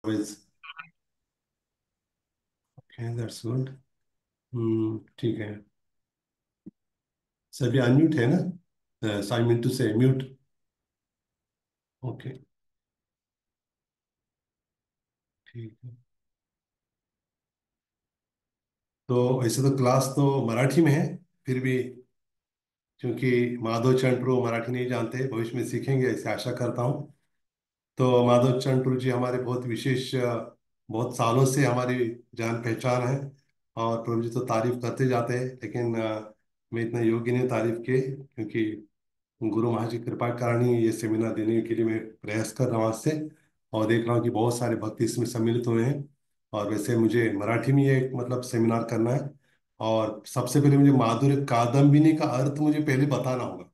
Always. Okay, that's good. ठीक है. सभी अनम्यूट है ना? So I mean to say mute. Okay. ठीक है. तो ऐसे तो क्लास तो मराठी में है, फिर भी क्योंकि माधव चंद्र मराठी नहीं जानते, भविष्य में सीखेंगे ऐसे आशा करता हूँ. तो माधव चंद्र जी हमारे बहुत विशेष, बहुत सालों से हमारी जान पहचान है. और प्रभु जी तो तारीफ करते जाते हैं, लेकिन मैं इतना योग्य नहीं हूँ तारीफ के, क्योंकि गुरु महाराज की कृपा के कारण ही ये सेमिनार देने के लिए मैं प्रयास कर रहा हूँ आज से. और देख रहा हूँ कि बहुत सारे भक्त इसमें सम्मिलित हुए हैं. और वैसे मुझे मराठी में ये एक मतलब सेमिनार करना है। और सबसे पहले मुझे माधुर्य कादम्बिनी का अर्थ मुझे पहले बताना होगा।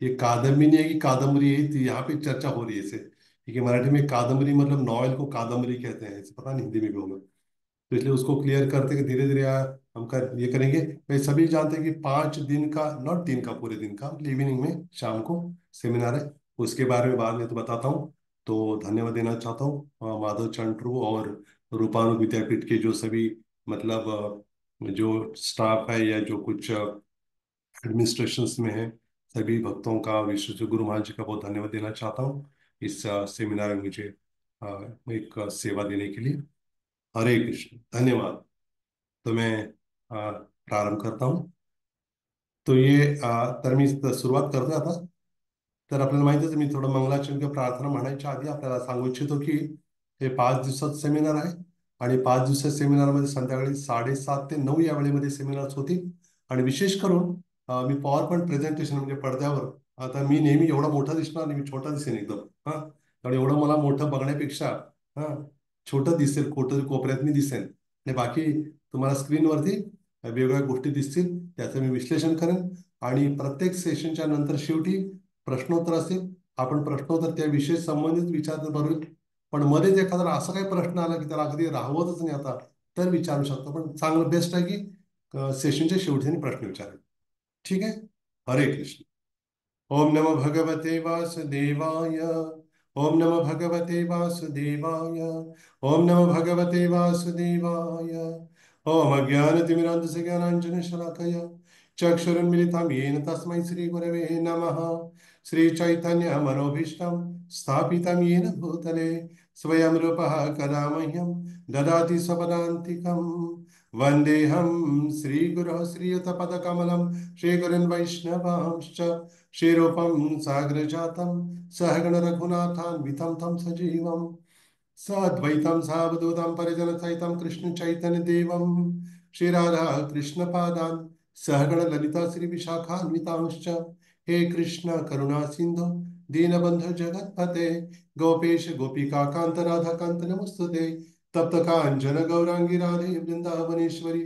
ये कादम्बिनी है कि कादम्बरी है, तो यहाँ पे चर्चा हो रही है इसे, क्योंकि मराठी में कादम्बरी मतलब नॉवेल को कादम्बरी कहते हैं, इसे पता नहीं हिंदी में भी होगा। तो इसलिए उसको क्लियर करते कि धीरे धीरे हम कर ये करेंगे। भाई सभी जानते हैं कि 5 दिन का, नॉट दिन का, पूरे दिन का, इवनिंग में शाम को सेमिनार है। उसके बारे में बाद में तो बताता हूँ। तो धन्यवाद देना चाहता हूँ माधव चंट्रू और रूपानु विद्यापीठ के जो सभी मतलब जो स्टाफ है या जो कुछ एडमिनिस्ट्रेशन में है, सभी भक्तों का, विशेष गुरु महाराज जी का बहुत धन्यवाद देना चाहता हूँ इस सेमिनार में मुझे एक सेवा देने के लिए। हरे कृष्ण, धन्यवाद। तो मैं प्रारंभ करता हूँ। तो ये तर मी सुरुवात करतोय आता। तर आपल्याला माहितीच आहे, मी थोडं मंगलाचरण प्रार्थना म्हणायच्या आधी आपल्याला सांगू इच्छितो की हे 5 दिवसात सेमिनार आहे। आणि 5 दिवसाच्या सेमिनारमध्ये संध्याकाळी 7:30 ते 9 या वेळेमध्ये सेमिनार्स होतील। आणि विशेष करून मी पॉवर पॉईंट प्रेझेंटेशन म्हणजे पडद्यावर, आता मी नेहमी एवढा मोठा दिसणार आणि मी छोटा दिसेन एकदम, हा, कारण एवढं मला मोठं बघण्यापेक्षा हा छोटं दिसेल, कुठं कोपऱ्यात मी दिसेन आणि बाकी तुम्हाला स्क्रीनवरती वेगवेगळ्या गोष्टी दिसतील, त्याचं मी विश्लेषण करेन। आणि प्रत्येक सेशनच्या नंतर शेवटी प्रश्नोत्तर असेल। आपण प्रश्नोत्तर त्या विषय संबंधित विचारत बरोबर, पण मध्येच एखादा असा काही प्रश्न आला की त्याला अगदी राहवतच नाही आता, तर विचारू शकतो। पण चांगलं बेस्ट आहे की सेशनच्या शेवटी त्यांनी प्रश्न विचारेल। ठीक आहे। हरे कृष्ण। ओम नमो भगवते वासुदेवाय। ओम नमो भगवते वासुदेवाय। ओम नमो भगवते वासुदेवाय। ओम अज्ञानतिमिरान्धस्य ज्ञानाञ्जनशलाकया चक्षुरुन्मिलितं येन तस्मै श्रीगुरवे नमः। श्रीचैतन्यमनोभीष्टं स्थापितं येन भूतले स्वयं रूपः कदा मह्यं ददाति स्वपदान्तिकम्। वन्देऽहं श्रीगुरोः श्रीयुतपदकमलं श्रीगुरुन् वैष्णवांश्च श्रीरूपं साग्रजातं सहगण रघुनाथान्वितं तं सजीवं साद्वैतं सावधूतं परिजनसहितं कृष्ण चैतन्य देवं श्रीराधा कृष्णपादान् सहगण ललिता श्री विशाखान्वितांश्च। हे कृष्ण करुणा सिंधु दीनबंधु जगत्पते गोपेश गोपिका कांत राधा कांत नमस्तुते। तप्त कांचन गौरांगी राधे वृंदावनेश्वरी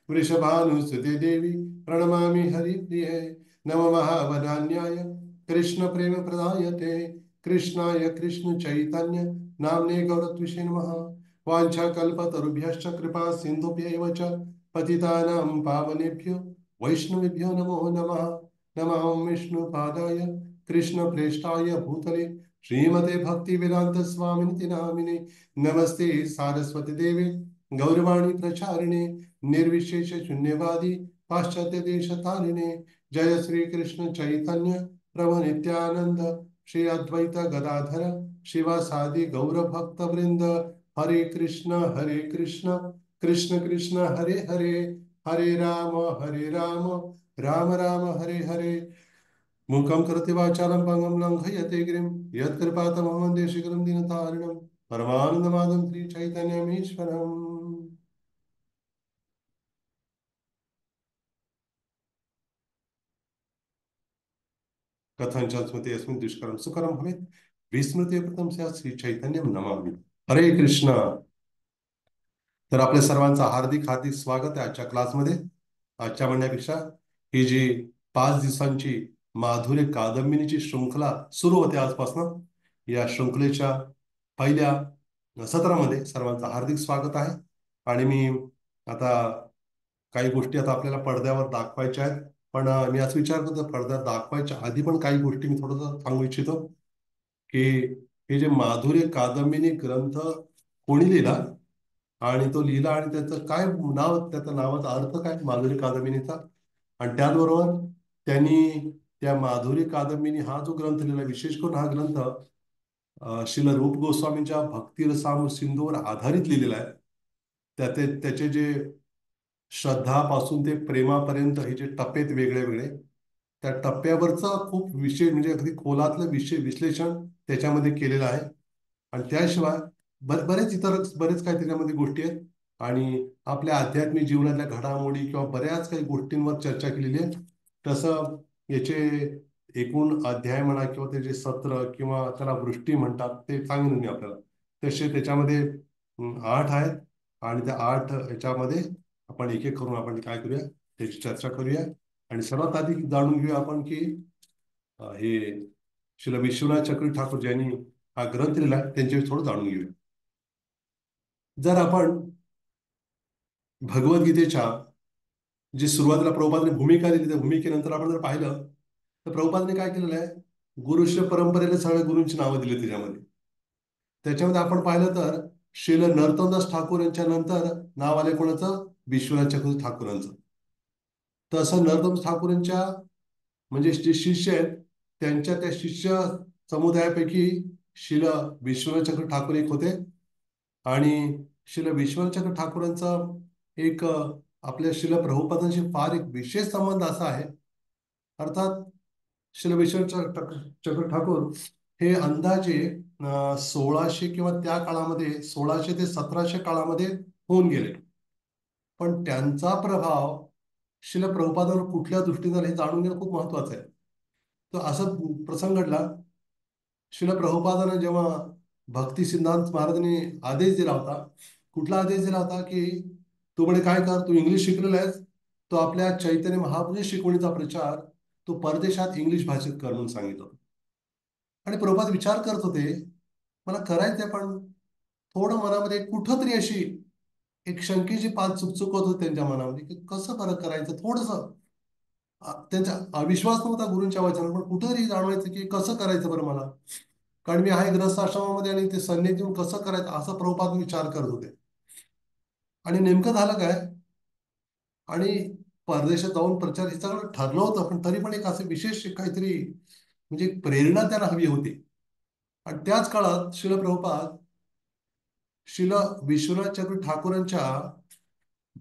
वृषभानुसुते देवी प्रणमामि हरिप्रिये। नम महावदान्याय कृष्ण प्रेम प्रदायते कृष्णाय कृष्ण चैतन्य नामने गौरत्विषे नमः। वाञ्छाकल्पतरुभ्यश्च कृपा सिन्धुभ्यैव च पतितानां पावनेभ्यो वैष्णवेभ्यो नमो नमः। नमः विष्णुपादाय कृष्णप्रेष्ठाय भूतले श्रीमते भक्तिवेदांत स्वामिनिति नामिने। नमस्ते सारस्वती देवे गौरवाणी प्रचारिणे निर्विशेष शून्यवादी पाश्चात्य देश तारिणे। जय श्री कृष्ण चैतन्य प्रभु नित्यानंद श्री अद्वैत गदाधर शिवासादि गौर भक्त वृंद। हरे कृष्ण कृष्ण कृष्ण हरे हरे, हरे राम राम राम हरे हरे। मूकं करोति वाचालं पंगुं लङ्घयते गिरिं यत्कृपातमहं वन्दे शिखरं दीनतारिणं परमानन्दमाधवं श्रीचैतन्यमीश्वरम्। कथञ्च स्मृति यस्मिन् दुष्करं सुकरं भवेत् विस्मृते प्रथम स्यात् श्रीचैतन्यं नमामि। हरे कृष्ण। तर आपल्या सर्वांचं हार्दिक हार्दिक स्वागत आहे आजच्या क्लासमध्ये। आजच्या म्हणण्यापेक्षा ही जी 5 दिवसांची माधुर्य कादंबिनीची श्रृंखला सुरू होते आजपासून, या श्रृंखलेच्या पहिल्या सत्रामध्ये सर्वांचं हार्दिक स्वागत आहे। आणि मी आता काही गोष्टी आता आपल्याला पडद्यावर दाखवायच्या आहेत, पण मी असं विचार करतो पडद्यावर दाखवायच्या आधी पण काही गोष्टी मी थोडंसं सांगू इच्छितो की हे जे माधुर्य कादंबिनी ग्रंथ कोणी लिहिला आणि तो लिहिला आणि त्याचं काय नाव, त्याच्या नावाचा अर्थ काय माधुरी कादंबिनीचा। आणि त्याचबरोबर त्यांनी त्या माधुरी कादंबिनी हा जो ग्रंथ लिहिला, विशेष करून हा ग्रंथ श्रील रूप गोस्वामींच्या भक्ती रसामृत सिंधूवर आधारित लिहिलेला आहे। त्याचे जे श्रद्धापासून ते प्रेमापर्यंत हे जे टप्पे आहेत वेगळे वेगळे, त्या टप्प्यावरचा खूप विषय म्हणजे अगदी खोलातलं विषय विश्लेषण त्याच्यामध्ये केलेलं आहे। आणि त्याशिवाय बरेच इतर बरेच काही त्याच्यामध्ये गोष्टी आहेत आणि आपल्या आध्यात्मिक जीवनातल्या घडामोडी किंवा बऱ्याच काही गोष्टींवर चर्चा केलेली आहे। तसं याचे एकूण अध्याय म्हणा किंवा त्याचे सत्र किंवा त्याला वृष्टी म्हणतात ते सांगेन मी आपल्याला। तसे त्याच्यामध्ये 8 आहेत आणि त्या 8 याच्यामध्ये आपण एक एक करून आपण काय करूया, त्याची चर्चा करूया. आणि सर्वात आधी जाणून घेऊया आपण की हे श्री विश्वनाथ चक्रवर्ती ठाकूर ज्यांनी हा ग्रंथ लिहिला त्यांच्याविषयी थोडं जाणून घेऊया. जर आपण भगवद्गीतेच्या जी सुरुवातीला प्रभुपादांनी भूमिका दिली, त्या भूमिकेनंतर आपण जर पाहिलं तर प्रभुपादांनी काय केलेलं आहे, गुरुश्य परंपरेला सगळ्या गुरूंची नावं दिली त्याच्यामध्ये. त्याच्यामध्ये आपण पाहिलं तर श्रील नरोत्तमदास ठाकूर यांच्या नंतर नाव आले कोणाचं, विश्वनाथ चक्रवर्ती ठाकूरांचं. तसं नरोत्तमदास ठाकूरांच्या म्हणजे जे शिष्य आहेत त्यांच्या त्या शिष्य समुदायापैकी श्रील विश्वनाथ चक्र ठाकूर एक होते. आणि श्रील विश्वनाथ चक्र ठाकूरांचा एक आपल्या श्रील प्रभुपादांशी फार एक विशेष संबंध असा आहे. अर्थात श्रील विश्वनाथ चक्र ठाकूर हे अंदाजे 1600 किंवा त्या काळामध्ये 1600 ते 1700 काळामध्ये होऊन गेले. पण त्यांचा प्रभाव श्रील प्रभुपादांवर कुठल्या दृष्टीने झाला हे जाणून घेणं खूप महत्वाचं आहे. तर असं प्रसंग घडला, श्रील प्रभुपादांना जेव्हा भक्ती सिद्धांत महाराजांनी आदेश दिला होता. कुठला आदेश दिला होता की तू म्हणे काय कर, तू इंग्लिश शिकलेला आहेस, तो आपल्या चैतन्य महापुरुष शिकवणीचा प्रचार तो परदेशात इंग्लिश भाषेत कर म्हणून सांगितलं. आणि प्रभुपाद विचार करत होते, मला करायचंय पण थोडं मनामध्ये कुठंतरी अशी एक शंकेची पाल चुकचुकत होती त्यांच्या मनामध्ये की कसं बरं करायचं. थोडस त्यांचा अविश्वास नव्हता गुरूंच्या वचनावर, पण कुठंतरी जाणवायचं की कसं करायचं बरं मला, कारण मी आहे ग्रस्त आश्रमामध्ये आणि ते संन्यास देऊन कसं करायचं असं प्रभुपाद विचार करत होते. आणि नेमकं झालं काय, आणि परदेशात जाऊन प्रचार हे सगळं ठरलं होतं, पण तरी पण एक असं विशेष काहीतरी म्हणजे एक प्रेरणा त्याला हवी होती. आणि त्याच काळात श्रील प्रभुपाद श्रील विश्वनाथ चक्र ठाकूरांच्या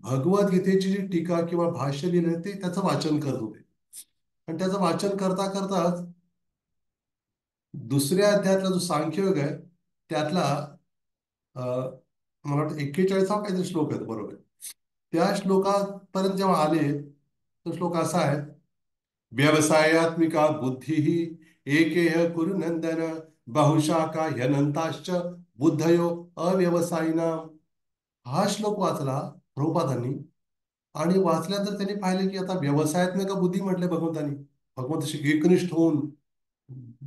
भगवद्गीतेची जी टीका किंवा भाष्य लिहिलं ते त्याचं वाचन करत होते. आणि त्याचं वाचन करता करताच दुसऱ्या अध्यायातला जो सांख्ययोग आहे त्यातला मला वाटतं 41 हा काहीतरी श्लोक आहे बरोबर. त्या श्लोकापर्यंत जेव्हा आले तो श्लोक असा आहे, व्यवसायात्मिका बुद्धी एकेह कुरु नंदन बहुशाखा ह्यनंताश्च बुद्धयो अव्यवसायिना. हा श्लोक वाचला प्रभुपादांनी, आणि वाचल्यानंतर त्यांनी पाहिले की आता व्यवसायात्मिका बुद्धी म्हटले भगवंतांनी, भगवंताशी एकनिष्ठ होऊन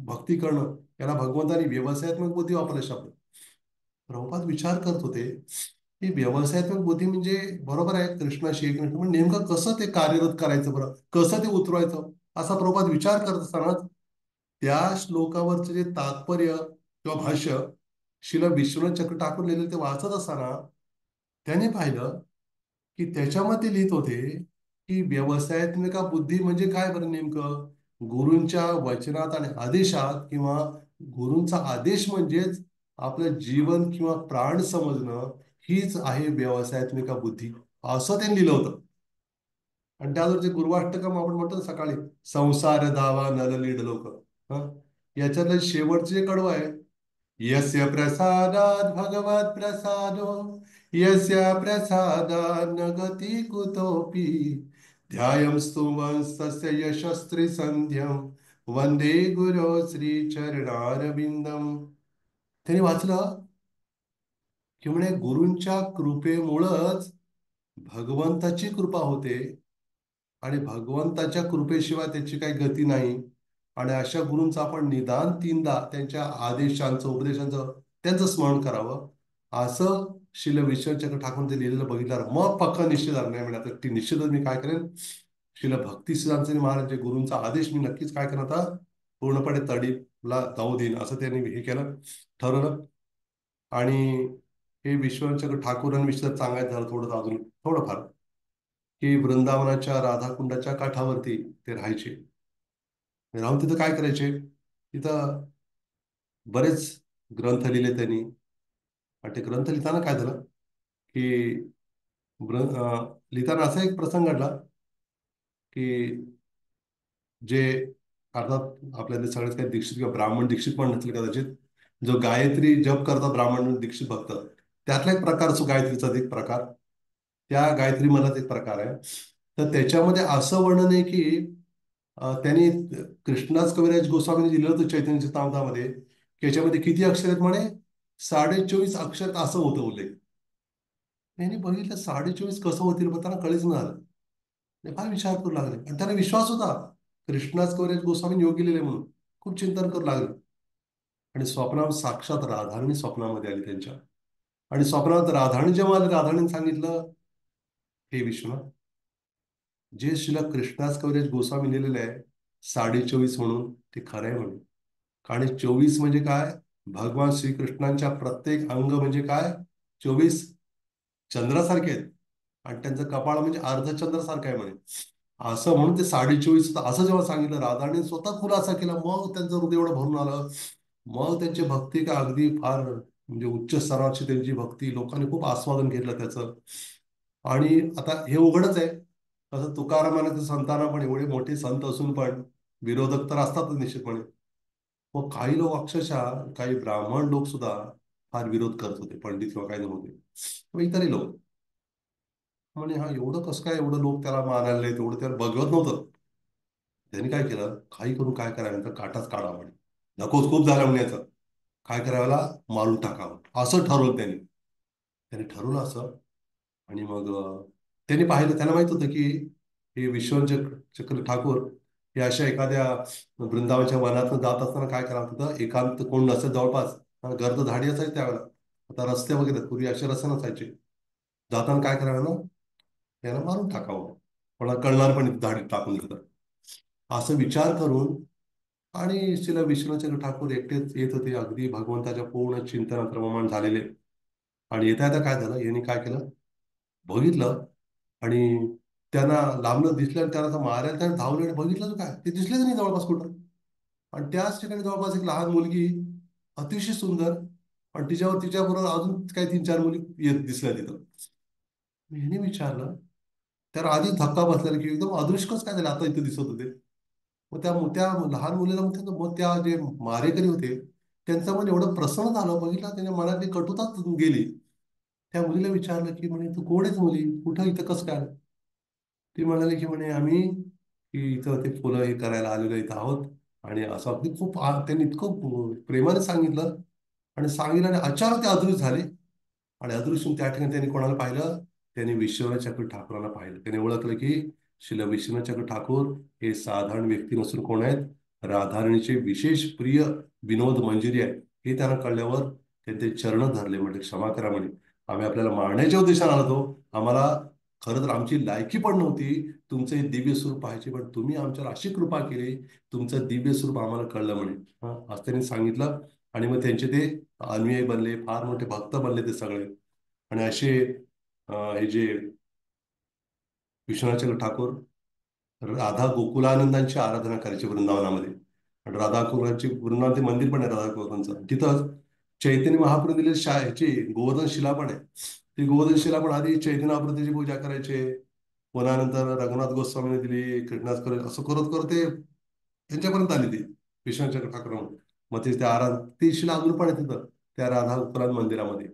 भक्ती करणं, याला भगवंतांनी व्यवसायात्मक बुद्धी वापरला शब्द. प्रभुपाद विचार करत होते की व्यवसायात्मक बुद्धी म्हणजे बरोबर आहे कृष्णाशी एकनिष्ठ, पण नेमकं कसं ते कार्यरत करायचं बरं, कसं ते उतरवायचं असा प्रभुपाद विचार करत असताना त्या श्लोकावरचं जे तात्पर्य किंवा भाष्य शिला विश्वनाथ चक्र ठाकूर लिहिलेलं ते वाचत असताना त्याने पाहिलं की त्याच्यामध्ये लिहित होते की व्यवसायात्मिका बुद्धी म्हणजे काय बरं नेमकं, गुरूंच्या वचनात आणि आदेशात किंवा गुरूंचा आदेश म्हणजेच आपलं जीवन किंवा प्राण समजणं, हीच आहे व्यवसायात्मिका बुद्धी असं त्यांनी लिहिलं होतं. आणि त्यावर जे गुरुवाष्टकम आपण म्हणतो ना सकाळी, संसार दावा नललीड लोक, याच्यातलं शेवटचे जे कडवं आहे, यस्य प्रसादात भगवत प्रसादो यस्य प्रसादात न गती कुतोपि ध्यायं स्तुवंस्तस्य यशस्त्री संध्यम वंदे गुरो श्री चरणारविंदम. त्यांनी वाचलं की म्हणे गुरूंच्या कृपेमुळंच भगवंताची कृपा होते, आणि भगवंताच्या कृपेशिवाय त्याची काही गती नाही. आणि अशा गुरूंचं आपण निदान 3दा त्यांच्या आदेशांचं उपदेशांचं त्यांचं स्मरण करावं, असं शिल विश्वचक्र ठाकूर ते लिहिलेलं बघितल्यावर मग पक्का निश्चित झाला नाही म्हणजे ती निश्चितच मी काय करेन, शिल भक्ती सिद्धांत महाराज गुरूंचा आदेश मी नक्कीच काय करणार आता पूर्णपणे तडीला जाऊ देईन असं त्यांनी हे केलं, ठरवलं. आणि हे विश्वचक्र ठाकूरांविषयी सांगायचं झालं थोडं अजून थोडंफार, की वृंदावनाच्या राधाकुंडाच्या काठावरती ते राहायचे. राहून तिथं काय करायचे, तिथं बरेच ग्रंथ लिहिले त्यांनी. आणि ते ग्रंथ लिहिताना काय झालं की लिहिताना असा एक प्रसंग घडला की जे अर्थात आपल्याला सगळ्यात काही दीक्षित किंवा ब्राह्मण दीक्षित पण नसतील कदाचित, जो गायत्री जप करतात ब्राह्मण दीक्षित भक्त, त्यातला एक प्रकार असतो गायत्रीचा एक प्रकार, त्या गायत्री मलाच एक प्रकार आहे. तर त्याच्यामध्ये असं वर्णन आहे की त्यांनी कृष्णाच कविराज गोस्वामींनी दिलं होतं चैतन्य चरितामृतामध्ये की याच्यामध्ये किती अक्षर आहेत म्हणे, 24.5 अक्षर असं होतं उल्लेख. त्यांनी बघितलं 24.5 कसं होतील, मग त्यांना कळीच नाही आलं. ते फार विचार करू लागले आणि त्यांना विश्वास होता कृष्णाच कवरेज गोस्वामी योग्य लिहिले म्हणून. खूप चिंतन करू लागले. आणि स्वप्नात साक्षात राधारणी स्वप्नामध्ये आली त्यांच्या. आणि स्वप्नात राधारणी जेव्हा आली, राधारणीने सांगितलं, हे विश्वनाथ, जे शिला कृष्णाच कवरेज गोस्वामी लिहिलेलं आहे 24.5 म्हणून, ते खरं आहे म्हणून. आणि 24 म्हणजे काय? भगवान श्रीकृष्णांच्या प्रत्येक अंग म्हणजे काय? 24 चंद्रासारखे आहेत. आणि त्यांचं कपाळ म्हणजे अर्धचंद्रासारखं आहे म्हणे. असं म्हणून ते 24.5 होतं. असं जेव्हा सांगितलं राधाने स्वतः खुलासा केला, मग त्यांचं हृदय एवढं भरून आलं. मग त्यांची भक्ती का अगदी फार म्हणजे उच्च स्तराची त्यांची भक्ती, लोकांनी खूप आस्वादन घेतलं त्याचं. आणि आता हे उघडच आहे, तसं तुकारामाने संतांना पण एवढे मोठे संत असून पण विरोधक तर असतातच निश्चितपणे. मग काही लोक अक्षरशः काही ब्राह्मण लोक सुद्धा फार विरोध करत होते, पंडित किंवा काही नव्हते, किंवा इतरही लोक. म्हणे हा एवढं कसं काय, एवढं लोक त्याला मानायला नाही, तेवढं त्याला बघवत नव्हतं. त्यांनी काय केलं, काही करून काय करायला तर काटाच काढा म्हणे. नकोच, खूप झालं म्हणे याचं. काय करायला, मारून टाकावं असं ठरवलं त्यांनी. त्यांनी ठरवलं असं. आणि मग त्यांनी पाहिलं, त्यांना माहित होतं की हे विश्वचक्र चक्र ठाकूर हे अशा एखाद्या वृंदावनच्या वनातून जात असताना काय करावं तिथं, एकांत कोण नसेल जवळपास. गर्द झाडी असायची त्यावेळेला. आता रस्ते वगैरे, पूर्वी असे रस्ते नसायचे. जाताना काय करावं ना, याला मारून टाकावं, कोणाला कळणार पण नाही झाडीत टाकून दिलं. असं विचार करून आणि शिला विश्वनाथ ठाकूर एकटेच येत होते, अगदी भगवंताच्या पूर्ण चिंतनात रममाण झालेले. आणि येता येता काय झालं, यांनी काय केलं, बघितलं. आणि त्यांना लांबनं दिसलं आणि त्यांना असं मारायला त्याने धावले आणि बघितलं तर काय, ते दिसलेच नाही जवळपास कुठं. आणि त्याच ठिकाणी जवळपास एक लहान मुलगी, अतिशय सुंदर, आणि तिच्याबरोबर अजून काही 3-4 मुली येत दिसल्या तिथं. ह्याने विचारलं, तर आधी धक्का बसलेला की एकदम अदृश्यच काय झालं आता इथं दिसत होते. मग त्या लहान मुलीला म्हणते, मग त्या जे मारेकरी होते त्यांचं मन एवढं प्रसन्न झालं, बघितलं त्याच्या मनातली कटुताच गेली. त्या मुलीला विचारलं की म्हणे तू कोण आहेस मुली, कुठं इथं कसं काय आलं? ती म्हणाली की म्हणे आम्ही की इथं ते फुलं हे करायला आलेलो इथं आहोत. आणि असं अगदी खूप त्यांनी इतकं प्रेमाने सांगितलं. आणि सांगितलं आणि अचानक ते अदृश्य झाले. आणि अदृश्य त्या ठिकाणी त्यांनी कोणाला पाहिलं, त्यांनी विश्वनाथ चक्र ठाकूरांना पाहिलं. त्यांनी ओळखलं की श्रील विश्वनाथ चक्र ठाकूर हे साधारण व्यक्ती नसून कोण आहेत, राधारणीचे विशेष प्रिय विनोद मंजिरी आहे. हे त्यांना कळल्यावर त्यांचे चरण धरले, म्हणजे क्षमा करा म्हणे, आम्ही आपल्याला मारण्याच्या उद्देशाने आलो होतो, आम्हाला खरं तर आमची लायकी पण नव्हती तुमचं हे दिव्य स्वरूप पाहायचे, पण तुम्ही आमच्यावर अशी कृपा केली, तुमचं दिव्य स्वरूप आम्हाला कळलं म्हणे. हा असं त्यांनी सांगितलं. आणि मग त्यांचे ते अनुयायी बनले, फार मोठे भक्त बनले ते सगळे. आणि असे हे जे विश्वनाथ ठाकूर राधा गोकुलानंदांची आराधना करायची वृंदावनामध्ये. आणि राधा गोकुळांची वृंदावन ते मंदिर पण आहे राधा गोकुळांचं तिथंच. चैतन्य महाप्रभू दिलेली ह्याची गोवर्धन शिला पण आहे. ती गोवर्धन शिला पण आधी चैतन्य महाप्रभूची पूजा करायचे, पुन्हा नंतर रघुनाथ गोस्वामीने दिली, कृष्णाच करे, असं करत करत ते त्यांच्यापर्यंत आली ती विश्वनाथ ठाकूर. मग ते त्या ती शिला अजून पण आहे तिथं त्या राधा गोकुलान मंदिरामध्ये.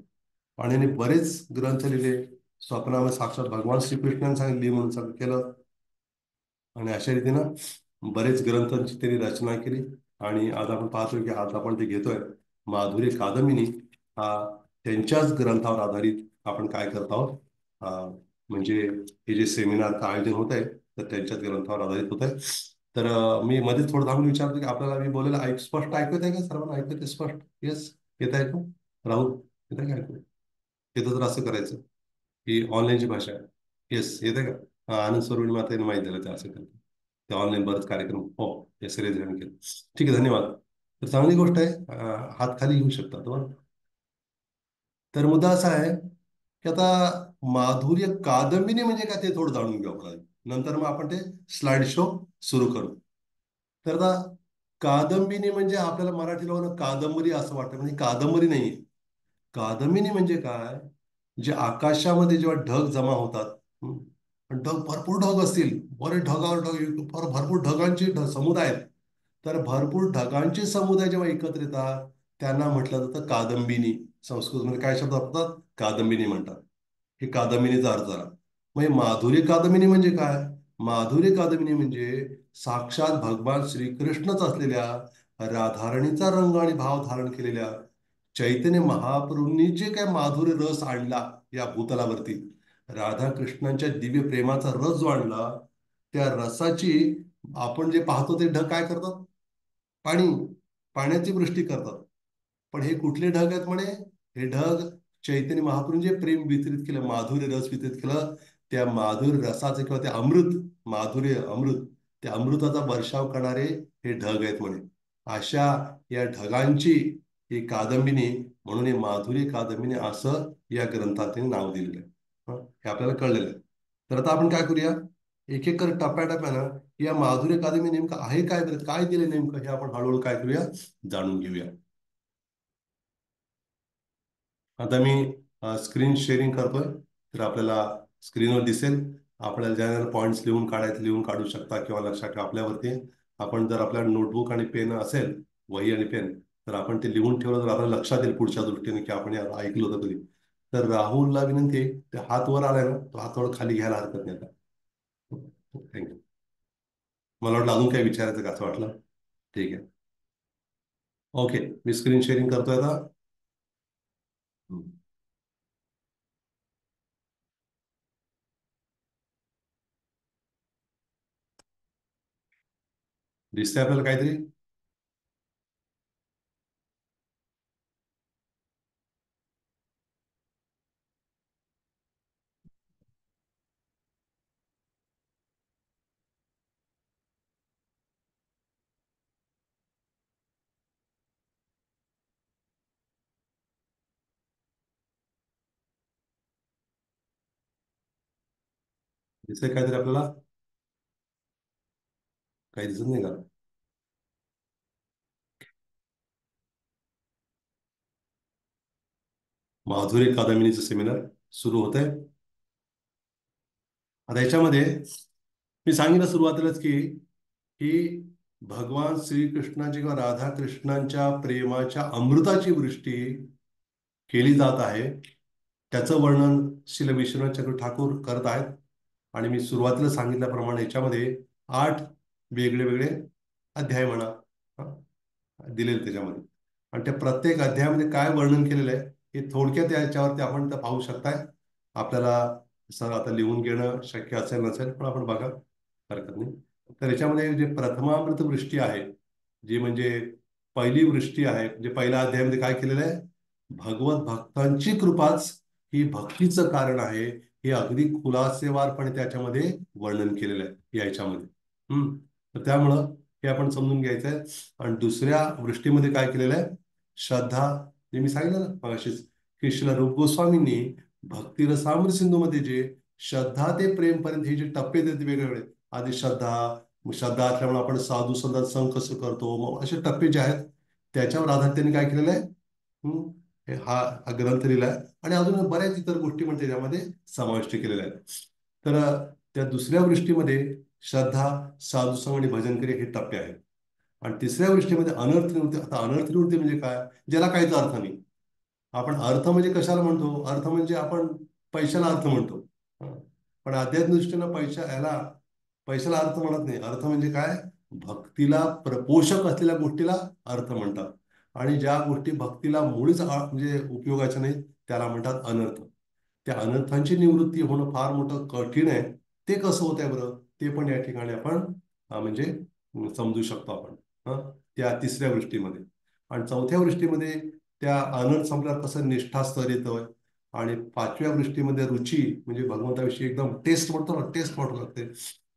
आणि यांनी बरेच ग्रंथ लिहिले, स्वप्नामध्ये साक्षात भगवान श्रीकृष्णाने सांगितले म्हणून सगळं केलं. आणि अशा रीतीनं बरेच ग्रंथांची त्यांनी रचना केली. आणि आज आपण पाहतोय की आज आपण ते घेतोय माधुरी कादंबिनी, हा त्यांच्याच ग्रंथावर आधारित आपण काय करत आहोत, म्हणजे हे जे सेमिनारचं आयोजन होत आहे तर त्यांच्याच ग्रंथावर आधारित होत आहे. तर मी मध्ये थोडं थांबून विचारतो की आपल्याला मी बोलायला स्पष्ट ऐकत आहे का, सर्वांना ऐकत आहे स्पष्ट? येस, येत आहे का राहुल, येत आहे का ऐकू? येतं तर असं करायचं, ही ऑनलाईनची भाषा आहे. येस, येते का? हा, आनंद सरोवर मातेने माहिती दिलं ते असं करतो. ते ऑनलाईन बरेच कार्यक्रम, हो, येस रेज केलं. ठीक आहे, धन्यवाद. तर चांगली गोष्ट आहे, हात खाली घेऊ शकतात बरं. तर मुद्दा असा आहे की आता माधुर्य कादंबिनी म्हणजे काय ते थोडं जाणून घेऊ आपण आधी. नंतर मग आपण ते स्लाइड शो सुरू करू. तर आता कादंबिनी म्हणजे आपल्याला मराठी लोकांना कादंबरी असं वाटतं, म्हणजे कादंबरी नाही. कादंबिनी म्हणजे काय, जे आकाशामध्ये जेव्हा ढग जमा होतात, हं, आणि ढग भरपूर ढग असतील, बरे ढगावर ढग, भरपूर ढगांचे समुदाय आहेत. तर भरपूर ढगांचे समुदाय जेव्हा एकत्र येतात त्यांना म्हटलं जातं कादंबिनी. संस्कृतमध्ये काय शब्द वापरतात, कादंबिनी म्हणतात. हे कादंबिनीचा अर्थ झाला. म्हणजे माधुरी कादंबिनी म्हणजे काय, माधुरी कादंबिनी म्हणजे साक्षात भगवान श्रीकृष्णच असलेल्या राधारणीचा रंग आणि भाव धारण केलेल्या चैतन्य महाप्रभूंनी जे काय माधुर्य रस आणला या भूतलावरती, राधाकृष्णांच्या दिव्य प्रेमाचा रस जो आणला, त्या रसाची आपण जे पाहतो ते ढग काय करतात? पाणी, पाण्याची वृष्टी करतात. पण हे कुठले ढग आहेत म्हणे? हे ढग चैतन्य महाप्रभूंनी जे प्रेम वितरित केलं, माधुर्य रस वितरित केलं, त्या माधुर्य रसाचे किंवा ते अमृत, माधुर्य अमृत, त्या अमृताचा वर्षाव करणारे हे ढग आहेत म्हणे. अशा या ढगांची ही कादंबिनी, म्हणून हे माधुरी कादंबिनी असं या ग्रंथात त्यांनी नाव दिलेलं आहे. हे आपल्याला कळलेलं आहे. तर आता आपण काय करूया, एक एक कर टप्प्याटप्प्यानं या माधुरी कादंबिनी नेमकं आहे काय, बरं काय दिले नेमकं, हे आपण हळूहळू काय करूया, जाणून घेऊया. आता मी स्क्रीन शेअरिंग करतोय, तर आपल्याला स्क्रीनवर दिसेल. आपल्याला ज्या पॉईंट्स लिहून काढायचे लिहून काढू शकता, किंवा लक्षात ठेवा आपल्यावरती. आपण जर आपल्या नोटबुक आणि पेन असेल, वही आणि पेन, तर आपण ते लिहून ठेवलं तर आपल्याला लक्षात येईल पुढच्या दृष्टीने की आपण याला ऐकलं होतं कधी. तर राहुलला विनंती आहे, ते हात वर आलाय ना, तो हात थोडं खाली घ्यायला हरकत नाही आता. थँक्यू. मला वाटलं अजून काही विचारायचं का, असं वाटलं. ठीक आहे. ओके, मी स्क्रीन शेअरिंग करतोय आता. हम्म. दिसतंय आपल्याला काहीतरी? दिसतंय काहीतरी आपल्याला? काही दिसत नाही का? माधुरी कादंबिनीचं सेमिनार सुरू होत आहे. आता याच्यामध्ये मी सांगितलं सुरुवातीलाच की भगवान श्रीकृष्णाची किंवा राधाकृष्णांच्या प्रेमाच्या अमृताची वृष्टी केली जात आहे. त्याचं वर्णन श्रील विश्वनाथ चक्र ठाकूर करत आहेत. आणि मी सुरुवातीला सांगितल्याप्रमाणे याच्यामध्ये 8 वेगळे वेगळे अध्याय म्हणा दिलेले त्याच्यामध्ये. आणि त्या प्रत्येक अध्यायामध्ये काय वर्णन केलेलं आहे हे थोडक्यात याच्यावरती आपण तर पाहू शकताय. आपल्याला सर आता लिहून घेणं शक्य असेल नसेल, पण आपण बघा, हरकत नाही. तर याच्यामध्ये जे प्रथमामृत वृष्टी आहे, जी म्हणजे पहिली वृष्टी आहे, म्हणजे पहिल्या अध्यायामध्ये काय केलेलं आहे, भगवत भक्तांची कृपाच ही भक्तीचं कारण आहे, हे अगदी खुलासेवारपणे त्याच्यामध्ये वर्णन केलेलं आहे याच्यामध्ये. तर त्यामुळं हे आपण समजून घ्यायचं आहे. आणि दुसऱ्या वृष्टीमध्ये काय केलेलं आहे, श्रद्धा, जे मी सांगितलं ना मगाशीच, की श्रील रूप गोस्वामींनी भक्तिरसामृत सिंधूमध्ये जे श्रद्धा ते प्रेमपर्यंत हे जे टप्पे देते वेगवेगळे, आधी श्रद्धा, मग श्रद्धा असल्यामुळे आपण साधू संतांत संग कसं करतो, मग असे टप्पे जे आहेत त्याच्यावर आधार त्यांनी काय केलेलं आहे, हम्म, हा ग्रंथ लिहिला आहे. आणि अजून बऱ्याच इतर गोष्टी पण त्याच्यामध्ये समाविष्ट केलेल्या आहेत. तर त्या दुसऱ्या वृष्टीमध्ये श्रद्धा, साधुसंग आणि भजन करे हे टप्पे आहेत. आणि तिसऱ्या गोष्टीमध्ये अनर्थ निवृत्ती. आता अनर्थ निवृत्ती म्हणजे काय, ज्याला काहीच अर्थ नाही. आपण अर्थ म्हणजे कशाला म्हणतो, अर्थ म्हणजे आपण पैशाला अर्थ म्हणतो. हं. पण अध्यात्म दृष्टीनं पैशाला अर्थ म्हणत नाही. अर्थ म्हणजे काय, भक्तीला प्रपोषक असलेल्या गोष्टीला अर्थ म्हणतात. आणि ज्या गोष्टी भक्तीला मुळीच म्हणजे उपयोगाच्या नाहीत त्याला म्हणतात अनर्थ. त्या अनर्थांची निवृत्ती होणं फार मोठं कठीण आहे. ते कसं होत आहे बरं, ते पण या ठिकाणी आपण म्हणजे समजू शकतो आपण त्या तिसऱ्या वृष्टीमध्ये. आणि चौथ्या वृष्टीमध्ये त्या अनर्थ संपल्यावर कसं निष्ठा स्तर येतोय. आणि पाचव्या वृष्टीमध्ये रुची, म्हणजे भगवंताविषयी एकदम टेस्ट म्हणतो ना, टेस्ट वाटू लागते.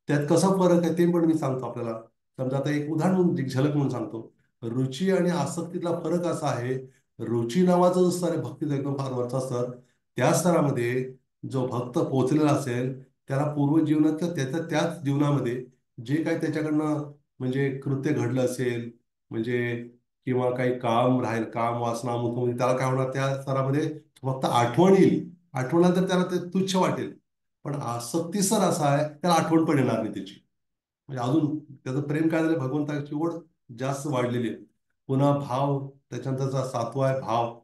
त्यात कसा फरक आहे ते पण मी सांगतो आपल्याला. समजा आता एक उदाहरण म्हणून, एक झलक म्हणून सांगतो. रुची आणि आसक्तीतला फरक असा आहे, रुची नावाचा जो स्तर आहे भक्तीचा एकदम फार वरचा स्तर, त्या स्तरामध्ये जो भक्त पोहोचलेला असेल त्याला पूर्व जीवनात किंवा त्याच्या त्याच जीवनामध्ये जे काही त्याच्याकडनं म्हणजे कृत्य घडलं असेल, म्हणजे किंवा काही काम राहील, काम वासना अमुक म्हणजे त्याला काय होणार, त्या स्तरामध्ये फक्त आठवण येईल. आठवण आलं तर त्याला ते तुच्छ वाटेल. पण आसक्ती सर असा आहे, त्याला आठवण पण येणार नाही त्याची. म्हणजे अजून त्याचं प्रेम काय झालं, भगवंताची ओढ जास्त वाढलेली आहे. पुन्हा भाव, त्याच्यानंतरचा सातवा आहे भाव,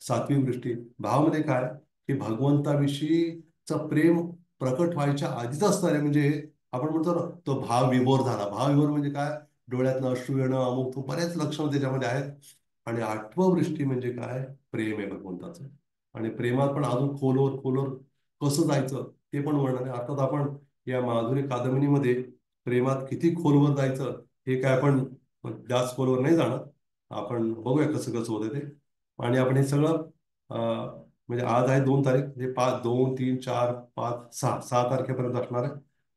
सातवी वृष्टी. भावामध्ये काय, की भगवंताविषयीचं प्रेम प्रकट व्हायच्या आधीच असणार आहे. म्हणजे आपण म्हणतो ना, तो भाव विभोर झाला. भाव विभोर म्हणजे काय, डोळ्यातनं अश्रू येणं, अमुक तो बरेच लक्षणं त्याच्यामध्ये आहेत. आणि आठवं वृष्टी म्हणजे काय? प्रेम आहे भगवंताचं. आणि प्रेमात पण अजून खोलवर खोलवर कसं जायचं ते पण वर्णन आहे. अर्थात आपण या माधुरी कादंबरीमध्ये प्रेमात किती खोलवर जायचं हे काय आपण जास्त खोलवर नाही जाणार. आपण बघूया कसं कसं होतं ते. आणि आपण हे सगळं म्हणजे आज आहे 2 तारीख, म्हणजे 5, 2, 3, 4, 5, 6 तारखेपर्यंत असणार आहे.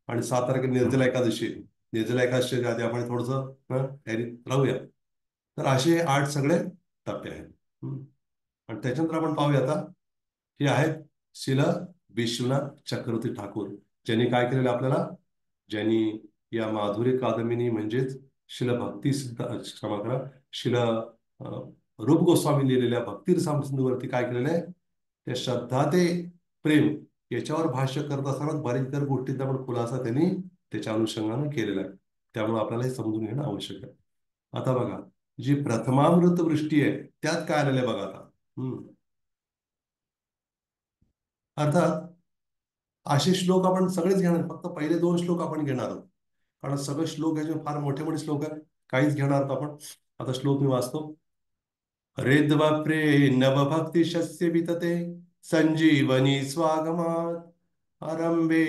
आणि 6 तारखेला निर्जला एकादशी आहे. निर्जला एकादशीच्या आधी आपण थोडंसं तयारीत राहूया. तर असे 8 सगळे टप्पे आहेत. आणि त्याच्यानंतर आपण पाहूया आता, हे आहेत शिल विश्वनाथ चक्रवर्ती ठाकूर. ज्यांनी काय केलेलं आपल्याला, ज्यांनी या माधुरी कादंबिनी म्हणजेच शिल भक्ती सिद्ध क्षमा करा, शिल रूप गोस्वामी लिहिलेल्या भक्ती सिंधूवरती काय केलेलं आहे, त्या श्रद्धा ते प्रेम याच्यावर भाष्य करत असताना बरेच इतर गोष्टींचा पण खुलासा त्यांनी त्याच्या अनुषंगाने केलेला आहे. त्यामुळे आपल्याला हे समजून घेणं आवश्यक आहे. आता बघा, जी प्रथमामृत वृष्टी आहे त्यात काय आलेलं आहे बघा आता. अर्थात असे श्लोक आपण सगळेच घेणार, फक्त पहिले 2 श्लोक आपण घेणार आहोत. कारण सगळे श्लोक ह्याचे फार मोठे मोठे श्लोक आहेत, काहीच घेणार आहोत आपण. आता श्लोक मी वाचतो. हृद्वप्रे नवभक्ती शस्य वितते संजीवनी स्वागमात आरंभे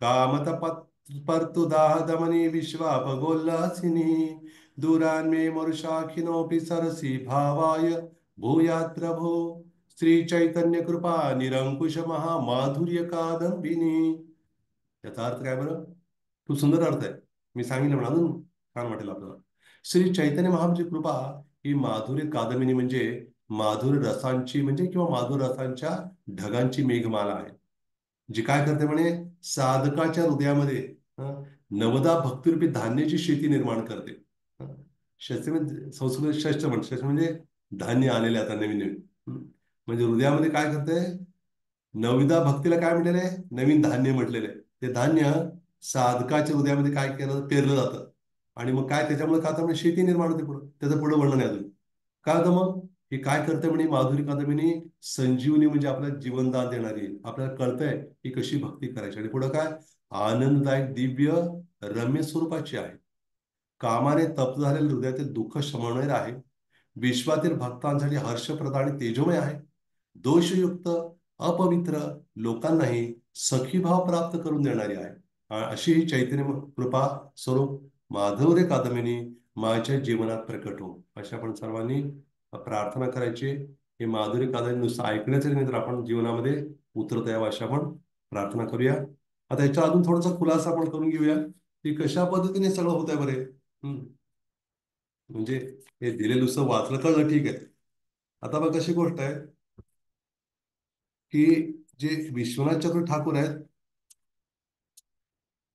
कामतपर्तुदाह दमनी विश्वापगोल्लासिनी दूरान्मे मरुषाखिनोऽपि सरसि भावाय भूयात् प्रभो श्री चैतन्य कृपा निरंकुश महामाधुर्य कादंबिनी. याचा अर्थ काय बरं? खूप सुंदर अर्थ आहे. मी सांगितलं म्हणून अजून छान वाटेल आपल्याला. श्री चैतन्य महाप्रभूची कृपा ही माधुर्य कादंबिनी म्हणजे माधुर रसांची म्हणजे किंवा माधुर रसांच्या ढगांची मेघमाला आहे. जी काय करते म्हणे, साधकाच्या हृदयामध्ये नवदा भक्तिरूपी धान्याची शेती निर्माण करते. हं. शस्य म्हणजे संस्कृत शस्य म्हणते, शस्य म्हणजे धान्य आलेले आता नवीन नवीन. म्हणजे हृदयामध्ये काय करते, नवदा भक्तीला काय म्हटलेलं आहे, नवीन धान्य म्हटलेलं आहे. ते धान्य साधकाच्या हृदयामध्ये काय केलं, पेरलं जातं. आणि मग काय त्याच्यामुळे काय होतं म्हणजे शेती निर्माण होते पुढं. त्याचं पुढं वर्णन आहे अजून. काय होतं मग, हे काय करते म्हणे माधुरी कादंबिनी, संजीवनी म्हणजे आपल्याला जीवनदान देणारी. आपल्याला कळतंय की कशी भक्ती करायची. आणि पुढं काय, आनंददायक दिव्य रम्य स्वरूपाची आहे. कामाने तप्त झालेल्या हृदयातील दुःख शमवणारे आहे. विश्वातील भक्तांसाठी हर्षप्रद आणि तेजोमय आहे. दोषयुक्त अपवित्र लोकांनाही सखीभाव प्राप्त करून देणारी आहे. अशी ही चैतन्य कृपा स्वरूप माधुर्य कादंबिनी माझ्या जीवनात प्रकट हो, अशी आपण सर्वांनी प्रार्थना करायची. हे माधुर्य कादंबिनी नुसतं ऐकण्याचं नाही, तर आपण जीवनामध्ये उतरता यावं अशी आपण प्रार्थना करूया. आता याच्या अजून थोडासा खुलासा आपण करून घेऊया की कशा पद्धतीने सगळं होत आहे बरे. म्हणजे हे दिलेलं नुसतं वाचलं कळलं ठीक आहे. आता बघ कशी गोष्ट आहे की जे विश्वनाथ चक्र ठाकूर आहेत,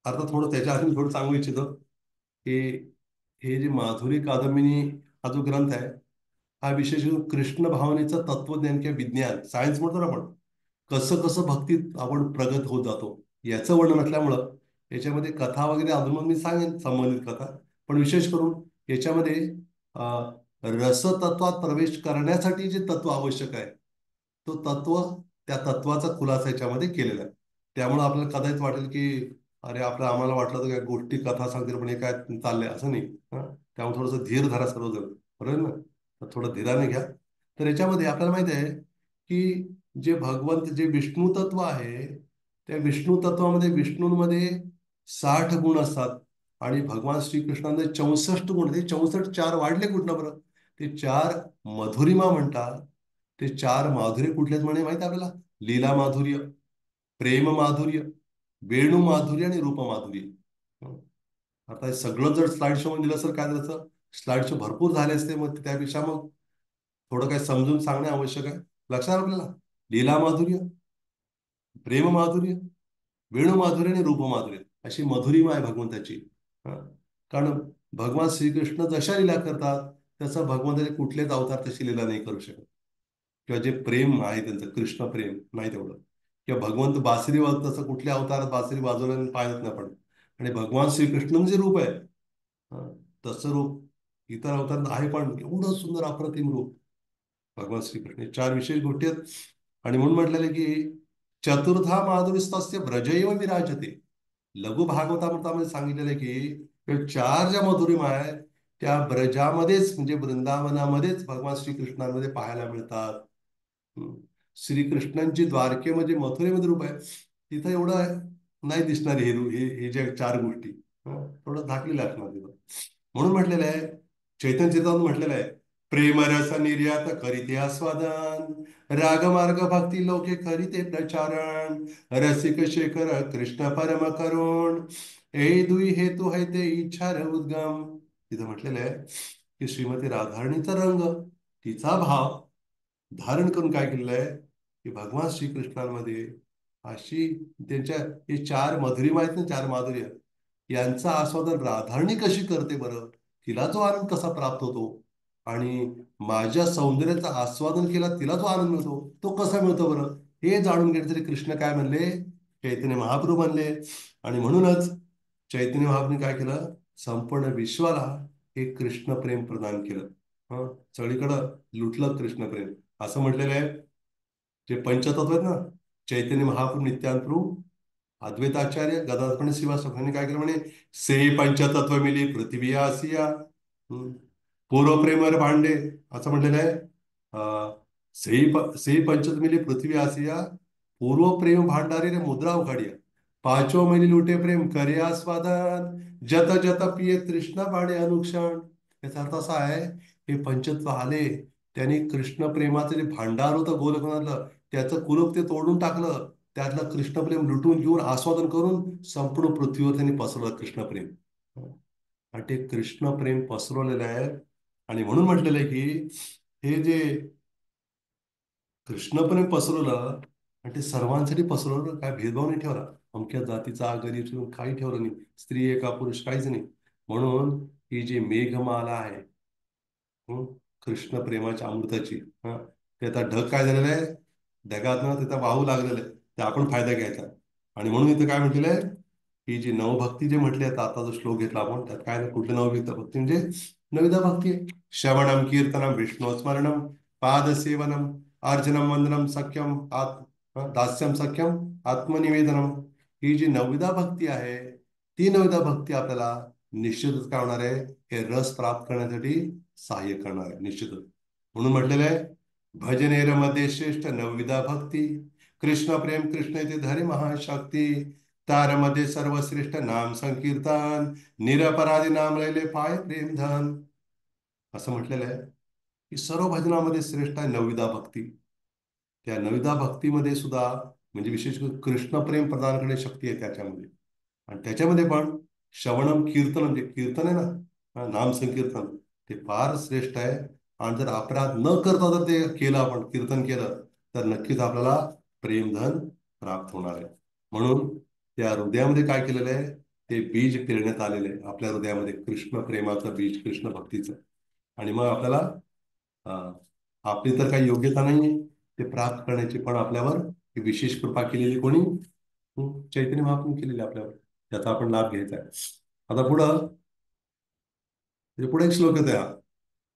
आता थोडं त्याच्या आधी थोडं सांगू इच्छितो की हे जे माधुरी कादंबिनी हा जो ग्रंथ आहे, हा विशेष करून कृष्ण भावनेचं तत्वज्ञान किंवा विज्ञान सायन्स म्हणतो ना आपण, कसं कसं भक्तीत आपण प्रगत होत जातो याचं वर्णन असल्यामुळं याच्यामध्ये कथा वगैरे अजून मग मी सांगेन संबंधित कथा. पण विशेष करून याच्यामध्ये रसतत्वात प्रवेश करण्यासाठी जे तत्व आवश्यक आहे, तो तत्व त्या तत्वाचा खुलासा याच्यामध्ये केलेला आहे. त्यामुळे आपल्याला कदाचित वाटेल की अरे आपलं आम्हाला वाटलं तर काय गोष्टी कथा सांगतील पण हे काय चाललंय असं नाही. त्यामुळे थोडंसं धीर धरा सर्वजण, बरोबर ना? तर थोडं धीराने घ्या. तर याच्यामध्ये आपल्याला माहिती आहे की जे भगवंत जे विष्णू तत्व आहे, त्या विष्णू तत्वामध्ये विष्णूंमध्ये 60 गुण असतात. आणि भगवान श्रीकृष्णांमध्ये 64 गुण. ते 64 चार वाढले कुठनं बरं? ते चार मधुरिमा म्हणतात. ते चार माधुर्य कुठले आहेत म्हणे माहिती आहे आपल्याला? लीला माधुर्य, प्रेम माधुर्य, वेणू माधुर्य आणि रूप माधुर्य. हं. आता हे सगळं जर स्लाइड शो मध्ये दिलं असेल काय त्याचं, स्लाइड शो भरपूर झाले असते, मग त्यापेक्षा मग थोडं काय समजून सांगणे आवश्यक आहे. लक्षात आलं आपल्याला? लीला माधुर्य, प्रेम माधुर्य, वेणू माधुर्य आणि रूप माधुर्य, अशी मधुरिमा आहे भगवंताची. हं. कारण भगवान श्रीकृष्ण जशा लीला करतात तसं भगवंताचे कुठलेच अवतार तशी लीला नाही करू शकत. किंवा जे प्रेम आहे त्यांचं कृष्ण प्रेम नाही तेवढं. किंवा भगवंत बासरी वाजत तसं कुठल्या अवतारात बासरी वाजवल्याने पाहत नाही आपण. आणि भगवान श्रीकृष्ण जे रूप आहे, हं, तसं रूप इतर अवतारात आहे पण एवढं सुंदर अप्रतिम रूप भगवान श्रीकृष्ण. हे चार विशेष गोष्टी आहेत. आणि म्हणून म्हटलेलं आहे की चतुर्धा माधुरीस्तस्य व्रजैव विराजते. लघु भागवतामध्ये सांगितलेलं आहे की हे चार ज्या मधुरिमा आहेत त्या ब्रजामध्येच म्हणजे वृंदावनामध्येच भगवान श्रीकृष्णांमध्ये पाहायला मिळतात. हम्म. श्रीकृष्णांची द्वारकेमध्ये मथुरेमध्ये रूप आहे, तिथं एवढं नाही दिसणार हे जे चार गोष्टी. थोडं झाकलेलं असणार तिथं. म्हणून म्हटलेलं आहे, चैतन्य चरितामृत म्हटलेलं आहे, प्रेमरस निर्यात करीते आस्वादन, रागमार्ग भक्ती लोके करीते प्रचारण, रसिक शेखर कृष्ण परम करुण, ए दुई हेतू है ते इच्छा रे उद्गम. तिथं म्हटलेलं आहे की श्रीमती राधारणीचा रंग, तिचा भाव धारण करून काय केलेलं आहे की भगवान श्रीकृष्णांमध्ये अशी त्यांच्या हे चार मधुरिमा आहेत ना, चार माधुर्य, यांचं आस्वादन राधारणी कशी करते बरं, तिला जो आनंद कसा प्राप्त होतो, आणि माझ्या सौंदर्याचं आस्वादन केला तिला जो आनंद मिळतो तो कसा मिळतो बरं, हे जाणून घेण्यासाठी कृष्ण काय म्हणले, चैतन्य महाप्रभू म्हणले. आणि म्हणूनच चैतन्य महाप्रभूने काय केलं, संपूर्ण विश्वाला हे कृष्ण प्रेम प्रदान केलं. सगळीकडं लुटलं कृष्ण प्रेम. असं म्हटलेलं आहे, जे पंचतत्व आहेत ना, चैतन्य महाप्रभू, नित्यानंद, अद्वैताचार्य, गदाधर श्रीवास्तव यांनी काय केलं म्हणे, से पंचतत्व मिली पृथ्वी आसिया. हम्म. पूर्व प्रेमर भांडे असं म्हटलेलं आहे. से पंचतत्व मिली पृथ्वी आसिया, पूर्व प्रेम भांडारे रे मुद्रा उघाडिया, पाचो मैली लुटे प्रेम करे आस्वादन, जत जत पिये तृष्णा बाणे अनुक्षण. याचा अर्थ असा आहे, हे पंचत्व आले, त्यांनी कृष्ण प्रेमाचं जे भांडार होतं गोलकनातलं, त्याचं कुलूप ते तोडून टाकलं, त्यातलं कृष्णप्रेम लुटून घेऊन आस्वादन करून संपूर्ण पृथ्वीवर त्यांनी पसरवलं कृष्णप्रेम. आणि ते कृष्णप्रेम पसरवलेलं आहे. आणि म्हणून म्हटलेलं आहे की हे जे कृष्णप्रेम पसरवलं, आणि ते सर्वांसाठी पसरवलं, काय भेदभाव नाही ठेवला, अमक्या जातीचा गरीब काही ठेवलं नाही, स्त्री एका पुरुष काहीच नाही. म्हणून ही जी मेघमाला आहे, हं, कृष्ण प्रेमाच्या अमृताची, ते आता ढग काय झालेलं आहे, ढगातनं तिथं वाहू लागलेलं आहे, ते आपण फायदा घ्यायचा. आणि म्हणून इथं काय म्हटलेलं आहे, ही जी नवभक्ती जे म्हटली आहे, आता जो श्लोक घेतला आपण, त्यात काय कुठली नवभक्ती म्हणजे नविदा भक्ती आहे. श्रवणम कीर्तनम विष्णू स्मरणम पादसेवनम अर्चनम वंदनम सख्यम दास्यम सख्यम आत्मनिवेदनम. ही जी नवविधा भक्ती आहे, ती नवविधा भक्ती आपल्याला निश्चितच काय होणार आहे, हे रस प्राप्त करण्यासाठी सहाय्य करणार आहे निश्चितच. म्हणून म्हटलेलं आहे, भजनेरमध्ये श्रेष्ठ नवविधा भक्ती, कृष्ण प्रेम कृष्ण येथे धरे महाशक्ती, तारमध्ये सर्वश्रेष्ठ नाम संकीर्तन, निरपराधी नाम राहिले पाय प्रेमधन. असं म्हटलेलं आहे की सर्व भजनामध्ये श्रेष्ठ आहे नवविधा भक्ती. त्या नवविधा भक्तीमध्ये सुद्धा म्हणजे विशेष करून कृष्ण प्रेम प्रदान करण्याची शक्ती आहे त्याच्यामध्ये. आणि त्याच्यामध्ये पण श्रवणम कीर्तन म्हणजे कीर्तन आहे ना, नाम संकीर्तन, ते फार श्रेष्ठ आहे. आणि जर अपराध न करता जर ते केलं, आपण कीर्तन केलं, तर नक्कीच आपल्याला प्रेमधन प्राप्त होणार आहे. म्हणून त्या हृदयामध्ये काय केलेलं आहे, ते बीज पेरण्यात आलेलं आहे आपल्या हृदयामध्ये, कृष्ण प्रेमाचं बीज, कृष्ण भक्तीचं. आणि मग आपल्याला अं, आपली तर काही योग्यता नाही ते प्राप्त करण्याची, पण आपल्यावर ही विशेष कृपा केलेली कोणी, चैतन्य महाप्रभू केलेली आपल्यावर, त्याचा आपण लाभ घ्यायचा आहे. आता पुढे एक श्लोक येतो,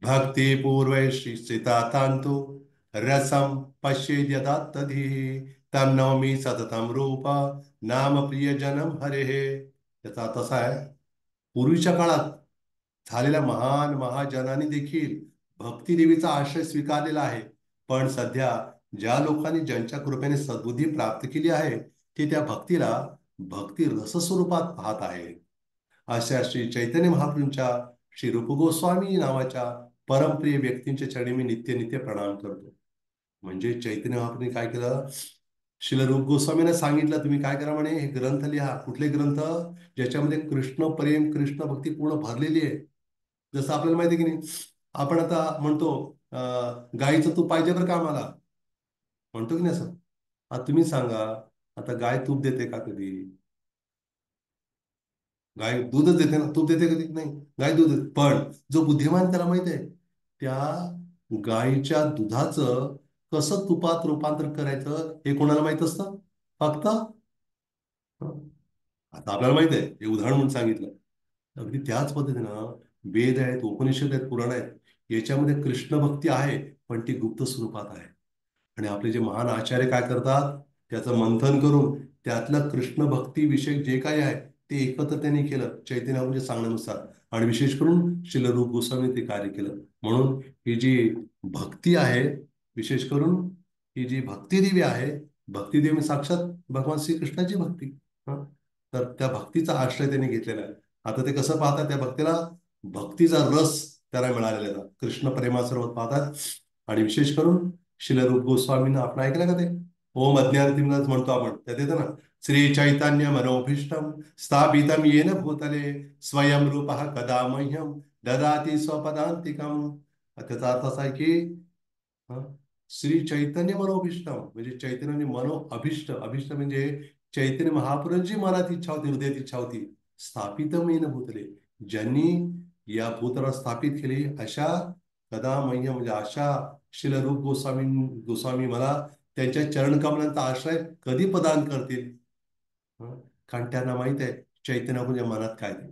भक्ती पूर्वैषी तांतु रसम पश्येद यदा तधी, तन्नवमी सततम रूप नाम प्रिय जनम हरे. त्याचा अर्थ असा आहे, पूर्वीच्या काळात झालेल्या महान महाजनांनी देखील भक्ती देवीचा आश्रय स्वीकारलेला आहे. पण सध्या ज्या लोकांनी ज्यांच्या कृपेने सद्बुद्धी प्राप्त केली आहे, ते त्या भक्तीला भक्ती रसस्वरूपात पाहत आहे. अशा श्री चैतन्य महाप्रभूंच्या श्री रूप गोस्वामी नावाच्या परमप्रिय व्यक्तींच्या चरणी मी नित्य नित्य प्रणाम करतो. म्हणजे चैतन्य महाप्रभूंनी काय केलं, श्रील रूप गोस्वामीने सांगितलं, तुम्ही काय करा म्हणे, हे ग्रंथ लिहा. कुठले ग्रंथ, ज्याच्यामध्ये कृष्ण प्रेम कृष्ण भक्ती पूर्ण भरलेली आहे. जसं आपल्याला माहिती आहे की नाही, आपण आता म्हणतो गाईचं तूप पाहिजे बरं का आम्हाला, म्हणतो की नाही असं. आता तुम्ही सांगा, आता गाय तूप देते का कधी? गाय दूधच देते ना, तूप देते कधी नाही, गाय दूध देते. पण जो बुद्धिमान त्याला माहित आहे, त्या गायीच्या दुधाचं कसं तुपात रूपांतर करायचं हे कोणाला माहित असतं, फक्त आता आपल्याला माहित आहे, हे उदाहरण म्हणून सांगितलं. अगदी त्याच पद्धतीनं वेद आहेत, उपनिषद आहेत, पुराण आहेत, याच्यामध्ये कृष्ण भक्ती आहे, पण ती गुप्त स्वरूपात आहे. आणि आपले जे महान आचार्य काय करतात, त्याचं मंथन करून त्यातलं कृष्ण भक्ती विषयक जे काही आहे ते एकत्र त्यांनी केलं चैतन्य सांगण्यानुसार. आणि विशेष करून श्रील रूप गोस्वामी ते कार्य केलं. म्हणून ही जी भक्ती आहे, विशेष करून ही जी भक्तिदेवी आहे, भक्तिदेवी म्हणजे साक्षात भगवान श्रीकृष्णाची भक्ती. हं? तर त्या भक्तीचा आश्रय त्यांनी घेतलेला आहे. आता ते कसं पाहतात त्या भक्तीला? भक्तीचा रस त्याला मिळालेला आहे. कृष्ण प्रेमासर्वत पाहतात. आणि विशेष करून श्रील रूप गोस्वामींना आपण ऐकलं का ते ओम अज्ञानतिमिरात म्हणतो आपण, त्यात येतं ना, श्री चैतन्य मनोभीष्टम स्थापितम येन भूतले स्वयं रूपः कदा मह्यम ददाति स्वपदांतिकम. त्याचा अर्थ असा आहे की हा, श्री चैतन्य मनोभीष्टम म्हणजे चैतन्याने मनो अभिष्ट, अभिष्ट म्हणजे चैतन्य महापुरुषांची मनात इच्छा होती, हृदयात इच्छा होती. स्थापितम येन भूतले, ज्यांनी या भूतला स्थापित केली अशा कदा मह्यम म्हणजे अशा श्रील रूप गोस्वामी मला त्यांच्या चरणकमलांचा आश्रय कधी प्रदान करतील. हं? कारण त्यांना माहित आहे चैतन्य म्हणजे मनात काय ते.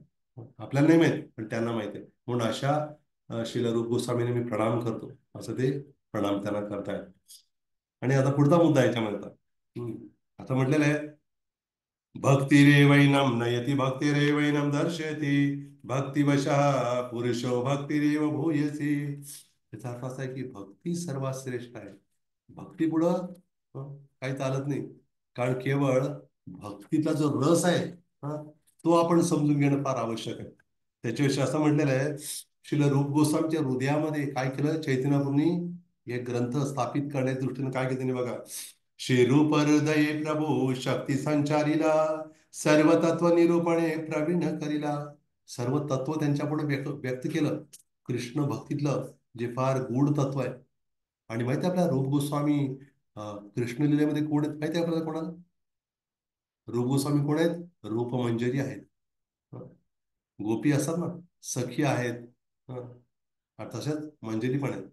आपल्याला नाही माहित पण त्यांना माहित आहे. म्हणून अशा श्रील रूप गोस्वामीने मी प्रणाम करतो, असं ते प्रणाम त्यांना करतायत. आणि आता पुढचा मुद्दा आहे याच्यामध्ये आता. आता म्हटलेलं आहे भक्तिरेवैनम नयति भक्तिरेवैनम दर्शयति भक्तिवशः पुरुषो भक्तिरेव भूयसी. याचा अर्थ असा आहे की भक्ती सर्वात श्रेष्ठ आहे. भक्ती पुढं काही चालत नाही. कारण केवळ भक्तीतला जो रस आहे तो आपण समजून घेणं फार आवश्यक आहे. त्याच्याविषयी असं म्हटलेलं आहे श्रील रूप गोस्वामीच्या हृदयामध्ये काय केलं चैतन्यपूर्णी हे ग्रंथ स्थापित करण्याच्या दृष्टीने काय केलं त्यांनी बघा. श्री रूप हृदये प्रभू शक्ती संचारिला सर्व तत्व निरूपणे प्रवीण करिला. सर्व तत्व त्यांच्या पुढे व्यक्त केलं कृष्ण भक्तीतलं, जे फार गूढ तत्व आहे. आणि माहिती आहे आपल्या रूप गोस्वामी कृष्ण लीलेमध्ये कोण आहेत माहिती आहे आपल्याला कोणाला? रूप गोस्वामी कोण आहेत? रूपमंजरी आहेत. हं. गोपी असतात ना, सखी आहेत. हं. आणि तशाच मंजरी पण आहेत.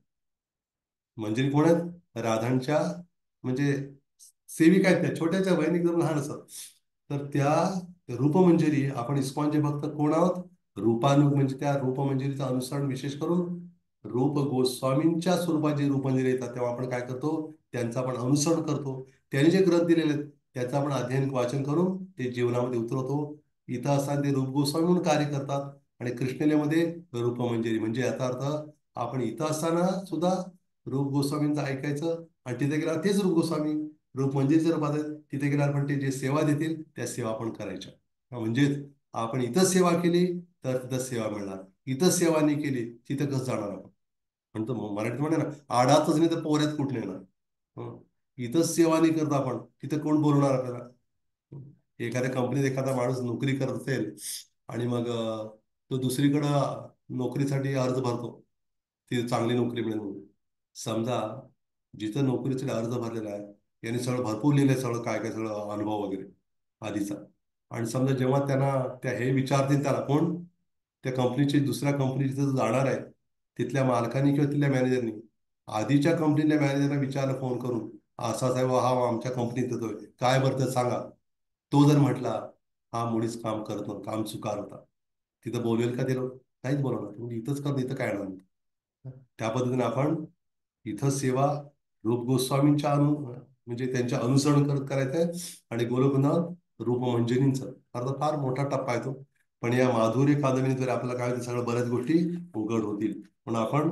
मंजरी कोण आहेत? राधांच्या म्हणजे सेविका आहेत, त्या छोट्याच्या बहिणी एकदम लहान असतात. तर त्या रूपमंजरी आपण इस्कॉनचे भक्त कोण आहोत? रूपानु म्हणजे त्या रूपमंजरीचं अनुसरण विशेष करून रूप गोस्वामींच्या स्वरूपात जे रूपमंजरी येतात तेव्हा आपण काय करतो? त्यांचं आपण अनुसरण करतो. त्यांनी जे ग्रंथ दिलेले आहेत त्याचं आपण अध्ययन वाचन करून ते जीवनामध्ये उतरवतो. इथं असताना ते रूप गोस्वामी म्हणून कार्य करतात. आणि कृष्णलीमध्ये रूपमंजरी म्हणजे याचा अर्थ आपण इथं असताना सुद्धा रूप गोस्वामींचं ऐकायचं आणि तिथे गेल्यावर तेच रूप गोस्वामी रूप मंदिरचं रूपात आहेत. तिथे गेल्यावर पण ते जे सेवा देतील त्या सेवा आपण करायच्या. म्हणजेच आपण इथं सेवा केली तर तिथं सेवा मिळणार, इथं सेवा नाही केली तिथं कसं जाणार आपण. म्हणतो मराठीत म्हणे ना, आडातच नाही तर पोऱ्यात कुठे येणार. हं. इथंच सेवा नाही करत आपण तिथं कोण बोलणार आपल्याला. एखाद्या कंपनीत एखादा माणूस नोकरी करत असेल आणि मग तो दुसरीकडं नोकरीसाठी अर्ज भरतो, ती चांगली नोकरी मिळेल म्हणून. समजा जिथं नोकरीसाठी अर्ज भरलेला आहे यांनी सगळं भरपूर लिहिलंय, सगळं काय काय सगळं अनुभव वगैरे आधीचा. आणि समजा जेव्हा त्यांना त्या हे विचारतील त्याला कोण, त्या कंपनीची दुसऱ्या कंपनी जिथं जाणार आहे तिथल्या मालकाने किंवा तिथल्या मॅनेजरनी आधीच्या कंपनीतल्या मॅनेजरला विचारलं फोन करून, असा साहेब हा आमच्या कंपनीत येतोय काय बरं ते सांगा. तो जर म्हटला हा मुळीच काम करत नव्हता, काम चुकार होता, तिथं बोलवेल का ते लोक? काहीच बोलवणार. म्हणजे इथंच कर इथं काय येणार नाही. त्या पद्धतीने आपण इथं सेवा रूप गोस्वामींच्या म्हणजे त्यांच्या अनुसरण करत करायचंय. आणि गोलोकनाथ रूप मंजरींचं अर्थात फार मोठा टप्पा आहे तो. पण या माधुर्य कादंबरीत जर आपल्याला काय होतं सगळं बऱ्याच गोष्टी उघड होतील. पण आपण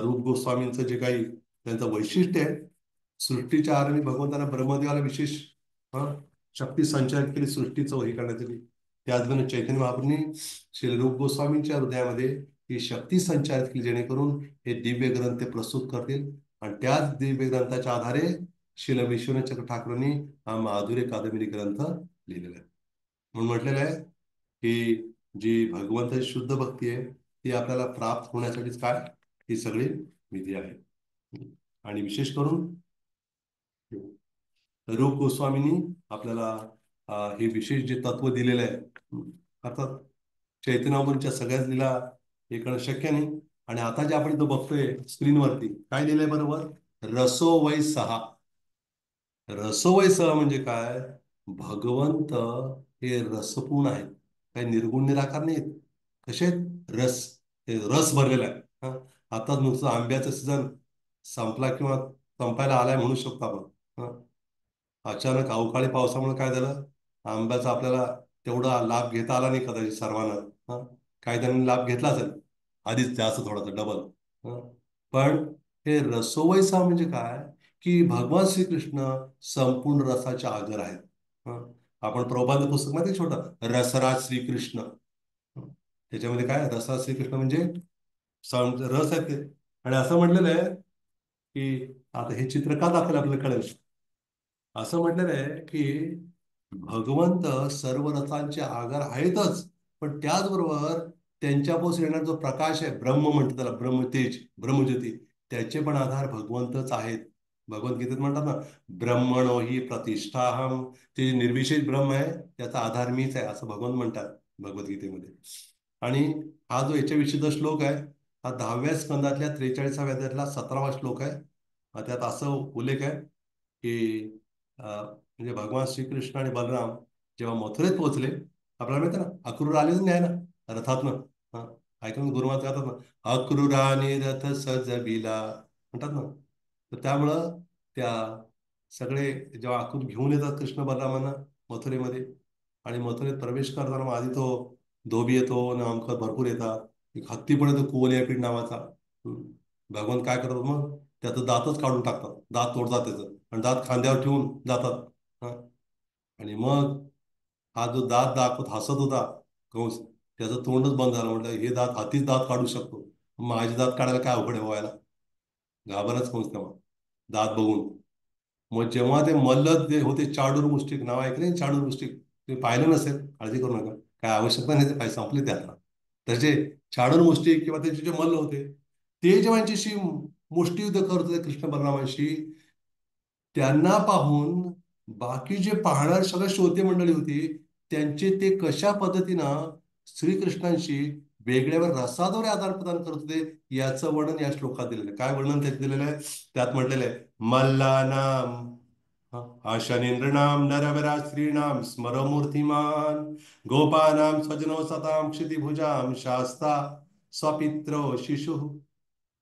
रूप गोस्वामींचं जे काही त्यांचं वैशिष्ट्य आहे, सृष्टीच्या आरंभी भगवंताला ब्रह्मदेवाला विशेष शक्ती संचारित केली सृष्टीचं हे करण्यासाठी. त्याचप्रमाणे चैतन्य महाप्रभूंनी श्री रूप गोस्वामींच्या हृदयामध्ये ही शक्ती संचारित केली जेणेकरून हे दिव्य ग्रंथ ते प्रस्तुत करतील. आणि त्याच दिव्य ग्रंथाच्या आधारे श्रील विश्वनाथ ठाकूरांनी हा माधुर्य कादंबरी ग्रंथ लिहिलेला आहे. म्हणून म्हटलेलं आहे की जी भगवंताची शुद्ध भक्ती आहे ती आपल्याला प्राप्त होण्यासाठीच काय ही सगळी विधी आहे. आणि विशेष करून रूप गोस्वामींनी आपल्याला हे विशेष जे तत्व दिलेलं आहे. अर्थात चैतन्यावरच्या सगळ्याच लीला हे करणं शक्य नाही. आणि आता जे आपण इथं बघतोय स्क्रीनवरती काय लिहिलंय बरोबर? रसो वै सहा. रसो वै सहा म्हणजे काय? भगवंत हे रसपूर्ण आहेत, काही निर्गुण निराकार नाहीत. कसे आहेत? रस, हे रस भरलेला आहे. आता नुसतं आंब्याचं सीझन संपला किंवा संपायला आलाय म्हणू शकतो आपण. अचानक अवकाळी पावसामुळे काय झालं, आंब्याचा आपल्याला तेवढा लाभ घेता आला नाही कदाचित सर्वांना. हा, काही जणांनी लाभ घेतला असेल आधीच जास्त थोडासा डबल. पण हे रसोवैसा म्हणजे काय, की भगवान श्रीकृष्ण संपूर्ण रसाचे आगर आहेत. हं. आपण प्रबंध पुस्तक मध्ये छोटं रसराज श्रीकृष्ण, हं. त्याच्यामध्ये काय रसराज श्रीकृष्ण म्हणजे रस आहेत ते. आणि असं म्हटलेलं आहे की, आता हे चित्र का दाखवलं आपल्याला कळेल. असं म्हटलेलं आहे की भगवंत सर्व रसांचे आगार आहेतच, पण त्याचबरोबर त्यांच्यापासून येणारा जो प्रकाश आहे, ब्रह्म म्हणतात त्याला, ब्रह्मतेज, ब्रह्मज्योती, त्याचे पण आधार भगवंतच आहेत. भगवद्गीतेत म्हणतात ना, ब्रह्मणो ही प्रतिष्ठाहम, ते निर्विशेष ब्रह्म आहे, त्याचा आधार मीच आहे, असं भगवंत म्हणतात भगवद्गीतेमध्ये. आणि हा जो याच्याविषयीचा श्लोक आहे, हा 10व्या स्कंदातल्या 43व्या अध्यायातला 17वा श्लोक आहे. त्यात असं उल्लेख आहे की म्हणजे भगवान श्रीकृष्ण आणि बलराम जेव्हा मथुरेत पोहोचले, आपल्याला माहिती आहे ना, अक्रूर आलेच नाही ना रथातनं. हा, ऐकून गुरुमात गातात ना, अक्रूराने रथ सजविला म्हणतात ना. तर त्यामुळं त्या सगळे जेव्हा अक्रूर घेऊन येतात कृष्ण बलरामांना मथुरेमध्ये, आणि मथुरेत प्रवेश करताना मग आधी तो धोबी येतो ना, अमकं भरपूर येतात, एक हत्ती पण येतो कुवलयापीठ नावाचा. हम्म. भगवान काय करतात मग, त्याचं दातच काढून टाकतात, दात तोडतात त्याचं, आणि दात खांद्यावर ठेवून जातात. हा. आणि मग हा जो दात दाखवत हसत होता कंस, त्याचं तोंडच बंद झालं. म्हटलं हे दात हातीच दात काढू शकतो, माझे दात काढायला काय अवघड आहे व्हायला. घाबरच कंस तेव्हा दात बघून. मग जेव्हा ते मल्ल जे होते, चाडूर मुष्टिक नाव ऐकले, चाडूर मुष्टिक, ते पाहिलं नसेल काळजी करू नका, काय आवश्यकता नाही, ते पाहिजे संपले ते आता. त्याचे चाडूर मुष्टिक किंवा त्याचे जे मल्ल होते, ते जेव्हा यांच्याशी मुष्टियुद्ध करत होते कृष्ण बलरामांशी, त्यांना पाहून बाकी जे पाहणारे सगळे श्रोते मंडळी होती, त्यांचे ते कशा पद्धतीनं श्रीकृष्णांशी वेगळ्यावर रसाद्वारे आदान प्रदान करत होते, याचं वर्णन या श्लोकात दिलेलं आहे. काय वर्णन त्यात दिलेलं आहे, त्यात म्हटलेलं आहे, मल्लानाम आशनींद्रणाम नरवरा स्त्रीणाम स्मरमूर्तिमान गोपानाम स्वजनो सताम क्षितिभुजाम शास्ता स्वपित्रो शिशु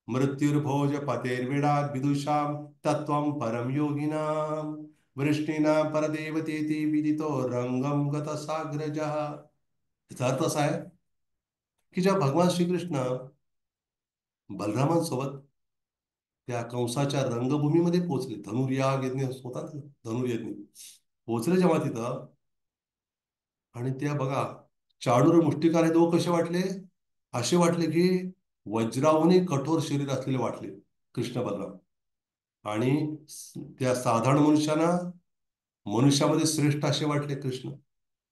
मृत्युर्भोज पतेर्विडात् विदुषां तत्त्वं परम योगिनां वृष्णीनां परदेवतेति विदितो रंगम गतसाग्रजः. याचा अर्थ असा आहे की जेव्हा भगवान श्रीकृष्ण बलरामांसोबत त्या कंसाच्या रंगभूमीमध्ये पोहोचले, धनुर्याग यज्ञ होतात, धनुर्यज्ञ पोहोचले जेव्हा तिथं, आणि त्या बघा, चाडूर मुष्टिकार हे दोघं कसे वाटले, असे वाटले की वज्राहूनही कठोर शरीर असलेले वाटले कृष्ण बलराम. आणि त्या साधारण मनुष्यांना मनुष्यामध्ये श्रेष्ठ असे वाटले कृष्ण.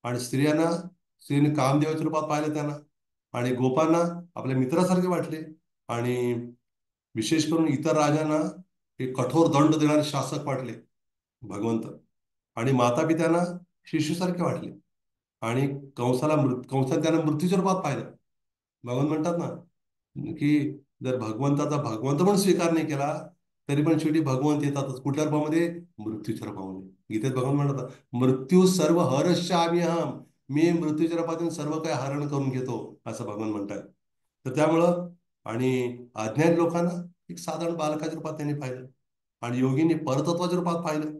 आणि स्त्रियांनी कामदेवाच्या रूपात पाहिलं त्यांना. आणि गोपांना आपल्या मित्रासारखे वाटले. आणि विशेष करून इतर राजांना हे कठोर दंड देणारे शासक वाटले भगवंत. आणि माता पित्यांना शिशुसारखे वाटले. आणि कंसाने त्यांना मृत्यूच्या रूपात पाहिलं. भगवान म्हणतात ना की जर भगवंताचा भगवंत पण स्वीकार नाही केला, तरी पण शेवटी भगवंत येतातच. कुठल्या रूपामध्ये, मृत्यूच्या रूपामध्ये. गीतेत भगवान म्हणतात, मृत्यू सर्व हरश्यामी अहम, मी मृत्यूच्या रूपातून सर्व काही हरण करून घेतो, असं भगवान म्हणतात. तर त्यामुळं, आणि अज्ञानी लोकांना एक साधारण बालकाच्या रूपात त्यांनी पाहिलं, आणि योगींनी परतत्वाच्या रूपात पाहिलं,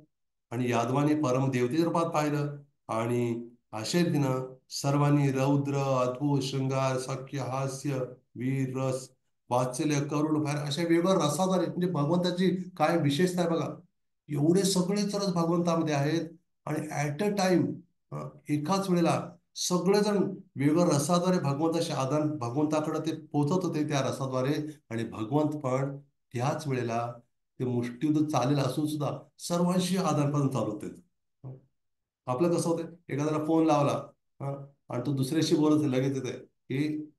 आणि यादवानी परमदेवतेच्या रूपात पाहिलं. आणि अशा दिनं सर्वांनी रौद्र, अद्भुत, शृंगार, सख्य, हास्य, वीर, रस, वात्सल्य, करुण, भैर अशा वेगवेगळ्या रसाद्वारे, म्हणजे भगवंताची काय विशेषता आहे बघा. एवढे सगळेच रस भगवंतामध्ये आहेत. आणि ऍट अ टाइम, एकाच वेळेला सगळेजण वेगळ्या रसाद्वारे भगवंताशी आदान, भगवंताकडे ते पोहोचत होते त्या रसाद्वारे. आणि भगवंत पण त्याच वेळेला ते मुष्टियुद्ध चालेल असून सुद्धा सर्वांशी आदान प्रदान चालू होते. आपलं कसं होतं, एखाद्याला फोन लावला, हा, आणि तो दुसऱ्याशी बोलत लगेच येत आहे की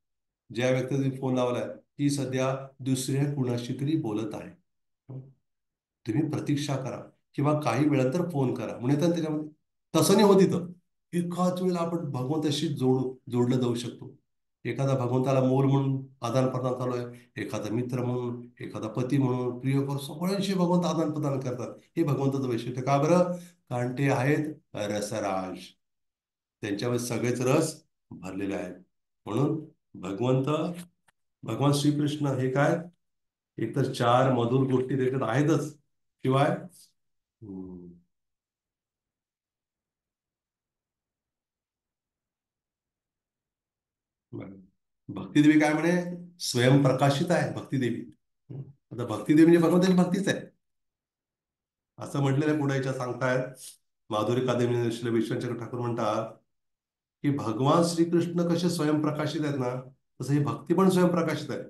ज्या व्यक्तीने फोन लावलाय ती सध्या दुसऱ्या कुणाशी तरी बोलत आहे. तुम्ही प्रतीक्षा करा, किंवा काही वेळानंतर फोन करा म्हणून येतात त्याच्यामध्ये. तसं नाही होत इथं. एकाच वेळेला आपण भगवंताशी जोडलं जाऊ शकतो. एखादा भगवंताला मोल म्हणून आदान प्रदान चालू आहे, एखादा मित्र म्हणून, एखादा पती म्हणून, प्रियकर, सगळ्यांशी भगवंत आदान प्रदान करतात. हे भगवंताचं वैशिष्ट्य. का बरं, कारण ते आहेत रसराज, त्यांच्यामध्ये सगळेच रस भरलेले आहेत. म्हणून भगवंत, भगवान श्रीकृष्ण हे काय, एकतर चार मधुर गोष्टी त्याच्यात आहेतच, शिवाय हम्म, बरं. भक्तिदेवी काय म्हणे? स्वयंप्रकाशित आहे भक्तिदेवी. आता भक्तिदेवी म्हणजे भगवंताची भक्तीच आहे असं म्हटलेलं आहे. पुढे याच्या सांगतायत माधुरी कादंबरी श्री विश्वचंद्र ठाकूर म्हणतात की भगवान श्रीकृष्ण कसे स्वयंप्रकाशित आहेत ना, तसं ही भक्ती पण स्वयंप्रकाशित आहे.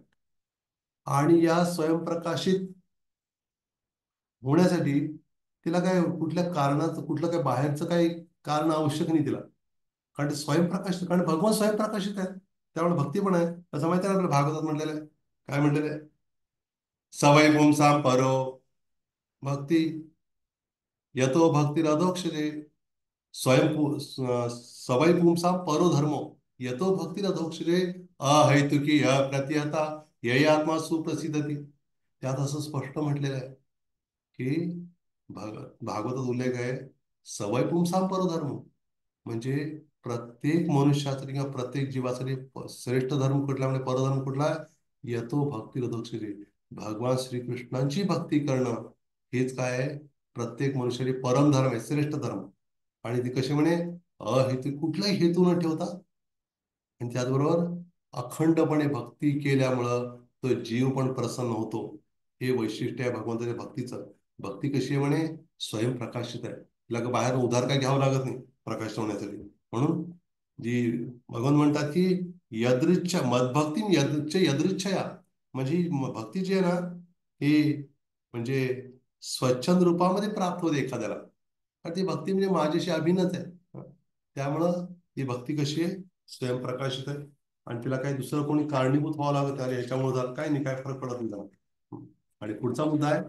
आणि या स्वयंप्रकाशित होण्यासाठी तिला काय कुठल्या कारणाचं, कुठलं काय बाहेरचं काही कारण आवश्यक नाही तिला. कारण ते स्वयंप्रकाशित, कारण भगवान स्वयंप्रकाशित आहे. त्यामुळे भक्ती पण आहे. असं माहिती आहे ना, आपल्या भागवतात म्हटलेलं आहे. काय म्हटलेलं आहे? सवय पुंसाम परो भक्ती यतो भक्ती रधोक्षजे स्वयं सवय पुंसाम परो धर्मो यतो भक्ती रधोक्षजे अहैतुकी अप्रतिहता यही आत्मा सुप्रसिद्धती. त्यात असं स्पष्ट म्हटलेलं आहे की भागवतात उल्लेख आहे, सवय पुंसाम परो धर्म, म्हणजे प्रत्येक मनुष्यासाठी किंवा प्रत्येक जीवासाठी श्रेष्ठ धर्म कुठला म्हणजे परधर्म कुठला आहे? यतो भक्ती रथोक्षरी, भगवान श्रीकृष्णांची भक्ती करणं हेच काय आहे? प्रत्येक मनुष्याची परम धर्म आहे, श्रेष्ठ धर्म. आणि ती कशी म्हणे? अहेतू, कुठलाही हेतू न ठेवता आणि त्याचबरोबर अखंडपणे भक्ती केल्यामुळं तो जीव पण प्रसन्न होतो. हे वैशिष्ट्य आहे भगवंताच्या भक्तीचं. भक्ती कशी आहे म्हणे? स्वयंप्रकाशित आहे. तिला का बाहेर उधार काय घ्यावं लागत नाही प्रकाशित होण्यासाठी. म्हणून जी भगवान म्हणतात की यदृच्छा मदभक्ती यदृच्छ यदृच्छया, म्हणजे ही भक्ती जी आहे ना, ही म्हणजे स्वच्छंद रूपामध्ये प्राप्त होते एखाद्याला. आणि ती भक्ती म्हणजे माझ्याशी अभिन्नच आहे. त्यामुळं ही भक्ती कशी आहे? स्वयंप्रकाशित आहे. आणि तिला काही दुसरं कोणी कारणीभूत व्हावं लागत अरे ह्याच्यामुळे झालं काय नाही, काय फरक पडत नाही त्याला. आणि पुढचा मुद्दा आहे.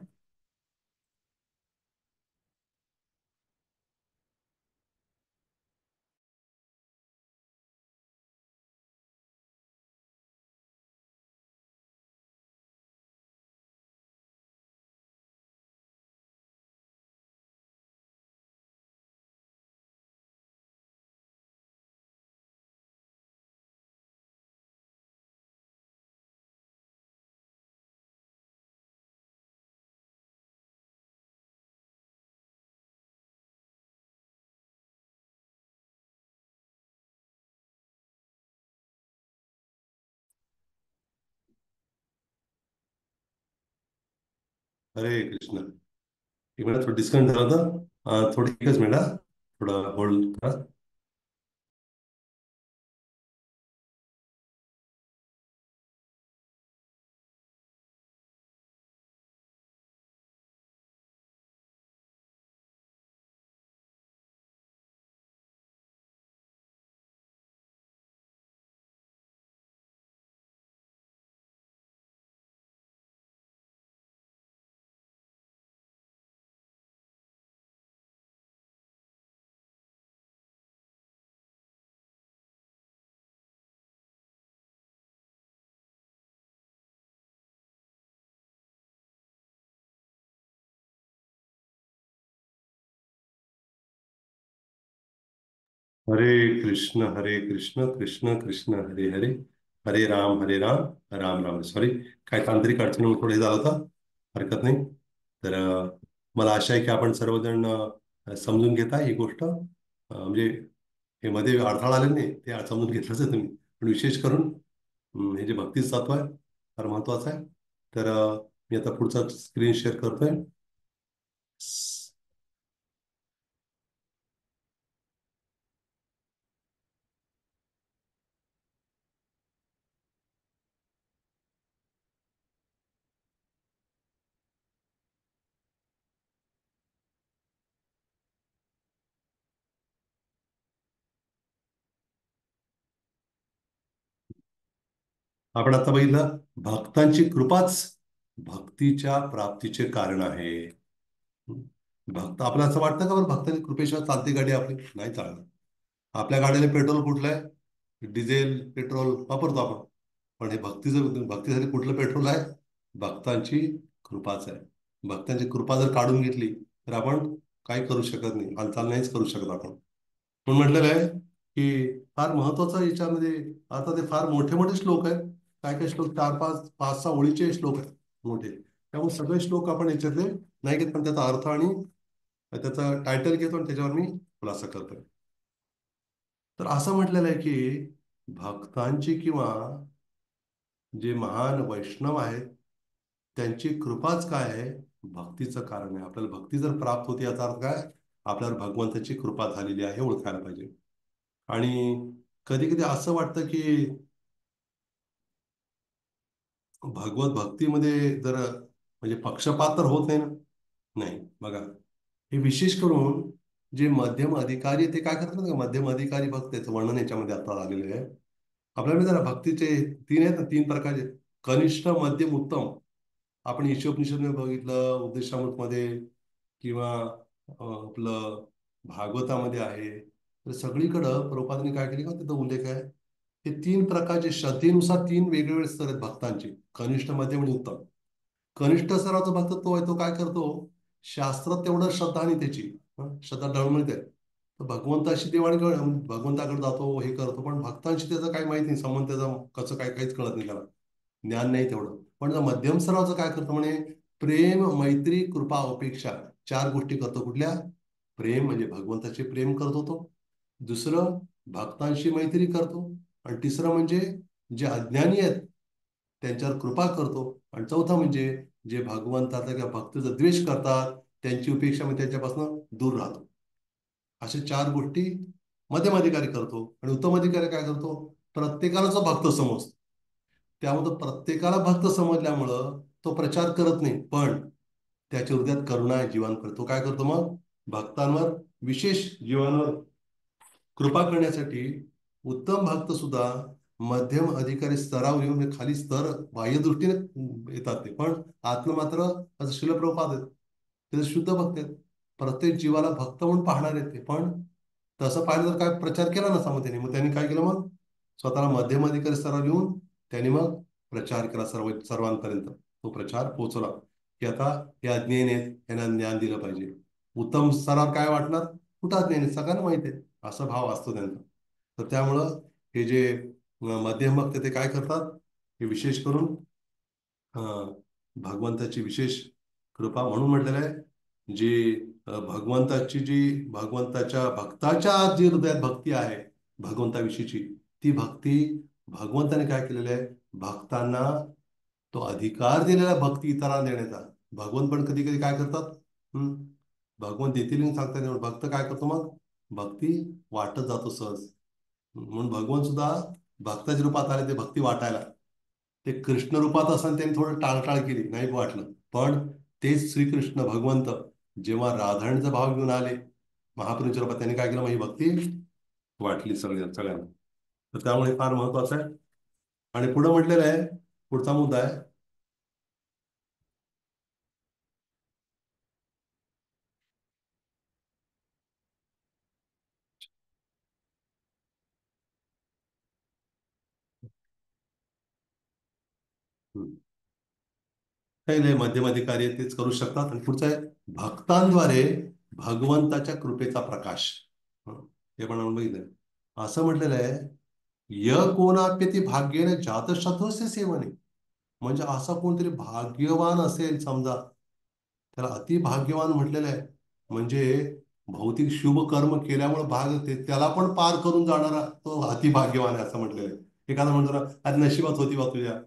हरे कृष्ण. एक मिनिट, थोडं डिस्कनेक्ट झालं होतं. थोडी एकच मिनिट हा. थोडं होल्ड करा. हरे कृष्ण हरे कृष्ण कृष्ण कृष्ण हरे हरे, हरे राम राम राम, सॉरी, काय तांत्रिक अडचणीमुळे थोडं हे झालं होतं. हरकत नाही. तर मला आशा आहे की आपण सर्वजण समजून घेता ही गोष्ट. म्हणजे हे मध्ये अडथळा आले नाही ते समजून घेतलंच आहे तुम्ही. पण विशेष करून हे जे भक्तीचं तत्व आहे फार महत्वाचं आहे. तर मी आता पुढचा स्क्रीन शेअर करतोय. आपण आता बघितलं, भक्तांची कृपाच भक्तीच्या प्राप्तीचे कारण आहे. भक्त, आपल्याला असं वाटतं का बरं भक्तांची कृपेशिवाय चालते गाडी आपली? नाही चालणार. आपल्या गाडीला पेट्रोल कुठलं आहे? डिझेल पेट्रोल वापरतो आपण. पण हे भक्तीचं, भक्तीसाठी कुठलं पेट्रोल आहे? भक्तांची कृपाच आहे. भक्तांची कृपा जर काढून घेतली तर आपण काही करू शकत नाही, हालचाल नाहीच करू शकत आपण. म्हणून म्हटलेलं आहे की फार महत्वाचं याच्यामध्ये, आता ते फार मोठे मोठे श्लोक आहेत. काय काय श्लोक, चार पाच पाच सहा ओळीचे श्लोक आहेत मोठे. त्यामुळे सगळे श्लोक आपण याच्यातले नाही घेत, पण त्याचा अर्थ आणि त्याचा टायटल घेतो आणि त्याच्यावर मी खुलासा करतोय. तर असं म्हटलेलं आहे की भक्तांची किंवा जे महान वैष्णव आहेत त्यांची कृपाच काय आहे? भक्तीचं कारण आहे. आपल्याला भक्ती जर प्राप्त होती याचा अर्थ काय? आपल्यावर भगवंताची कृपा झालेली आहे हे ओळखायला पाहिजे. आणि कधी कधी असं वाटतं की भगवत भक्तीमध्ये जर म्हणजे पक्षपात तर होत नाही ना? नाही बघा, हे विशेष करून जे मध्यम अधिकारी ते काय करतात ना, मध्यम अधिकारी भक्त त्याचं वर्णन याच्यामध्ये आता आलेलं आहे. आपल्याला जरा भक्तीचे तीन आहेत ना, तीन प्रकारचे: कनिष्ठ, मध्यम, उत्तम. आपण ईशोपनिषदमध्ये बघितलं, उपदेशामृतमध्ये किंवा आपलं भागवतामध्ये आहे. तर सगळीकडं प्रभुपादांनी काय केले का तिथं उल्लेख आहे. हे तीन प्रकारचे श्रद्धेनुसार तीन वेगवेगळे स्तर आहेत भक्तांचे: कनिष्ठ, मध्यम आणि उत्तम. कनिष्ठ स्तराचा भक्त तो आहे, तो काय करतो? शास्त्रात तेवढं श्रद्धा आणि त्याची श्रद्धा डळमळीत आहे. तर भगवंताशी देवाणघेवाण, भगवंताकडे जातो, हे करतो, पण भक्तांशी त्याचं काही माहिती नाही, संबंध त्याचा कसं काय काहीच कळत नाही त्याला, ज्ञान नाही तेवढं. पण जर मध्यम सरावचं काय करतो म्हणे, प्रेम, मैत्री, कृपा, अपेक्षा, चार गोष्टी करतो. कुठल्या? प्रेम म्हणजे भगवंताचे प्रेम करतो तो. दुसरं, भक्तांशी मैत्री करतो. आणि तिसरं म्हणजे जे अज्ञानी आहेत त्यांच्यावर कृपा करतो. आणि चौथं म्हणजे जे भगवंताचा किंवा भक्तीचा द्वेष करतात त्यांची उपेक्षा म्हणजे त्यांच्यापासून दूर राहतो. अशा चार गोष्टी मध्यम अधिकारी करतो. आणि उत्तम अधिकारी काय करतो? प्रत्येकाला जो भक्त समजतो. त्यामुळे प्रत्येकाला भक्त समजल्यामुळं तो प्रचार करत नाही, पण त्याच्या हृदयात करुणा आहे, जीवन करतो. काय करतो मग? भक्तांवर विशेष जीवनावर कृपा करण्यासाठी उत्तम भक्त सुद्धा मध्यम अधिकारी स्तरावर येऊन म्हणजे खाली स्तर बाह्य दृष्टीने येतात ते, पण आतलं मात्र असं शिल प्रभुपाद आहेत, ते शुद्ध भक्त आहेत. प्रत्येक जीवाला भक्त म्हणून पाहणार आहेत ते. पण तसं पाहिलं तर काय प्रचार केला नसा मग त्यांनी काय केलं मग? स्वतःला मध्यम अधिकारी स्तरावर येऊन त्यांनी मग प्रचार केला, सर्वांपर्यंत तो प्रचार पोहोचवला की आता हे अज्ञानी आहेत, यांना ज्ञान दिलं पाहिजे. उत्तम स्तरावर काय वाटणार? कुठं अज्ञानी आहेत? सगळ्यांना माहिती आहे, असा भाव असतो त्यांचा. तर त्यामुळं हे जे मध्यम भक्त ते काय करतात? हे विशेष करून भगवंताची विशेष कृपा म्हणून म्हटलेलं आहे. जी भगवंताच्या भक्ताच्या जी हृदयात भक्ती आहे भगवंताविषयीची, ती भक्ती भगवंताने काय केलेलं आहे? भक्तांना तो अधिकार दिलेला भक्ती इतरांना देण्याचा. भगवंत पण कधी कधी काय करतात? हम्म भगवंत देतील आणि सांगतात नाही, भक्त काय करतो मग? भक्ती वाटत जातो सहज. म्हणून भगवान सुद्धा भक्ताच्या रूपात आले ते भक्ती वाटायला. ते कृष्ण रूपात असताना त्यांनी थोडं टाळटाळ केली, नाही वाटलं. पण तेच श्रीकृष्ण भगवंत जेव्हा राधारणीचा भाव घेऊन आले महाप्रभूंच्या रूपात, त्यांनी काय केलं? मग ही भक्ती वाटली सगळ्यांना. तर त्यामुळे हे फार महत्वाचं आहे. आणि पुढं म्हटलेलं आहे, पुढचा मुद्दा आहे. हम्म. काही नाही, मध्यम अधिकारी आहेत, तेच करू शकतात. आणि पुढचं आहे, भक्तांद्वारे भगवंताच्या कृपेचा प्रकाश. हे पण आपण बघितलं, असं म्हटलेलं आहे, य कोणाप्यती भाग्येने जात शत्रूस्य सेवने. म्हणजे असा कोणतरी भाग्यवान असेल समजा, त्याला अतिभाग्यवान म्हटलेलं आहे. म्हणजे भौतिक शुभ कर्म केल्यामुळे भाग ते त्याला पण पार करून जाणारा तो अतिभाग्यवान आहे असं म्हटलेलं आहे. एखादा म्हणतो ना, आज नशिबात होती बा तुझ्या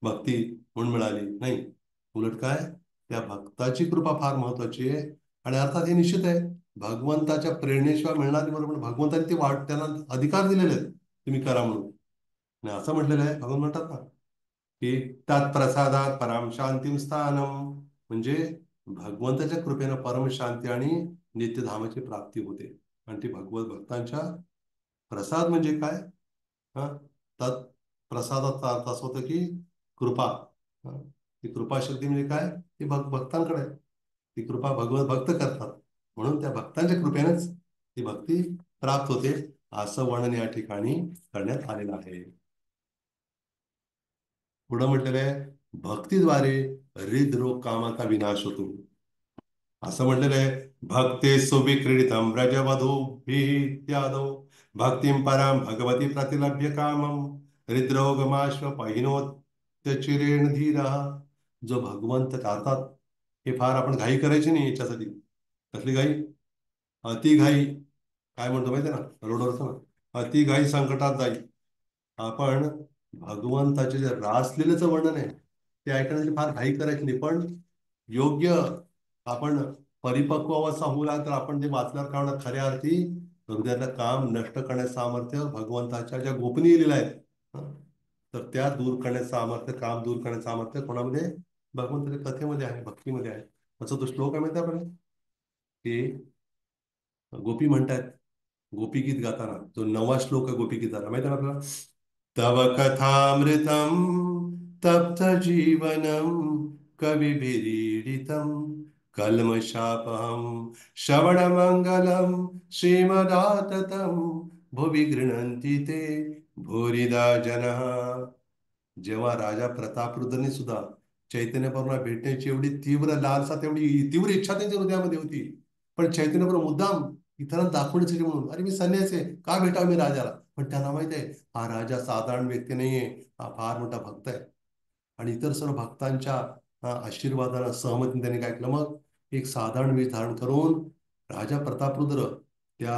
भक्ती म्हणून मिळाली. नाही, उलट काय, त्या भक्ताची कृपा फार महत्वाची आहे. आणि अर्थात हे निश्चित आहे, भगवंताच्या प्रेरणेशिवाय मिळणारी, बरोबर भगवंताने ते त्यांना अधिकार दिलेले आहेत तुम्ही करा म्हणून. आणि असं म्हटलेलं आहे, भगवान म्हणतात ना की तत्प्रसादात परम शांतीम स्थानम. म्हणजे भगवंताच्या कृपेनं परम शांती आणि नित्यधामाची प्राप्ती होते. आणि ती भगवत भक्तांच्या प्रसाद म्हणजे काय? हा, तत् प्रसादाचा अर्थ असं होतं की कृपा. हा, ती कृपा शक्ती म्हणजे काय? ती भक्तांकडे आहे. ती कृपा भगवत भक्त करतात, म्हणून त्या भक्तांच्या कृपेनेच ती भक्ती प्राप्त होते, असं वर्णन या ठिकाणी करण्यात आलेलं आहे. पुढं म्हटलेलं आहे, भक्तीद्वारे हृदरोग कामाचा विनाश होतो. असं म्हटलेलं आहे, भक्ते सुविक्रीडितम ब्रजवधूभित्यादो भक्तिम पराम भगवती प्रतिलभ्य कामम हृदरोगमाश्व पहिनोत्य धीरा. जो भगवंत चालतात, हे फार आपण घाई करायची नाही याच्यासाठी. कसली घाई? अति घाई. काय म्हणतो माहिती ना, रोडवर असतो ना, अति घाई संकटात जाईल. आपण भगवंताचे जे रासलीलेचं वर्णन आहे ते ऐकण्यासाठी फार घाई करायची नाही, पण योग्य आपण परिपक्व अवस्था होऊ लागला तर आपण ते वाचल्यावर काय होणार, खऱ्या अर्थी हृदयातलं काम नष्ट करण्याचं सामर्थ्य भगवंताच्या ज्या गोपनीय लीला आहेत, हं, तर त्या दूर करण्याचं सामर्थ्य, काम दूर करण्याचं सामर्थ्य कोणामध्ये, भगवंताच्या कथेमध्ये आहे, भक्तीमध्ये आहे. असं तो श्लोक आहे माहिती आहे आपण, की गोपी म्हणतात गोपीगीत गाताना, जो 9वा श्लोक आहे गोपीगीताला, माहिती आहे ना आपल्याला, तव कथामृतम तप्त जीवनम कविभिरीडितम कल्मषापहम श्रवणमंगलम श्रीमदाततम भुवि गृह्णन्ति ते भूरिदा जनः. जेव्हा राजा प्रतापरुद्रने सुद्धा चैतन्यप्रभूंना भेटण्याची एवढी तीव्र लालसा, तेवढी तीव्र इच्छा त्यांच्या हृदयामध्ये होती, पण चैतन्यप्रभू मुद्दाम इतरांना दाखवण्यासाठी म्हणून, अरे मी संन्यासी आहे, का भेटावं मी राजाला, पण त्यांना माहित आहे हा राजा साधारण व्यक्ती नाहीये, हा फार मोठा भक्त आहे. आणि इतर सर्व भक्तांच्या आशीर्वादाला सहमतीने त्यांनी काय केलं, मग एक साधारण वेश धारण करून राजा प्रतापरुद्र त्या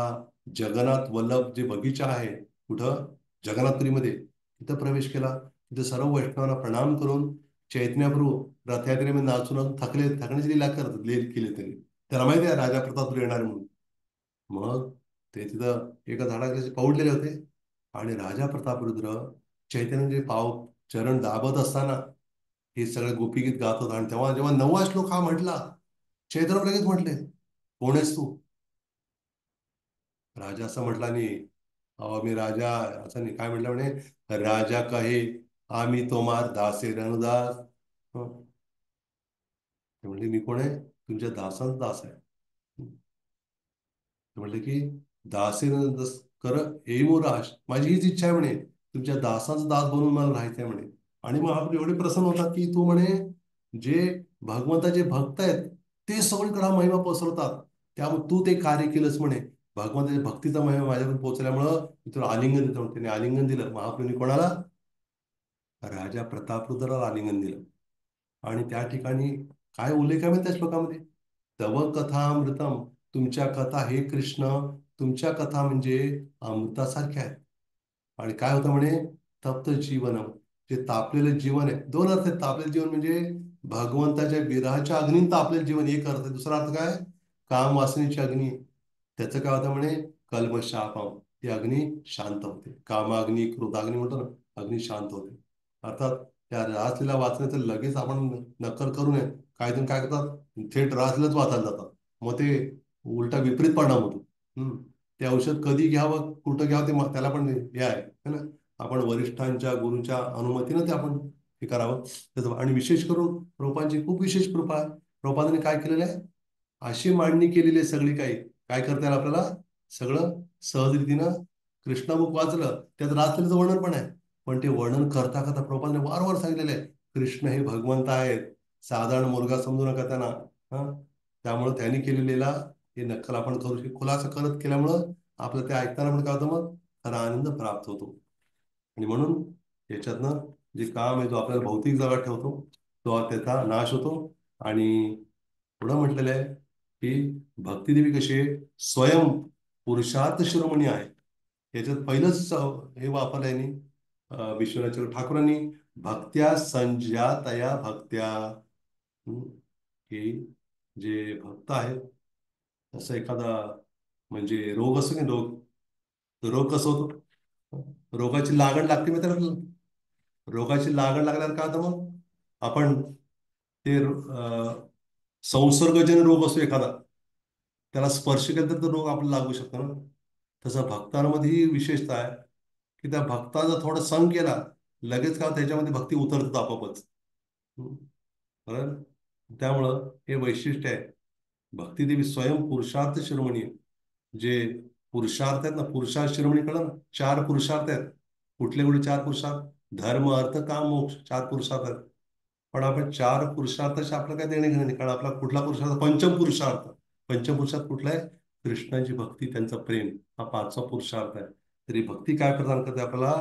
जगन्नाथ वल्लभ जे बगीचा आहे, कुठं, जगन्नाथपुरीमध्ये, तिथं प्रवेश केला. तिथे सर्व वैष्णवांना प्रणाम करून चैतन्यप्रभू रथयात्रेमध्ये नाचून नाचून थकण्याची लीला केली त्यांनी. त्याला माहिती आहे राजा प्रतापरुद्र येणार म्हणून. मग ते तिथं एका झाडाखाली पौडलेले होते, आणि राजा प्रतापरुद्र चैतन्याचे पाव चरण दाबत असताना हे सगळे गोपीगीत गात होता. आणि तेव्हा जेव्हा 9वा श्लोक हा म्हटला, चैतन्य लगेच म्हटले, कोण आहेस तू? राजा असं म्हटला नाही, अहो मी राजा असं नाही, काय म्हटलं म्हणे, राजा कहे आम्ही तोमार दासे रणदास. हं. ते म्हणले मी कोण आहे, तुमच्या दासांचा दास आहे. ते म्हणले की दासे रणदास कर ए राज, माझी हीच इच्छा आहे म्हणे, तुमच्या दासांचा दास बनवून मला राहायचंय म्हणे. आणि मग आपण एवढे प्रसन्न होतात की तू म्हणे जे भगवंताचे भक्त आहेत ते सगळीकडे हा महिमा पसरवतात, त्यामुळे तू ते कार्य केलंस म्हणे. भगवंताच्या भक्तीचा महिमा माझ्याकडे पोहोचल्यामुळं मी तुला आलिंगन देतो म्हणून त्याने आलिंगन दिलं महाप्रभूंनी. कोणाला? राजा प्रतापरुद्राला आलिंगन दिलं. आणि त्या ठिकाणी काय उल्लेख आहे त्या श्लोकामध्ये, तव कथामृतम, तुमच्या कथा हे कृष्ण, तुमच्या कथा म्हणजे अमृतासारख्या आहेत. आणि काय होतं म्हणे, तप्त जीवनम, जे तापलेलं जीवन आहे. दोन अर्थ आहेत, तापलेलं जीवन म्हणजे भगवंताच्या विरहाच्या अग्नीत तापलेलं जीवन एक अर्थ आहे, दुसरा अर्थ काय, काम वासनेची अग्नी. त्याचं काय होतं म्हणे, कल्मशापम, ती अग्नी शांत होते. कामाग्नी क्रोधाग्नी म्हणतो ना, अग्नी शांत होते. अर्थात त्या रासलीला वाचण्याचं लगेच आपण नक्कल करू नये. काही जण काय करतात, थेट रासलीलाच वाचायला जातात, मग ते उलटा विपरीत परिणाम होतो. ते औषध कधी घ्यावं, कुठं घ्यावं, ते त्याला पण हे आहे है ना. आपण वरिष्ठांच्या गुरूंच्या अनुमतीनं ते आपण हे करावं आणि विशेष करून प्रभुपादांची खूप विशेष कृपा आहे. प्रभुपादांनी काय केलेलं आहे, अशी मांडणी केलेली आहे सगळी काही, काय करता येईल आपल्याला, सगळं सहज रीतीनं. कृष्णामुख वाचलं त्यात रासलीलेचं वर्णन पण आहे, पण ते वर्णन करता करता प्रभुपादांनी वारंवार सांगितलेलं आहे, कृष्ण हे भगवंत आहेत, साधारण मुलगा समजू नका त्यांना. हा, त्यामुळे त्यांनी केलेला हे नक्कल आपण करू शकतो. खुलासा करत केल्यामुळं आपलं ते ऐकताना पण काय होतं, मग खरा आनंद प्राप्त होतो. आणि म्हणून याच्यातनं जे काम आहे जो आपल्याला भौतिक जगात ठेवतो, तो त्याचा नाश होतो. आणि पुढं म्हटलेलं आहे की भक्तिदेवी कशी आहे, स्वयं पुरुषार्थ शिरोमणी आहे. याच्यात पहिलंच हे वापरलं यांनी, विश्वनाथ ठाकूरांनी, भक्त्या संज्ञातया भक्त्या. हम्म, की जे भक्त आहेत, तसं एखादा म्हणजे रोग असतो की रोग, तो रोग कसं होतो, रोगाची लागण लागते मी तर, रोगाची लागण लागल्यावर काय होतं मग, आपण ते संसर्गजन्य रोग असतो एखादा, त्याला स्पर्श केला तर तो रोग आपल्याला लागू शकतो ना. तसं भक्तांमध्ये ही विशेषता आहे की त्या भक्ताचा थोडा संग केला, लगेच का त्याच्यामध्ये भक्ती उतरतात आपोआपच. हम्म, बरोबर. त्यामुळं हे वैशिष्ट्य आहे. भक्तिदेवी स्वयं पुरुषार्थ शिरोमणी आहे. जे पुरुषार्थ आहेत ना, पुरुषार्थ शिरोमणी कळलं ना, 4 पुरुषार्थ आहेत. कुठले कुठले 4 पुरुषार्थ, धर्म अर्थ काम मोक्ष, 4 पुरुषार्थ आहेत. पण आपण 4 पुरुषार्थाशी आपलं काय देणे घेणे नाही, कारण आपला कुठला पुरुषार्थ, पंचम पुरुषार्थ. पंचम पुरुषार्थ कुठला आहे, कृष्णाची भक्ती, त्यांचं प्रेम, हा 5वा पुरुषार्थ आहे. तरी भक्ती काय प्रदान करते आपल्याला,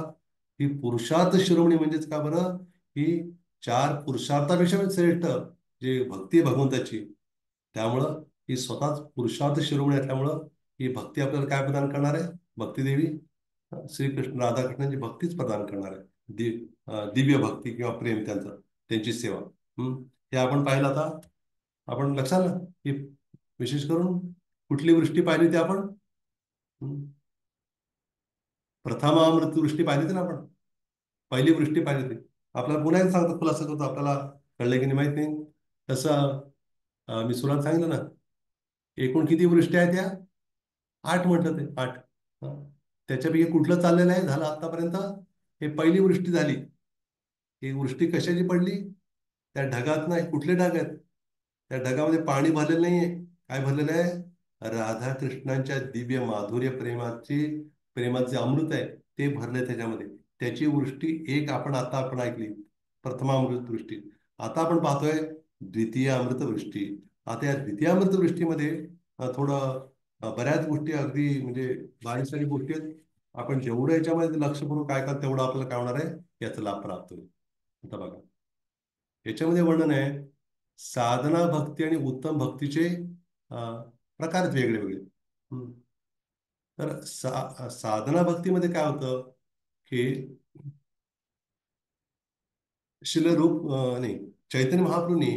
ही पुरुषार्थ शिरोमणी म्हणजेच का बरं, ही 4 पुरुषार्थापेक्षा पण श्रेष्ठ जे भक्ती आहे भगवंताची, त्यामुळं ही स्वतःच पुरुषार्थ शिरोमणी असल्यामुळं ही भक्ती आपल्याला काय प्रदान करणार आहे, भक्तिदेवी श्रीकृष्ण राधाकृष्णांची भक्तीच प्रदान करणार आहे. दिव्य भक्ती किंवा प्रेम त्यांचं, त्यांची सेवा. हम्म. हे आपण पाहिलं आता. आपण लक्षात ना की विशेष करून कुठली वृष्टी पाहिली होती आपण? हम्म. प्रथमामृत वृष्टी पाहिली होती ना आपण? पहिली वृष्टी पाहिली होती. आपल्याला पुन्हा एक सांगतो, खुलासा करतो, आपल्याला कळलं की नाही माहित नाही. तसं मी सुरुवात सांगितलं ना, एकूण किती वृष्टी आहेत त्या? 8 म्हटलं ते, 8. त्याच्यापैकी कुठलं चाललेलं आहे झालं आतापर्यंत? हे पहिली वृष्टी झाली. ही वृष्टी कशाची पडली? त्या ढगात नाही. कुठले ढग आहेत? त्या ढगामध्ये पाणी भरलेलं नाहीये. काय भरलेलं आहे? राधाकृष्णांच्या दिव्य माधुर्य प्रेमाचे जे अमृत आहे ते भरले त्याच्यामध्ये. त्याची वृष्टी एक आपण ऐकली, प्रथमामृत वृष्टी. आता आपण पाहतोय द्वितीय अमृत वृष्टी. आता या द्वितीय अमृत वृष्टीमध्ये थोडं बऱ्याच गोष्टी अगदी म्हणजे बारीक सारीक गोष्टी आहेत. आपण जेवढं याच्यामध्ये लक्ष करू काय का तेवढं आपल्याला काय होणार आहे याचा लाभ प्राप्त होईल. आता बघा, याच्यामध्ये वर्णन आहे साधना भक्ती आणि उत्तम भक्तीचे प्रकार आहेत वेगळे वेगळे. हम्म. तर साधना भक्तीमध्ये काय होतं की नाही, चैतन्य महाप्रभूंनी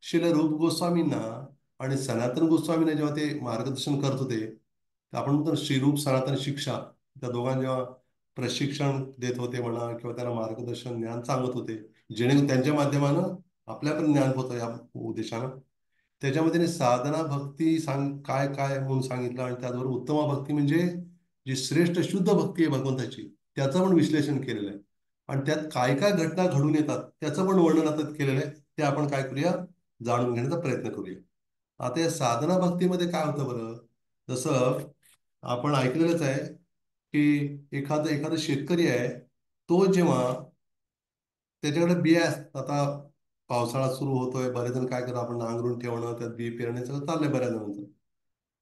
शिल रूप गोस्वामींना आणि सनातन गोस्वामींना जेव्हा ते मार्गदर्शन करत होते, तर आपण म्हणतो ना, श्रीरूप सनातन शिक्षा, त्या दोघांना जेव्हा प्रशिक्षण देत होते म्हणा किंवा त्यांना मार्गदर्शन ज्ञान सांगत होते, जेणेकरून त्यांच्या माध्यमानं आपल्यापर्यंत ज्ञान होतं या उद्देशानं. त्याच्यामध्ये त्यांनी साधना भक्ती काय काय म्हणून सांगितलं, आणि त्याचबरोबर उत्तमा भक्ती म्हणजे जी श्रेष्ठ शुद्ध भक्ती आहे भगवंताची, त्याचं पण विश्लेषण केलेलं आहे. आणि त्यात काय काय घटना घडून येतात त्याचं पण वर्णन आता केलेलं आहे. ते आपण काय करूया, जाणून घेण्याचा प्रयत्न करूया. आता या साधना भक्तीमध्ये काय होतं बरं? जसं आपण ऐकलेलंच आहे की एखादा एखादा शेतकरी आहे, तो जेव्हा त्याच्याकडे बिया असतात. आता पावसाळा सुरू होतोय, बरेच जण काय करतात, आपण नांगरून ठेवणं, त्यात बी पेरणे सगळं चाललंय बऱ्याच जणांचं.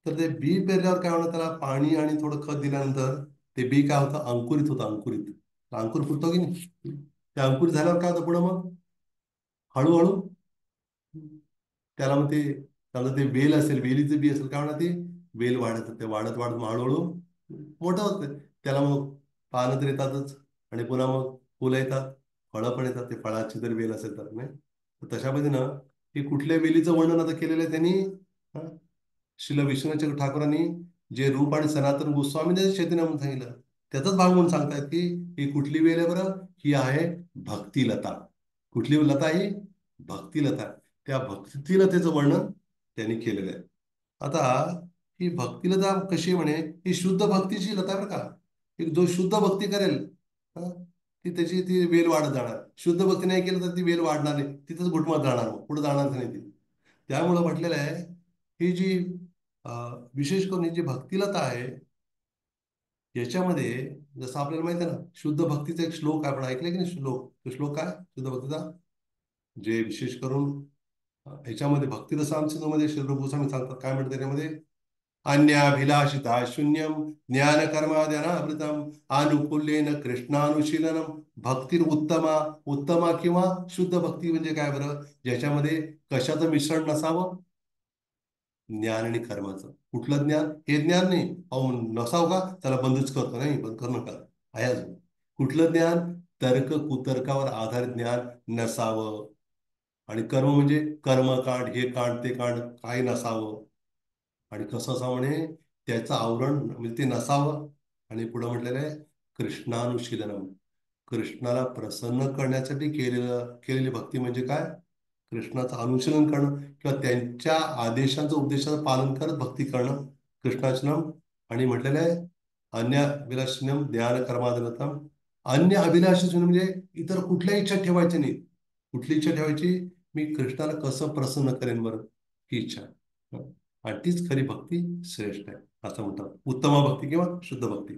तर ते बी पेरल्यावर काय होणं, त्याला पाणी आणि थोडं खत दिल्यानंतर ते बी काय होतं, अंकुरित होतं. अंकुरित अंकुर फुटतो की नाही? ते अंकुरित झाल्यावर काय होतं पुढं मग? हळूहळू त्याला मग ते, समजा ते वेल असेल, वेलीचं बी असेल, काय म्हणा ते वेल वाढत, ते वाढत वाढत मग हळूहळू मोठं होतं. त्याला मग पानं तर येतातच, आणि पुन्हा मग फुलं येतात, फळं पण येतात. ते फळाची जर वेल असेल तर नाही. तर तशा पद्धतीनं की कुठल्या वेलीचं वर्णन आता केलेलं आहे त्यांनी, श्रील विश्वनाथ ठाकूरांनी जे रूप आणि सनातन गोस्वामीने चैतन्य म्हणून सांगितलं, त्याचाच भाग म्हणून सांगतायत की ही कुठली वेल आहे बरं? ही आहे भक्तिलता. कुठली लता? ही भक्तिलता. त्या भक्तिलतेचं वर्णन त्यांनी केलेलं आहे. आता ही भक्तिलता कशी आहे म्हणे, ही शुद्ध भक्तीची लता आहे बरं का. एक जो शुद्ध भक्ती करेल, हं, ती त्याची ती वेल वाढत जाणार. शुद्ध भक्ती नाही केलं तर ती वेल वाढणार नाही, तिथंच घुटमळत जाणार, मग पुढे जाणार नाही ती. त्यामुळं म्हटलेलं आहे ही जी विशेष करून ही जी भक्तिलता आहे, याच्यामध्ये जसं आपल्याला माहिती आहे ना, शुद्ध भक्तीचा एक श्लोक आपण ऐकले की नाही? श्लोक, तो श्लोक काय शुद्ध भक्तीचा? जे विशेष करून ह्याच्यामध्ये भक्ती रसांमध्ये श्री रूप गोस्वामी सांगतात, काय म्हणतात त्याच्यामध्ये? अन्याभिलाषिता शून्यम ज्ञान कर्माद्यानावृतम आनुकूल्येन कृष्णानुशीलनम भक्ती उत्तमा. उत्तमा किंवा शुद्ध भक्ती म्हणजे काय बरं? ज्याच्यामध्ये कशाचं मिश्रण नसावं? ज्ञान आणि कर्माचं. कुठलं ज्ञान? हे ज्ञान नाही अहो नसावं का, त्याला बंदच करतो, नाही बंद करू नका, आहे अजून. कुठलं ज्ञान? तर्क कुतर्कावर आधारित ज्ञान नसावं. आणि कर्म म्हणजे कर्मकांड, हे कांड ते कांड काही नसावं. आणि कसं असावं म्हणे? त्याचं आवरण म्हणजे ते नसावं. आणि पुढं म्हटलेलं आहे कृष्णानुशीलनम. कृष्णाला प्रसन्न करण्यासाठी केलेली भक्ती म्हणजे काय? कृष्णाचं अनुशीलन करणं किंवा त्यांच्या आदेशांचं उपदेशाचं पालन करत भक्ती करणं, कृष्णार्चनम. आणि म्हटलेलं आहे अन्य अभिलाषणम ज्ञान कर्मादनतम. अन्य अभिलाषी म्हणजे इतर कुठल्या इच्छा ठेवायच्या नाही. कुठली इच्छा ठेवायची? मी कृष्णाला कसं प्रसन्न करेन बरं, ही इच्छा. हं. आणि तीच खरी भक्ती श्रेष्ठ आहे असं म्हणतात, उत्तम भक्ती किंवा शुद्ध भक्ती.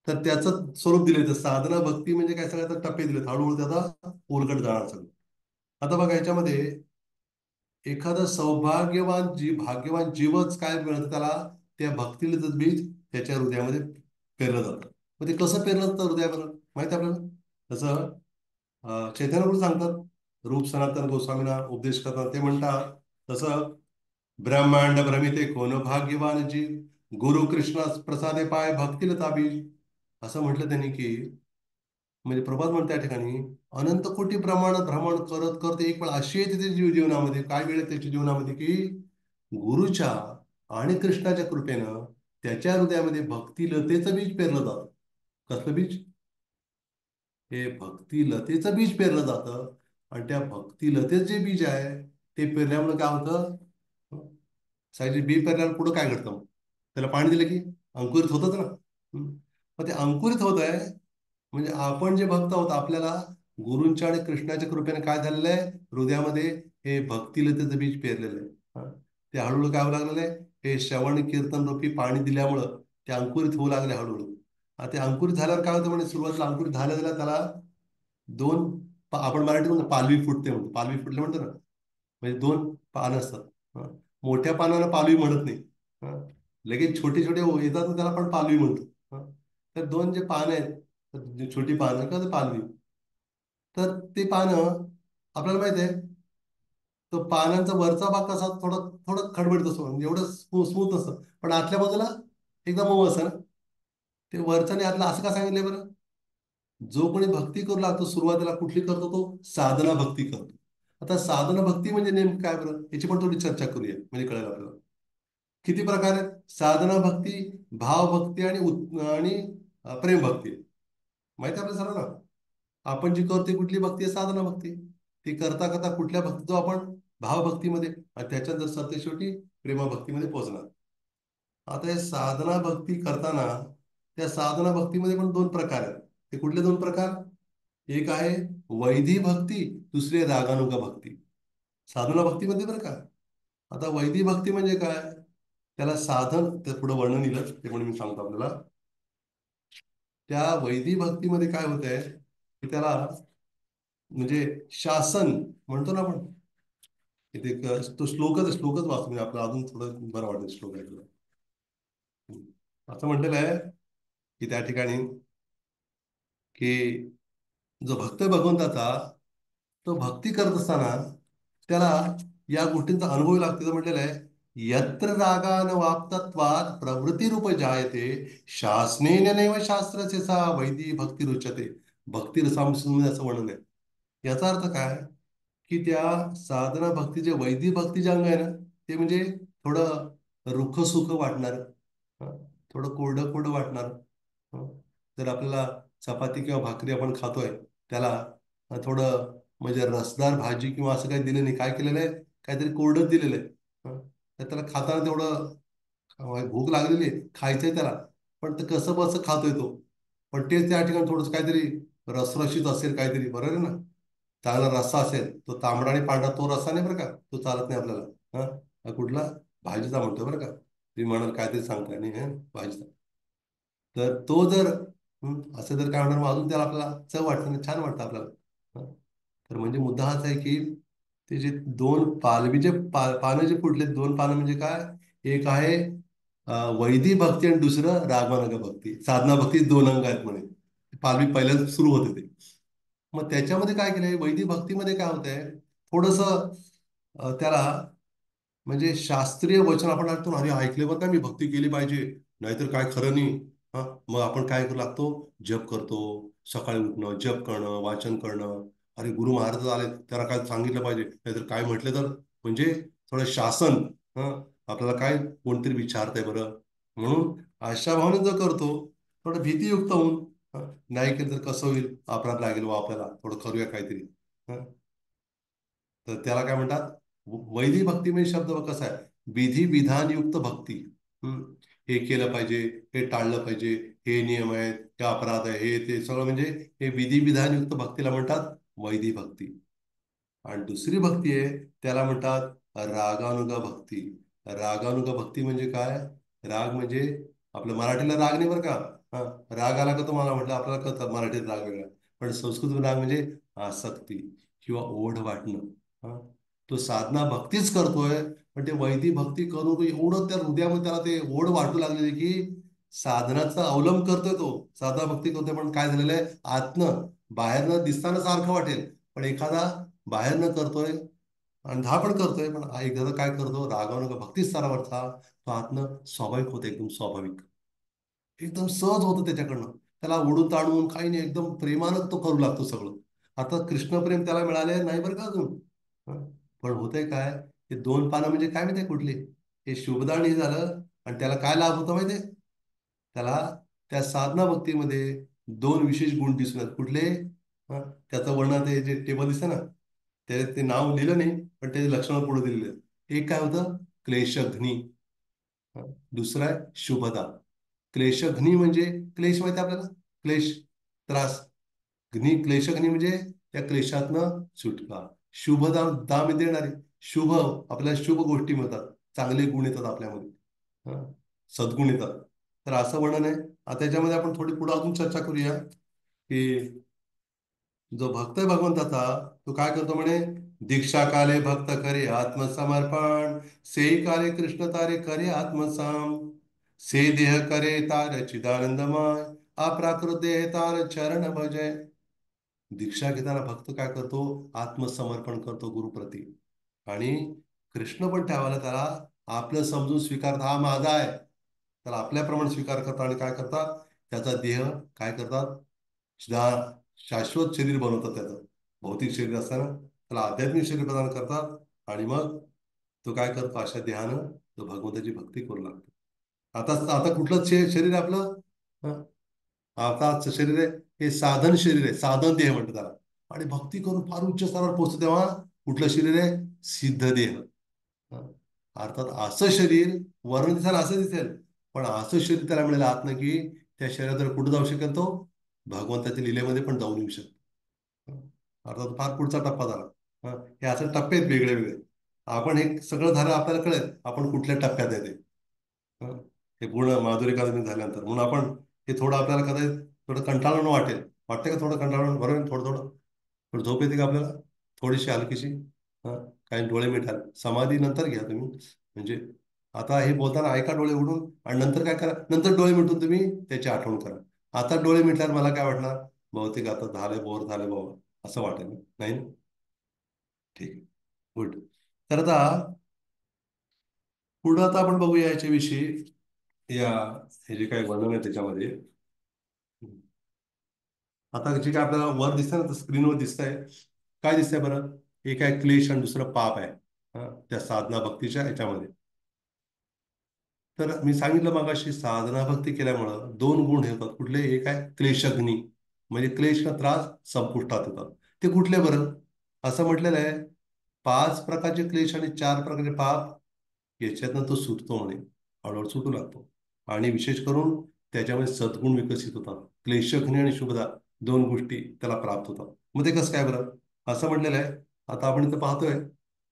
तर त्याचं स्वरूप दिले, तर साधना भक्ती म्हणजे काय, सगळ्यात टप्पे दिलेत, हळूहळू त्याचा उलगड जाणार सगळं. आता बघा याच्यामध्ये एखादा भाग्यवान जीवच काय मिळतं त्याला? त्या भक्तीला बीज त्याच्या हृदयामध्ये पेरलं जातं. मग ते कसं पेरलं जातं हृदयावर माहिती आहे आपल्याला? तसं चैतन्य सांगतात, रूप सनातन गोस्वामींना उपदेश करतात, ते म्हणतात तसं ब्रह्मांड भ्रमिते कोण भाग्यवान जीव, गुरु कृष्ण प्रसादे पाय भक्तिलता बीज. असं म्हटलं त्यांनी की, म्हणजे प्रभात म्हणते त्या ठिकाणी, अनंत कोटी प्रमाणात भ्रमण करत करत एक वेळ अशी येते त्याच्या जीवनामध्ये, काय वेळ येते त्याच्या जीवनामध्ये की गुरुच्या आणि कृष्णाच्या कृपेनं त्याच्या हृदयामध्ये भक्तिलतेचं बीज पेरलं जातं. कसलं बीज? हे भक्तिलतेचं बीज पेरलं जातं. आणि त्या भक्तिलतेचं जे बीज आहे ते पेरल्यामुळे काय होतं? साईचे बी पेरल्यावर पुढं काय घडतं मग? त्याला पाणी दिलं की अंकुरित होतच ना. मग ते अंकुरित होत आहे, म्हणजे आपण जे भक्त आहोत आपल्याला गुरूंच्या आणि कृष्णाच्या कृपेने काय झालेलं आहे, हृदयामध्ये हे भक्तिलतेचं बीज पेरलेलं आहे. ते हळूहळू काय होऊ लागलेलं आहे, हे श्रवण कीर्तन रूपी पाणी दिल्यामुळं ते अंकुरित होऊ लागले हळूहळू. ते अंकुरित झाल्यावर काय होतं, म्हणजे सुरुवातीला अंकुरित झाल्या झाल्या त्याला दोन आपण मराठी म्हणतो पालवी फुटते म्हणतो, पालवी फुटले म्हणतो ना, म्हणजे दोन पानं असतात. हं. मोठ्या पानाला पालवी म्हणत नाही. हं. लगेच छोटे छोटे येतात ना, त्याला पण पालवी म्हणतो. हं. तर दोन जे पानं आहेत, जे छोटी पानं किंवा ते पालवी, तर ते पानं आपल्याला माहित आहे, तो पानांचा वरचा भाग कसा थोडं थोडं खडबडीत असतो, म्हणजे एवढं स्मूथ असतं, पण आतल्या बाजूला एकदम मऊ असतं ना. ते वरचं आणि आतलं असं का सांगितलंय बरं? जो कोणी भक्ती करू लागतो सुरुवातीला कुठली करतो, तो साधना भक्ती करतो. आता साधना भक्ती म्हणजे नेमकं काय बरं, याची पण थोडी चर्चा करूया म्हणजे कळेल आपल्याला. किती प्रकार आहेत साधना भक्ती? भाव भक्ती आणि आणि प्रेम भक्ती. माहिती आहे आपल्या सर्वांना. आपण जी करते कुठली भक्ती आहे? साधना भक्ती. ती करता करता कुठल्या भक्तीतो आपण? भावभक्तीमध्ये, आणि त्याच्यानंतर सत्य शेवटी प्रेमभक्तीमध्ये पोहोचणार. आता हे साधना भक्ती करताना त्या साधना भक्तीमध्ये पण दोन प्रकार आहेत. ते कुठले दोन प्रकार? एक आहे वैधी भक्ती, दुसरी आहे रागानुगा भक्ती. साधना भक्तीमध्ये बरं का. आता वैधी भक्ती म्हणजे काय? त्याला साधन ते पुढे वर्णन दिलं ते पण मी सांगतो आपल्याला. त्या वैधी भक्तीमध्ये काय होत आहे की त्याला, म्हणजे शासन म्हणतो ना आपण, इथे तो श्लोकच श्लोकच वाचतो म्हणजे आपलं अजून थोडं बरं वाटेल श्लोक ऐकलं. असं म्हटलेलं आहे की त्या ठिकाणी की जो भक्त आहे भगवंताचा, तो भक्ती करत असताना त्याला या गोष्टींचा अनुभव लागतो. तर म्हटलेलं आहे, यत्र रागान वाप्तत्वात प्रवृत्ती रूप जायते, शासनेन नैव शास्त्रचे सा वैदी भक्ती रुचते. भक्ती रसामध्ये असं वर्णन आहे. याचा अर्थ काय? की त्या साधना भक्तीचे वैदिक भक्ती जे अंग आहे ना, ते म्हणजे थोडं रुख सुख वाटणार, थोडं कोरडं कोरडं वाटणार. हं. जर आपल्याला चपाती किंवा भाकरी आपण खातोय, त्याला थोडं म्हणजे रसदार भाजी किंवा असं काही दिलं नाही, काय केलेलं आहे, काहीतरी कोरडंच दिलेलं आहे. हं. तर त्याला खाताना तेवढं भूक लागलेली आहे, खायचंय त्याला, पण ते कसं बसं खातोय तो. पण तेच त्या ठिकाणी थोडंसं काहीतरी रसरशीत असेल काहीतरी, बरोबर आहे ना. चांगला रस्सा असेल, तो तांबडा आणि पांढरा तो रस्सा नाही बरं का, तो चालत नाही आपल्याला. हा, हा कुठला? भाजीचा म्हणतो बरं का. तुम्ही म्हणाल काहीतरी सांगताय नाही, भाजीचा. तर तो जर असं जर काय म्हणणार, मग अजून त्याला आपल्याला चव वाटतं ना, छान वाटतं आपल्याला. हं. तर म्हणजे मुद्दा हाच आहे की ते जे दोन पालवीचे पानं जे फुटले, दोन पानं म्हणजे काय? एक आहे वैदिक भक्ती आणि दुसरं रागमार्ग भक्ती. साधना भक्ती दोन अंग आहेत म्हणे. पालवी पहिल्यांदा सुरू होते ते. मग त्याच्यामध्ये काय केलंय, वैदिक भक्तीमध्ये काय होतंय, थोडस त्याला म्हणजे शास्त्रीय वचन आपण ऐकतो ना, अरे ऐकले बरं का, मी भक्ती केली पाहिजे, नाहीतर काय खरं नाही. हा, मग आपण काय करू लागतो? जप करतो. सकाळी उठणं, जप करणं, वाचन करणं. अरे गुरु महाराज आले, त्याला काय सांगितलं पाहिजे, नाहीतर काय म्हटलं तर, म्हणजे थोडं शासन. हा, आपल्याला काय कोणतरी विचारतंय बरं, म्हणून अशा भावने जर करतो, थोडं भीतीयुक्त होऊन, नाही केलं तर कसं होईल, अपराध लागेल व आपल्याला, थोडं करूया काहीतरी. तर त्याला काय म्हणतात? वैदिक भक्ती म्हणजे शब्द बघ कसा आहे, विधी विधानयुक्त भक्ती. हम्म. हे केलं पाहिजे, हे टाळलं पाहिजे, हे नियम आहेत, हे अपराध आहे, हे ते सगळं म्हणजे हे विधी विधानयुक्त भक्तीला म्हणतात वैदिक भक्ती. आणि दुसरी भक्ती आहे, त्याला म्हणतात रागानुगा भक्ती. रागानुगा भक्ती म्हणजे काय? राग म्हणजे आपलं मराठीला राग नाही बरं का. हा, राग आला का तुम्हाला म्हटलं आपल्याला कळतं मराठीत राग वेगळा, पण संस्कृत राग म्हणजे आसक्ती किंवा ओढ वाटणं. हा, तो साधना भक्तीच करतोय, पण ते वैदिक भक्ती करून तो एवढं त्या हृदयामध्ये त्याला ते ओढ वाटू लागलेली की साधनाचा अवलंब करतोय तो. साधना भक्ती करतोय, पण काय झालेलं आहे, आतनं बाहेरनं दिसताना सारखं वाटेल, पण एखादा बाहेरनं करतोय आणि हा पण करतोय, पण एखादा काय करतो रागावून भक्तीच स्तरावरचा, तो आतनं स्वाभाविक होतं, एकदम स्वाभाविक, एकदम सहज होतं त्याच्याकडनं. त्याला ओढून ताणून काही नाही, एकदम प्रेमानं तो करू लागतो सगळं. आता कृष्णप्रेम त्याला मिळाले नाही बरं का अजून. हं. पण होतंय काय, हे 2 पानं म्हणजे काय माहितीये कुठली, हे शुभदान हे झालं. आणि त्याला काय लाभ होतो माहितीये, त्याला त्या साधना भक्तीमध्ये 2 विशेष गुण दिसून येतात. कुठले? हं, त्याचं वर्णन ते जे टेबल दिसतं ना, ते नाव लिहिलं नाही, पण त्याचे लक्षणं पुढे दिलेले आहेत. एक काय होतं, क्लेशघ्नी. दुसरा आहे शुभदा. क्लेशघ्नी म्हणजे क्लेश माहिती आहे आपल्याला, क्लेश, त्रास. क्लेशघ्नी म्हणजे त्या क्लेशातनं सुटका. शुभदा, दाम देणारे, शुभ, आपल्याला शुभ गोष्टी मिळतात, चांगले गुण येतात आपल्यामध्ये. हं, सद्गुण येतात. तर असं वर्णन आहे. आता त्याच्यामध्ये आपण थोडी पुढे अजून चर्चा करूया, की जो भक्त आहे भगवंताचा, तो काय करतो म्हणे, दीक्षा काले भक्त करे आत्मसमर्पण, से काले कृष्ण तारे करे आत्मसाम, से देह करे तार चिदानंदमय, अप्राकृत देह तार चरण भजय. दीक्षा घेताना भक्त काय करतो, आत्मसमर्पण करतो गुरुप्रती. आणि कृष्ण पण त्यावेळेला त्याला आपलं समजून स्वीकारतात, हा माझा आहे, त्याला आपल्याप्रमाणे स्वीकार करतात. आणि काय करतात, त्याचा देह काय करतात, शा- शाश्वत शरीर बनवतात त्याचं. भौतिक शरीर असताना त्याला आध्यात्मिक शरीर प्रदान करतात. आणि मग तो काय करतो, अशा देहानं तो भगवंताची भक्ती करू लागतो. आता आता कुठलं शरीर आहे आपलं? हं? आता शरीर आहे, हे साधन शरीर आहे, साधन देह म्हणतात त्याला. आणि भक्ती करून फार उच्च स्तरावर पोहोचतो तेव्हा कुठलं शरीर आहे, सिद्ध देह. हं. अर्थात असं शरीर वर्ण दिसायला असं दिसेल, पण असं शरीर त्याला मिळेल आत्म, की त्या शरीरात कुठं जाऊ शकेल तो, भगवंताच्या लीलेमध्ये पण जाऊन येऊ शकतो. हं. अर्थात फार पुढचा टप्पा झाला. हे असं टप्पे आहेत वेगळे वेगळे. आपण हे सगळं झालं आपल्याला कळेल आपण कुठल्या टप्प्यात आहे ते. हं. हे पूर्ण माधुरी कादंबरी झाल्यानंतर म्हणून आपण हे थोडं आपल्याला कदाचित थोडं कंटाळून वाटेल. वाटतं का थोडं कंटाळून? बरोबर आहे, थोडं थोडं थोडं झोप येते का आपल्याला, थोडीशी हलकीशी? हं. काही डोळे मिटाल, समाधी नंतर घ्या तुम्ही. म्हणजे आता हे बोलताना ऐका डोळे उघडून, आणि नंतर काय करा, नंतर डोळे मिटून तुम्ही त्याची आठवण करा. आता डोळे मिटल्यावर मला काय वाटणार, बहुतेक आता झाले, बोर झाले बाबा, असं वाटेल ना? नाही ना? ठीक आहे, गुड. तर आता पुढं आता आपण बघूया याच्याविषयी, या हे जे काही वर्णन आहे त्याच्यामध्ये. आता जे काय आपल्याला वर दिसतंय ना, स्क्रीनवर दिसतंय, काय दिसतंय बरं? एक आहे क्लेश आणि दुसरं पाप आहे. त्या साधना भक्तीच्या याच्यामध्ये. तर मी सांगितलं मगाशी, साधना भक्ती केल्यामुळं 2 गुण होतात. कुठले? एक आहे क्लेशग्नी, म्हणजे क्लेश का त्रास संपुष्टात येतात. ते कुठले बरं? असं म्हटलेलं आहे, 5 प्रकारचे क्लेश आणि 4 प्रकारचे पाप याच्यातनं तो सुटतो म्हणे, हळूहळू सुटू लागतो. आणि विशेष करून त्याच्यामध्ये सद्गुण विकसित होतात. क्लेशघ्नी आणि शुभदा, 2 गोष्टी त्याला प्राप्त होतात. मग ते कसं काय बरं? असं म्हटलेलं आहे. आता आपण इथं पाहतोय,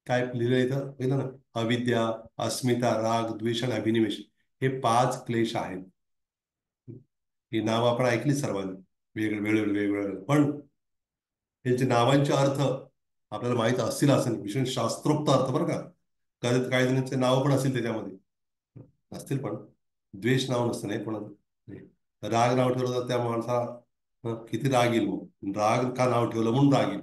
काय लिहिलं इथं पहिलं ना, अविद्या, अस्मिता, राग, द्वेष आणि अभिनिवेश, हे 5 क्लेश आहेत. ही नावं आपण ऐकली सर्वांनी, वेगवेगळे वेगवेगळे. पण यांचे नावांचे अर्थ आपल्याला माहित असतील असं नाही, विशेष शास्त्रोक्त अर्थ बरं का. कदाचित काही जणांचे नावं पण असतील त्याच्यामध्ये, नसतील पण. द्वेष नाव नसतं, नाही पण नाही. राग नाव ठेवलं तर त्या माणसाला किती राग येईल, मग राग का नाव ठेवलं म्हणून राग येईल.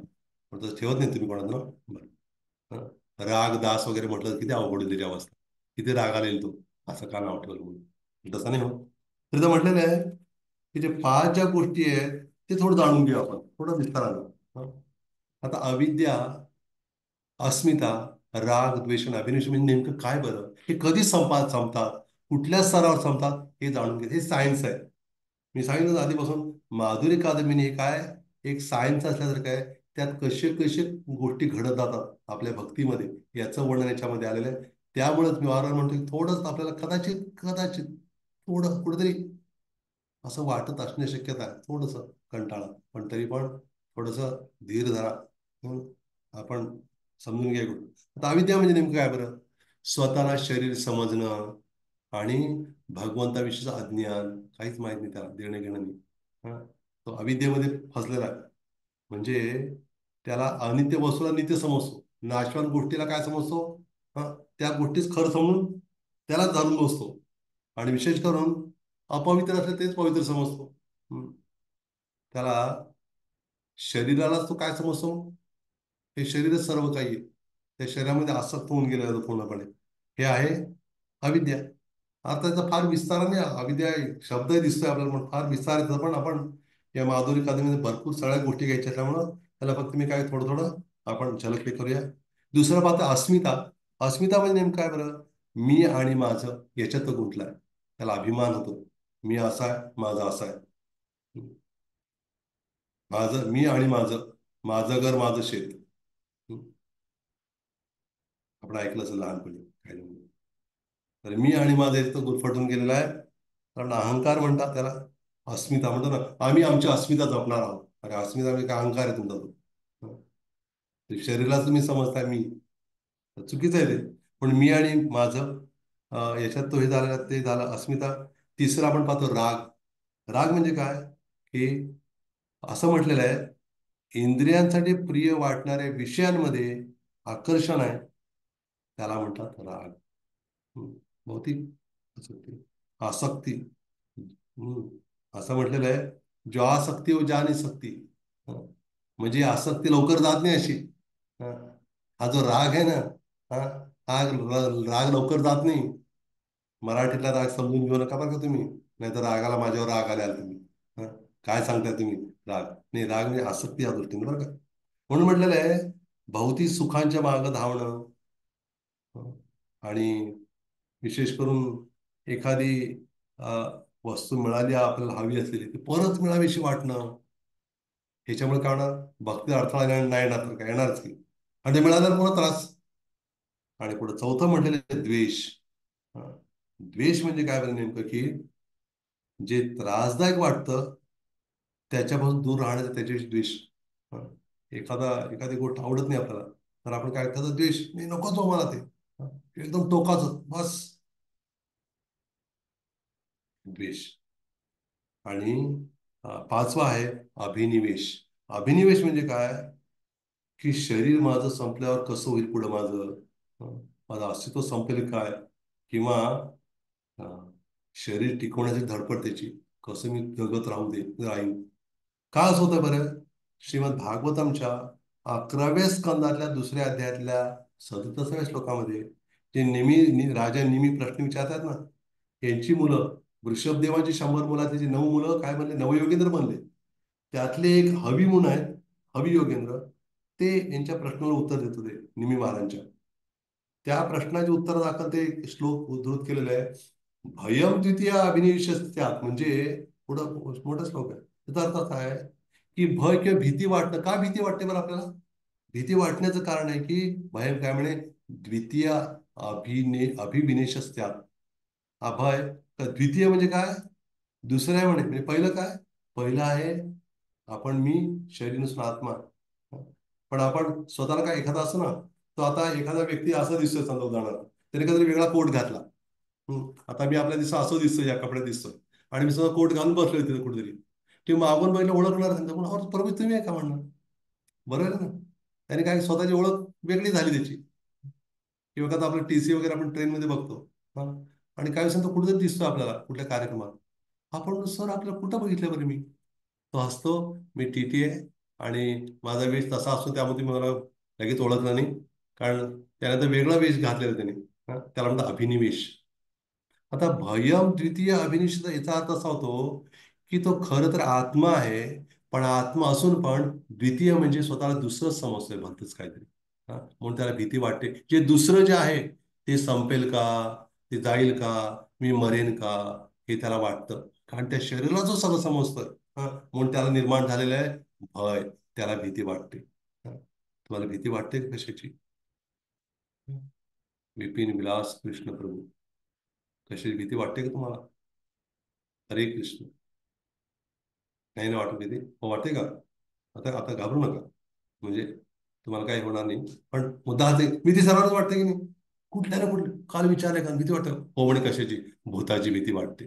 पण तसं ठेवत नाही तुम्ही कोणाचं नाव. बरं. राग दास वगैरे म्हटलं तर किती अवघड होईल त्याची अवस्था, किती राग आलेल तो, असं का नाव ठेवलं म्हणून. तसं नाही होत. तर इथं म्हटलेलं आहे की जे 5 ज्या गोष्टी आहेत ते थोडं जाणून घेऊ आपण, थोडं विस्तारानं. हं. आता अविद्या, अस्मिता, राग, द्वेष आणि अभिनिवेश म्हणजे नेमकं काय बरं? हे कधी संपतात, कुठल्या स्तरावर संपतात, हे जाणून घ्या. हे सायन्स आहे. मी सांगितलं ना आधीपासून, माधुरी कादंबिनी हे काय, एक सायन्स असल्यासारखं आहे. त्यात कसे कसे गोष्टी घडत जातात आपल्या भक्तीमध्ये, याचं वर्णन याच्यामध्ये आलेलं आहे. त्यामुळेच मी वारंवार म्हणतो की थोडंच आपल्याला कदाचित कदाचित थोडं कुठेतरी असं वाटत असण्याची शक्यता आहे, थोडंसं कंटाळा. पण तरी पण थोडंसं धीर धरा. हं. आपण समजून घ्या. आता अविद्या म्हणजे नेमकं काय बरं? स्वतःला शरीर समजणं आणि भगवंताविषयीचं अज्ञान, काहीच माहित नाही त्याला, देणं घेणं नाही. हं. तो अविद्येमध्ये फसलेला आहे. म्हणजे त्याला अनित्य वस्तूला नित्य समजतो, नाशवान गोष्टीला काय समजतो, त्या गोष्टीच खरं समजून त्याला धरून बसतो. आणि विशेष करून अपवित्र असले तेच पवित्र समजतो. हं. त्याला शरीरालाच तो काय समजतो, हे शरीरच सर्व काही आहे, त्या शरीरामध्ये आसक्त होऊन गेलेला तो पूर्णपणे. हे आहे अविद्या. आता त्याचा फार विस्ताराने अविद्या शब्दही दिसतोय आपल्याला, पण फार विस्तार येतो. पण आपण या माधुरी कादंबरीमध्ये भरपूर सगळ्या गोष्टी घ्यायच्या असल्यामुळं त्याला फक्त मी काय थोडं थोडं आपण झलक हे करूया. दुसरं पाहतो अस्मिता. अस्मिता म्हणजे नेमकं काय बरं? मी आणि माझं याच्यात तो गुंतलाय. त्याला अभिमान होतो. मी असा आहे, माझं असं आहे. माझं मी आणि माझं, माझं घर माझं शेत. आपण ऐकलं असेल लहानपणी काही नाही. तर मी आणि माझं इथं गुरफटून गेलेला आहे. कारण अहंकार म्हणतात त्याला. अस्मिता म्हणतो ना, आम्ही आमची अस्मिता जपणार आहोत. अरे अस्मिता म्हणजे काय? अहंकार आहे तुमचा तो. हं. ते शरीराला तुम्ही समजताय मी, तर चुकीचं आहे ते. पण मी आणि माझं याच्यात तो हे झालं, ते झालं अस्मिता. तिसरं आपण पाहतो राग. राग म्हणजे काय? की असं म्हटलेलं आहे, इंद्रियांसाठी प्रिय वाटणाऱ्या विषयांमध्ये आकर्षण आहे, त्याला म्हणतात राग. हम्म. भौतिक आसक्ती. आसक्ती. हम्म. असं म्हटलेलं आहे, जो आसक्ती हो जा नहीं सकती. हं. म्हणजे आसक्ती लवकर जात नाही अशी. हं. हा जो राग आहे ना, हा हा राग लवकर जात नाही. मराठीतला राग समजून घेऊ नका बरं का तुम्ही, नाही तर रागाला माझ्यावर राग आल्याला तुम्ही. हं. काय सांगताय तुम्ही? राग नाही, राग म्हणजे आसक्ती या दृष्टीने बरं का. म्हणून म्हटलेलं आहे, भौतिक सुखांच्या मागं धावणं. हं. आणि विशेष करून एखादी अ, वस्तू मिळाली आपल्याला हवी असलेली, ती परत मिळावीशी वाटणं. ह्याच्यामुळे काय होणार? भक्तीला अडथळा नाही येणार तर काय येणारच की. आणि ते मिळाल्यावर पुन्हा त्रास. आणि पुढे चौथं म्हटलेलं आहे द्वेष. हा. द्वेष म्हणजे काय बरं नेमकं? की जे त्रासदायक वाटतं त्याच्यापासून दूर राहण्याचा त्याच्याविषयी द्वेष. हा. एखादी गोष्ट आवडत नाही आपल्याला, तर आपण काय त्याचा द्वेष, नाही नकोच हो मला ते. हा. एकदम टोकाचं बस. द्वेष. आणि पाचवा आहे अभिनिवेश. अभिनिवेश म्हणजे काय? की शरीर माझं संपल्यावर कसं होईल पुढं माझं? हं. माझं अस्तित्व संपेल काय? किंवा अं, शरीर टिकवण्याची धडपड त्याची, कसं मी जगत राहीन. का असं होतं बरं? श्रीमद भागवतमच्या 11व्या स्कंदातल्या 2ऱ्या अध्यायातल्या 37व्या श्लोकामध्ये जे राजा निमी प्रश्न विचारतात ना, यांची मुलं, वृषभदेवाची 100 मुलातली जी 9 मुलं काय बनले? नवयोगेंद्र बनले. त्यातले एक हवी म्हणून आहेत, हवी योगेंद्र. ते यांच्या प्रश्नाला उत्तर देत होते निमी महाराजांच्या. त्या प्रश्नाचे उत्तर दाखल ते श्लोक उद्धृत केलेले आहे. भयम द्वितीय अभिनिवेशात म्हणजे पुढं मोठा श्लोक आहे. त्याचा अर्थ असा आहे की भय किंवा भीती वाटणं. का भीती वाटते बरं आपल्याला? भीती वाटण्याचं कारण आहे की भय काय म्हणे? द्वितीय अभिविनेशस्त्यात. अभय. तर द्वितीय म्हणजे काय? दुसरं आहे म्हणे. म्हणजे पहिलं काय? पहिलं आहे आपण मी, शरीर नसून आत्मा. पण आपण स्वतःला काय एखादा असं ना, तो आता एखादा व्यक्ती असं दिसतोय समजा उदाहरणार्थ, त्याने कधी वेगळा कोट घातला. आता मी आपल्या दिसतो असं दिसतोय, या कपड्यात दिसतोय. आणि मी सुद्धा कोट घालून बसलोय तिथे कुठेतरी. ते मागून बघितलं ओळखणार त्यांना, पण अहो प्रभू तुम्ही आहे का म्हणणार? बरोबर आहे ना? त्याने काय स्वतःची ओळख वेगळी झाली त्याची. किंवा आता आपलं टीसी वगैरे आपण ट्रेनमध्ये बघतो. हा. आणि काही दिवसांत कुठेतरी दिसतो आपल्याला कुठल्या कार्यक्रमात. आपण सर आपल्याला कुठं बघितलं बरं मी? तो हसतो, मी टीटी आहे आणि माझा वेश तसा असतो, त्यामध्ये मला लगेच ओळखलं नाही. कारण त्याने तर वेगळा वेश घातलेला त्याने. हा. त्याला म्हणतात अभिनिवेश. आता भयम द्वितीय अभिनिवेशाचा याचा अर्थ असा होतो की तो खरं तर आत्मा आहे, पण आत्मा असून पण द्वितीय म्हणजे स्वतःला दुसरं समजतोय भलतंच काहीतरी. हा. म्हणून त्याला भीती वाटते, जे दुसरं जे आहे ते संपेल का, ते जाईल का, मी मरेन का, हे त्याला वाटतं. कारण त्या शरीराला जो सगळं समजतोय. हा. म्हणून त्याला निर्माण झालेलं आहे भय. त्याला भीती वाटते. हा. तुम्हाला भीती वाटते का कशाची? विपिन विलास कृष्ण प्रभू. कशाची भीती वाटते का तुम्हाला? हरे कृष्ण. नाही ना वाटत भीती? हो वाटते का? आता आता घाबरू नका. म्हणजे तुम्हाला काही होणार नाही. पण मुद्दा हाच आहे, भीती सर्वांनाच वाटते की नाही? कुठल्या ना कुठल्या काल विचारले का भीती वाटते? हो म्हणे कशाची? भूताची भीती वाटते.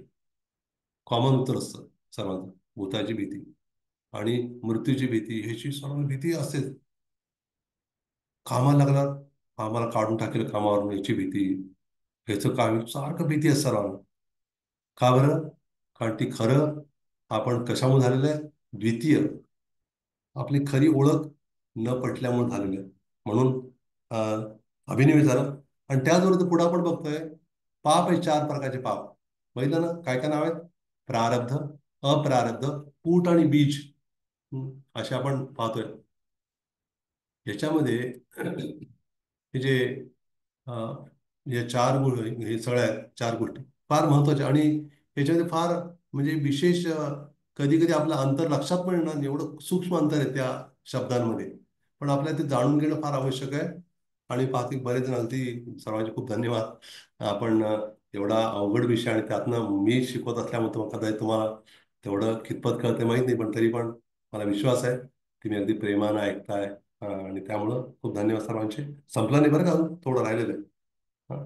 कॉमन उत्तर असतं सर्वांचं. भूताची भीती आणि मृत्यूची भीती, ह्याची सर्वांना भीती असतेच. कामाला लागणार, आम्हाला काढून टाकेल कामावरून याची भीती. ह्याचं काम सारखं भीती असतं सर्वांना. का बरं? कारण ती खरं आपण कशामुळे झालेलं आहे? द्वितीय. आपली खरी ओळख न पटल्यामुळे झालेली आहे. म्हणून अभिनिवेश झालं. आणि त्याचबरोबर पुढे आपण बघतोय पाप आहे, चार प्रकारचे पाप. बघितलं ना काय काय नाव आहेत? प्रारब्ध, अप्रारब्ध, पूट आणि बीज. असे आपण पाहतोय. याच्यामध्ये हे जे अ, या चार हे सगळ्या आहेत, चार गोष्टी फार महत्वाच्या. आणि याच्यामध्ये फार म्हणजे विशेष कधी कधी आपलं अंतर लक्षात पण येणार नाही, एवढं सूक्ष्म अंतर आहे त्या शब्दांमध्ये. पण आपल्याला ते जाणून घेणं फार आवश्यक आहे. आणि पाहते बरेच जण, अगदी सर्वांचे खूप धन्यवाद. आपण एवढा अवघड विषय आणि त्यातनं मी शिकवत असल्यामुळे कदाचित तुम्हाला तेवढं कितपत कळते माहीत नाही, पण तरी पण मला विश्वास आहे तुम्ही अगदी प्रेमानं ऐकताय. आणि त्यामुळं खूप धन्यवाद सर्वांचे. संपला नाही बरं का, अजून थोडं राहिलेलं आहे. हा.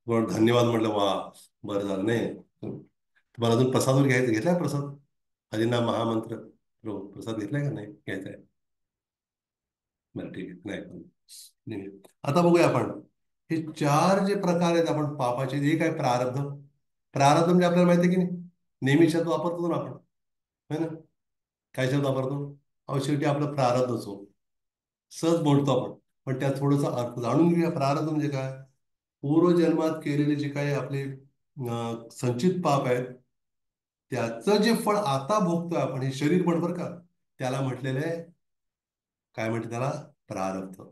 बरं, धन्यवाद म्हटलं, वा बरं झालं. नाही तुम्हाला अजून प्रसाद वगैरे घेतलाय प्रसाद? हरिनाम महामंत्र प्रसाद घेतलाय का? नाही घ्यायचा आहे? बरं ठीक आहे, नाही पण नाही. आता बघूया आपण हे चार जे प्रकार आहेत आपण पापाचे. एक आहे प्रारब्ध. प्रारब्ध म्हणजे आपल्याला माहिती आहे की नाही, नेहमी शब्द वापरतो ना आपण, है ना? काय शब्द वापरतो? अहो शेवटी आपलं प्रारब्धच हो. सहज बोलतो आपण, पण त्यात थोडासा अर्थ जाणून घेऊया. प्रारब्ध म्हणजे काय? पूर्वजन्मात केलेले जे काही आपले संचित पाप आहेत, त्याचं जे फळ आता भोगतोय आपण, हे शरीर पण बरं का, त्याला म्हटलेलं आहे, काय म्हणते त्याला? प्रारब्ध.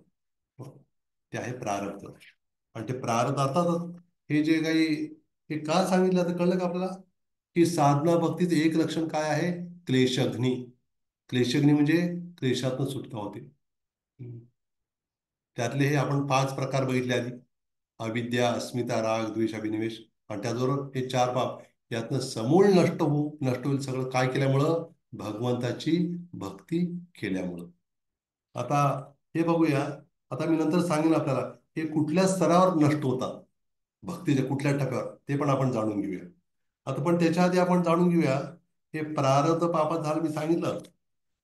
ते आहे प्रारब्ध. आणि ते प्रारब्ध अर्थातच हे जे काही, हे का सांगितलं तर कळलं का आपल्याला? की साधना भक्तीचं एक लक्षण काय आहे? क्लेशघ्नी. क्लेशघ्नी म्हणजे क्लेशातनं सुटका होते. त्यातले हे आपण पाच प्रकार बघितले आधी: अविद्या, अस्मिता, राग, द्वेष, अभिनिवेश. आणि त्याचबरोबर हे चार पाप, यातनं समूळ नष्ट होईल सगळं. काय केल्यामुळं? भगवंताची भक्ती केल्यामुळं. आता हे बघूया. आता मी नंतर सांगेन आपल्याला हे कुठल्या स्तरावर नष्ट होतात, भक्तीच्या कुठल्या टप्प्यावर, ते पण आपण जाणून घेऊया. आता पण त्याच्या आधी आपण जाणून घेऊया हे प्रारब्ध पापात झालं, मी सांगितलं.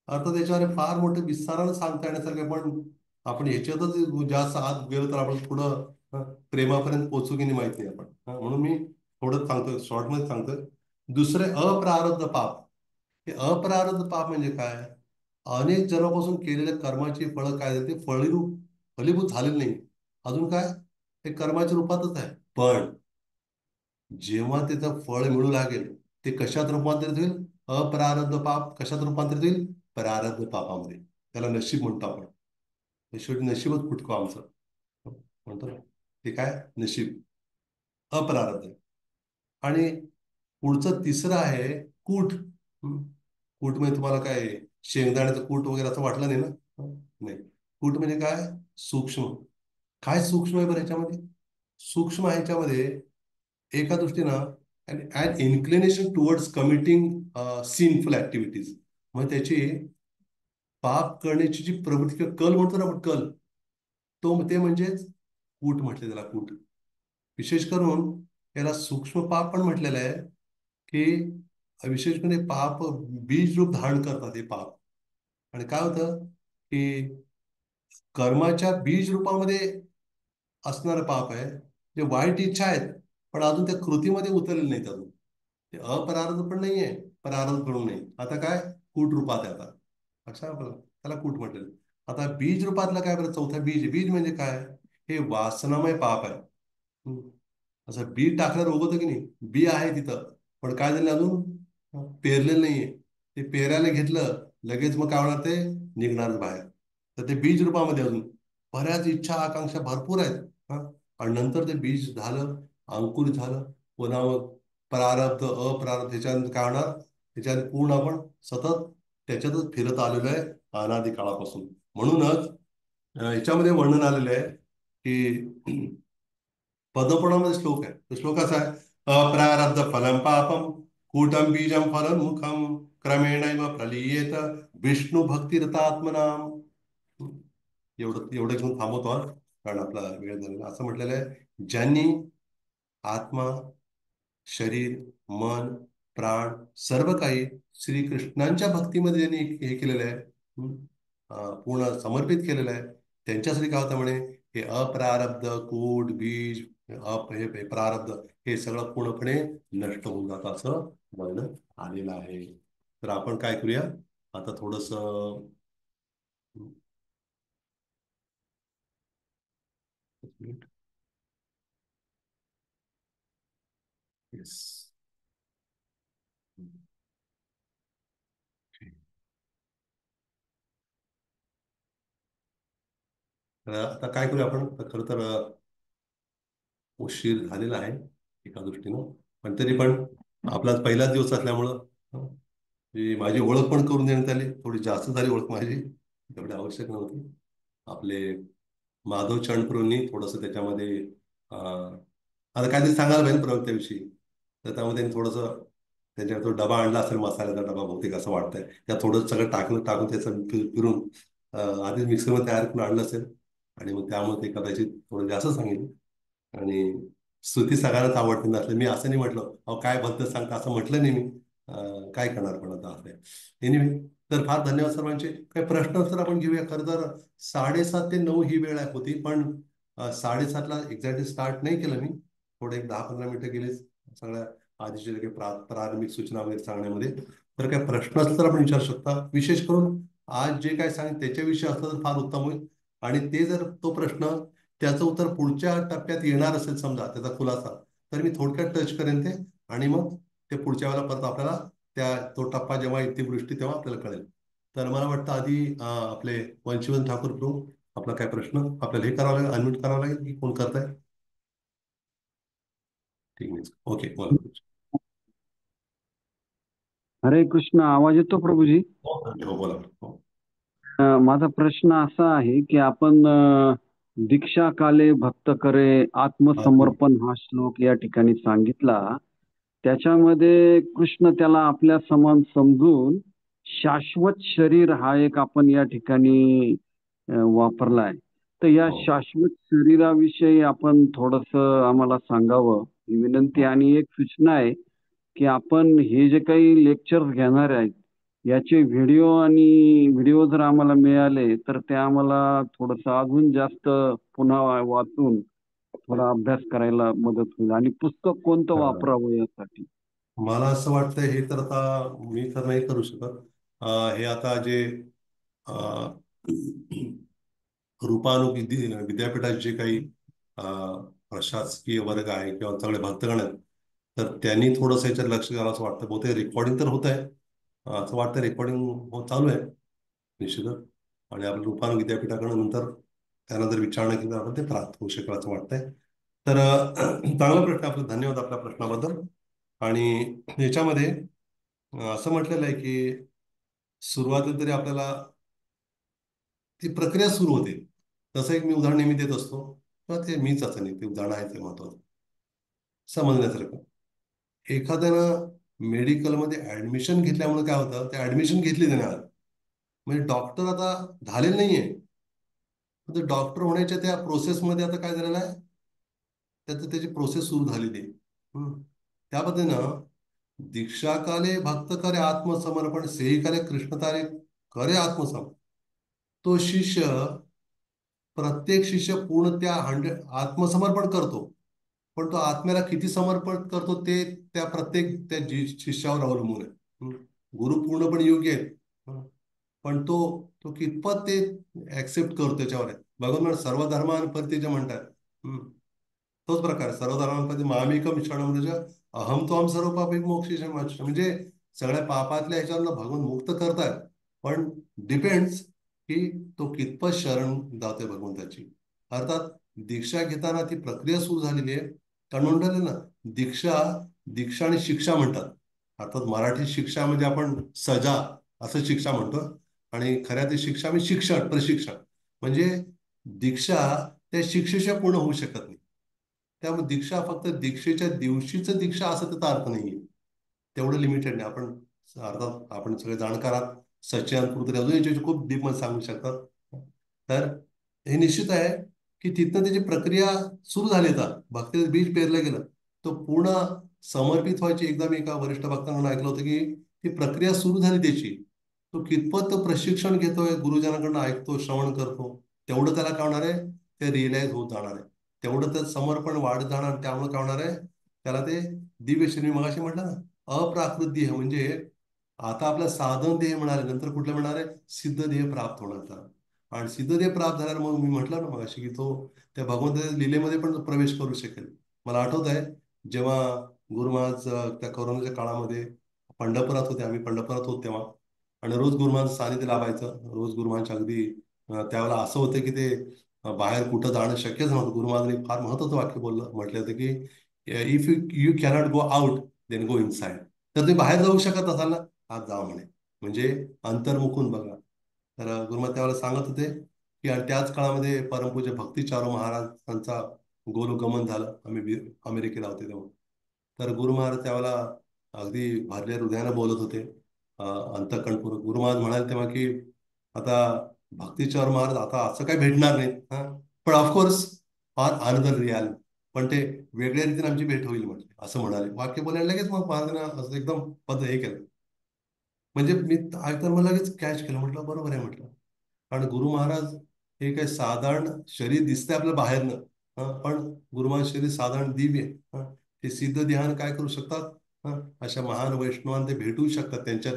आता त्याच्यावर फार मोठे विस्तारानं सांगता येण्यासारखे, पण आपण ह्याच्यातच जास्त आत गेलो तर आपण पुढं प्रेमापर्यंत पोहोचू की नाही माहित नाही आपण. म्हणून मी थोडं सांगतोय, शॉर्टमध्ये सांगतोय. दुसरे अप्रारब्ध पाप. हे अप्रारब्ध पाप म्हणजे काय? अनेक जन्मापासून केलेल्या कर्माची फळं काय झाली, ते फलीभूत झालेली नाही अजून. काय? ते कर्माच्या रूपातच आहे. पण जेव्हा त्याचं फळ मिळू लागेल, ते कशात रूपांतरित होईल? अप्रारब्ध पाप कशात रूपांतरित होईल? प्रारब्ध पापामध्ये. त्याला नशीब म्हणतो आपण. हे शेवटी नशीबच फुटको आमचं म्हणतो ना, ते काय? नशीब अप्रारब्ध आहे. आणि पुढचं तिसरं आहे कूट. कूट म्हणजे तुम्हाला काय शेंगदाण्याचं कूट वगैरे असं वाटलं नाही ना? नाही. कूट म्हणजे काय? सूक्ष्म. काय सूक्ष्म आहे बरं ह्याच्यामध्ये? सूक्ष्म आहे ह्याच्यामध्ये एका दृष्टीनं and inclination towards committing sinful activities. मग त्याची पाप करण्याची जी प्रवृत्ती किंवा कल म्हणतो ना आपण, कल, तो ते म्हणजेच कूट म्हटले त्याला, कूट. विशेष करून याला सूक्ष्म पाप पण म्हटलेलं आहे. की विशेष म्हणजे पाप बीज रूप धारण करतात हे पाप. आणि काय होतं की कर्माच्या बीज रूपामध्ये असणारं पाप आहे. जे वाईट इच्छा आहेत, पण अजून त्या कृतीमध्ये उतरलेले नाहीत अजून. ते अपरार्थ पण नाहीये, प्रारब्ध पण नाही. आता काय? कूट रूपात आहे आता. लक्षात आपल्याला त्याला कूट म्हटलेलं. आता बीज रूपातलं काय बरं? चौथा बीज. बीज म्हणजे काय? हे वासनामय पाप आहे. हम्म. असं बी टाकल्यावर उगवतं की नाही? बी आहे तिथं, पण काय झालं अजून? पेरलेलं नाहीये. ते पेरायला घेतलं लगेच, मग काय होणार? ते निघणार बाहेर. तर ते बीज रूपामध्ये अजून बऱ्याच इच्छा आकांक्षा भरपूर आहेत. हा. आणि नंतर ते बीज झालं, अंकुरित झालं, पुन्हा मग प्रारब्ध अप्रारब्ध ह्याच्यानंतर काय होणार? त्याच्यात पूर्ण आपण सतत त्याच्यातच फिरत आलेलो आहे अनादी काळापासून. म्हणूनच ह्याच्यामध्ये वर्णन आलेलं आहे की पद्मपुराणामध्ये श्लोक आहे. तो श्लोक असा आहे: अप्रारब्ध फलम पापम कूटम बीजम फलम मुखम क्रमेणैव प्रलीयेत विष्णू भक्तिरतात्मनाम. एवढं एवढं घेऊन थांबवतो हा, कारण आपला वेळ झालेला. असं म्हटलेलं आहे, ज्यांनी आत्मा, शरीर, मन, प्राण सर्व काही श्रीकृष्णांच्या भक्तीमध्ये ज्यांनी हे केलेलं आहे, पूर्ण समर्पित केलेलं आहे, त्यांच्यासाठी काय होतं म्हणे? हे अप्रारब्ध कूट बीज, हे प्रारब्ध, हे सगळं पूर्णपणे नष्ट होऊन जातं असं वर्णन आलेलं आहे. तर आपण काय करूया आता थोडस, येस. आता काय करूया आपण, तर खरं तर उशीर झालेला आहे एका दृष्टीनं, पण तरी पण आपला पहिलाच दिवस असल्यामुळं माझी ओळख पण करून देण्यात आली. थोडी जास्त झाली ओळख माझी, तेवढी आवश्यक नव्हती. आपले माधव चंडप्रोंनी थोडंसं त्याच्यामध्ये आता काहीतरी सांगायला पाहिजे प्रवक्त्याविषयी, तर त्यामध्ये त्यांनी थोडंसं त्याच्यावर तो डबा आणला असेल, मसाल्याचा डबा बहुतेक असं वाटतंय. त्यात थोडं सगळं टाकून त्याचं फिरून आधीच मिक्सरमध्ये तयार करून आणलं असेल, आणि मग त्यामुळे ते कदाचित थोडं जास्त सांगितलं. आणि स्तुती सगळ्यांनाच आवडते नसलं, मी असं नाही म्हटलं अहो काय भलतं सांगता, असं म्हटलं नाही मी. काय करणार पण आता असं आहे. एनिवे, तर फार धन्यवाद सर्वांचे. काही प्रश्न तर आपण घेऊया. खरं तर 7:30 ते 9 ही वेळ होती, पण 7:30ला एक्झॅक्टली स्टार्ट नाही केलं मी. थोडे एक 10-15 मिनिटं गेले सगळ्या आधीचे जे काही प्रारंभिक सूचना वगैरे सांगण्यामध्ये. तर काही प्रश्न असतील तर आपण विचारू शकता. विशेष करून आज जे काय सांग त्याच्याविषयी असलं तर फार उत्तम होईल. आणि ते जर तो प्रश्न त्याचं उत्तर पुढच्या टप्प्यात येणार असेल समजा त्याचा खुलासा, तर मी थोडक्यात टच करेन ते, आणि मग ते पुढच्या वेळेला परत आपल्याला तो टप्पा जेव्हा इतिवृष्टी तेव्हा आपल्याला कळेल. तर मला वाटतं आधी आपले वंशीवन ठाकूर प्रभू, आपला काय प्रश्न आपल्याला हे करावं लागेल, अनम्यूट करावं लागेल की कोण करताय? ठीक आहे. ओके, बोला. हरे कृष्ण. आवाज येतो प्रभूजी? हो हो, बोला. हो. माझा प्रश्न असा आहे की आपण दीक्षा काले भक्त करे आत्मसमर्पण हा श्लोक या ठिकाणी सांगितला. त्याच्यामध्ये कृष्ण त्याला आपल्या समान समजून शाश्वत शरीर हा एक आपण या ठिकाणी वापरलाय. तर या हो. शाश्वत शरीराविषयी आपण थोडस आम्हाला सांगावं ही विनंती. हो. आणि एक सूचना आहे की आपण हे जे काही लेक्चर्स घेणार आहेत याचे व्हिडिओ जर आम्हाला मिळाले तर ते आम्हाला थोडस अजून जास्त पुन्हा वाचून थोडा अभ्यास करायला मदत होईल. आणि पुस्तक कोणतं हा. वापरावं यासाठी? मला असं वाटतं हे तर आता मी तर नाही करू शकत. हे आता जे विद्यापीठाचे जे काही प्रशासकीय वर्ग आहे किंवा सगळे भक्तगण आहेत, तर त्यांनी थोडंसं याच्यात लक्ष द्यावं असं वाटतं. बहुतेक रेकॉर्डिंग तर होत आहे, असं वाटतं रेकॉर्डिंग हो चालू आहे निश्चितच. आणि आपल्या रूपान विद्यापीठाकडून नंतर त्यांना जर विचारणा केली तर आपण ते प्राप्त होऊ शकेल असं वाटतंय. तर चांगला प्रश्न आहे आपला, धन्यवाद आपल्या प्रश्नाबद्दल. आणि याच्यामध्ये असं म्हटलेलं आहे की सुरुवातीला तरी आपल्याला ती प्रक्रिया सुरू होते. तसं एक मी उदाहरण नेहमी देत असतो, किंवा ते मीच असं नाही, ते उदाहरण आहे ते महत्वाचं समजण्यासारखं. एखाद्यानं मेडिकलमध्ये ऍडमिशन घेतल्यामुळे काय होतं, ते ऍडमिशन घेतली देणार म्हणजे डॉक्टर आता झालेलं नाहीये. तर डॉक्टर होण्याच्या त्या प्रोसेसमध्ये आता काय झालेलं आहे, त्याची प्रोसेस सुरू झालेली आहे. त्या पद्धतीनं दीक्षा काले भक्त करे आत्मसमर्पण सेही काले कृष्ण तारे करे आत्मसमर्पण. तो शिष्य, प्रत्येक शिष्य पूर्ण त्या आत्मसमर्पण करतो. पण तो आत्म्याला किती समर्पण करतो ते त्या प्रत्येक त्या शिष्यावर अवलंबून आहे. गुरु पूर्णपणे योग्य आहेत, पण तो तो कितपत ते ऍक्सेप्ट करतो त्याच्यावर आहे. भगवान म्हणतात, सर्व धर्मान परित्यज्य म्हणतात. हम्म. तोच प्रकार आहे. सर्व धर्मांमध्ये मामेकम शरणम व्रज, अहम तो हम सर्व पापी मोक्षिष्यामि मा शुचः. म्हणजे सगळ्या पापातल्या ह्याच्यावर भगवान मुक्त करतात, पण डिपेंड्स की तो कितपत शरण जातोय भगवंताची. अर्थात दीक्षा घेताना ती प्रक्रिया सुरू झालेली आहे. कारण म्हणतात ना, दीक्षा दीक्षा आणि शिक्षा म्हणतात. अर्थात मराठी शिक्षा म्हणजे आपण सजा असं शिक्षा म्हणतो, आणि खऱ्या ती शिक्षा म्हणजे शिक्षण प्रशिक्षण. म्हणजे दीक्षा त्या शिक्षेशिवाय पूर्ण होऊ शकत नाही. त्यामुळे दीक्षा फक्त दीक्षेच्या दिवशीच दीक्षा असं त्याचा अर्थ नाहीये. तेवढं लिमिटेड नाही. आपण अर्थात आपण सगळे जाणकार आहात, सच्चिदानंद कुलकर्णी अजून याच्याविषयी खूप डीप मध्ये सांगू शकतात. तर हे निश्चित आहे की तिथनं त्याची प्रक्रिया सुरू झाली. आता भक्तीचं बीज पेरलं गेलं, तो पूर्ण समर्पित व्हायची. एकदा मी एका वरिष्ठ भक्तांकडून ऐकलं होतं की ती प्रक्रिया सुरू झाली त्याची. तो कितपत तो प्रशिक्षण घेतोय, गुरुजनाकडनं ऐकतो, श्रवण करतो, तेवढं त्याला काय होणार आहे, ते रिअलाइज होत जाणार आहे. तेवढं तर समर्पण वाढत जाणार. त्यामुळे काय होणार आहे, त्याला ते दिव्य शरीर, मी मगाशी म्हटलं ना, अप्राकृत देह म्हणजे आता आपल्या साधन देह म्हणाले, नंतर कुठलं म्हणणार आहे, सिद्ध देह प्राप्त होणार त्याला. आणि सिद्ध देह प्राप्त झाल्यावर मग मी म्हटलं ना मगाशी की तो त्या भगवंताच्या लीलेमध्ये पण प्रवेश करू शकेल. मला आठवत आहे जेव्हा गुरु महाराज त्या कोरोनाच्या काळामध्ये पंढरपुरात होते, आम्ही पंढरपुरात होतो तेव्हा. आणि रोज गुरु महाराज सानिध्य लाभायचं, रोज गुरु महाराज अगदी त्यावेळेला असं होतं की ते बाहेर कुठं जाणं शक्यच नव्हतं. गुरु महाराजांनी फार महत्वाचं वाक्य म्हटलं होतं की if you you cannot go out then go inside. तर तुम्ही बाहेर जाऊ शकत असाल ना, आत जावा म्हणे. म्हणजे अंतर्मुखून बघा. तर गुरु महाराज त्यावेळेला सांगत होते की, आणि त्याच काळामध्ये परमपूज्य भक्तीचारू महाराजांचा गोलगमन झालं. आम्ही अमेरिकेला होते तेव्हा. तर गुरु महाराज त्यावेळेला अगदी भरल्या हृदयानं बोलत होते, अंतःकरणपूर्वक. गुरु महाराज म्हणाले तेव्हा की, आता भक्तीचरण महाराज आता असं काही भेटणार नाही, हा, पण ऑफकोर्स फार अनदर रियाल, पण ते वेगळ्या रीतीने आमची भेट होईल म्हटले, असं म्हणाले. वाक्य बोलायला लगेच मग महाराजांना असं एकदम पद हे केलं. म्हणजे मी ऐकताना मला लगेच कॅच केलं, म्हटलं बरोबर आहे म्हटलं. कारण गुरु महाराज हे काही साधारण शरीर दिसते आपल्या बाहेरनं, पण गुरु महाराज शरीर साधारण दिव्य आहे. ते सिद्ध ध्यान काय करू शकतात, अशा महान वैष्णवांना ते भेटू शकतात, त्यांच्या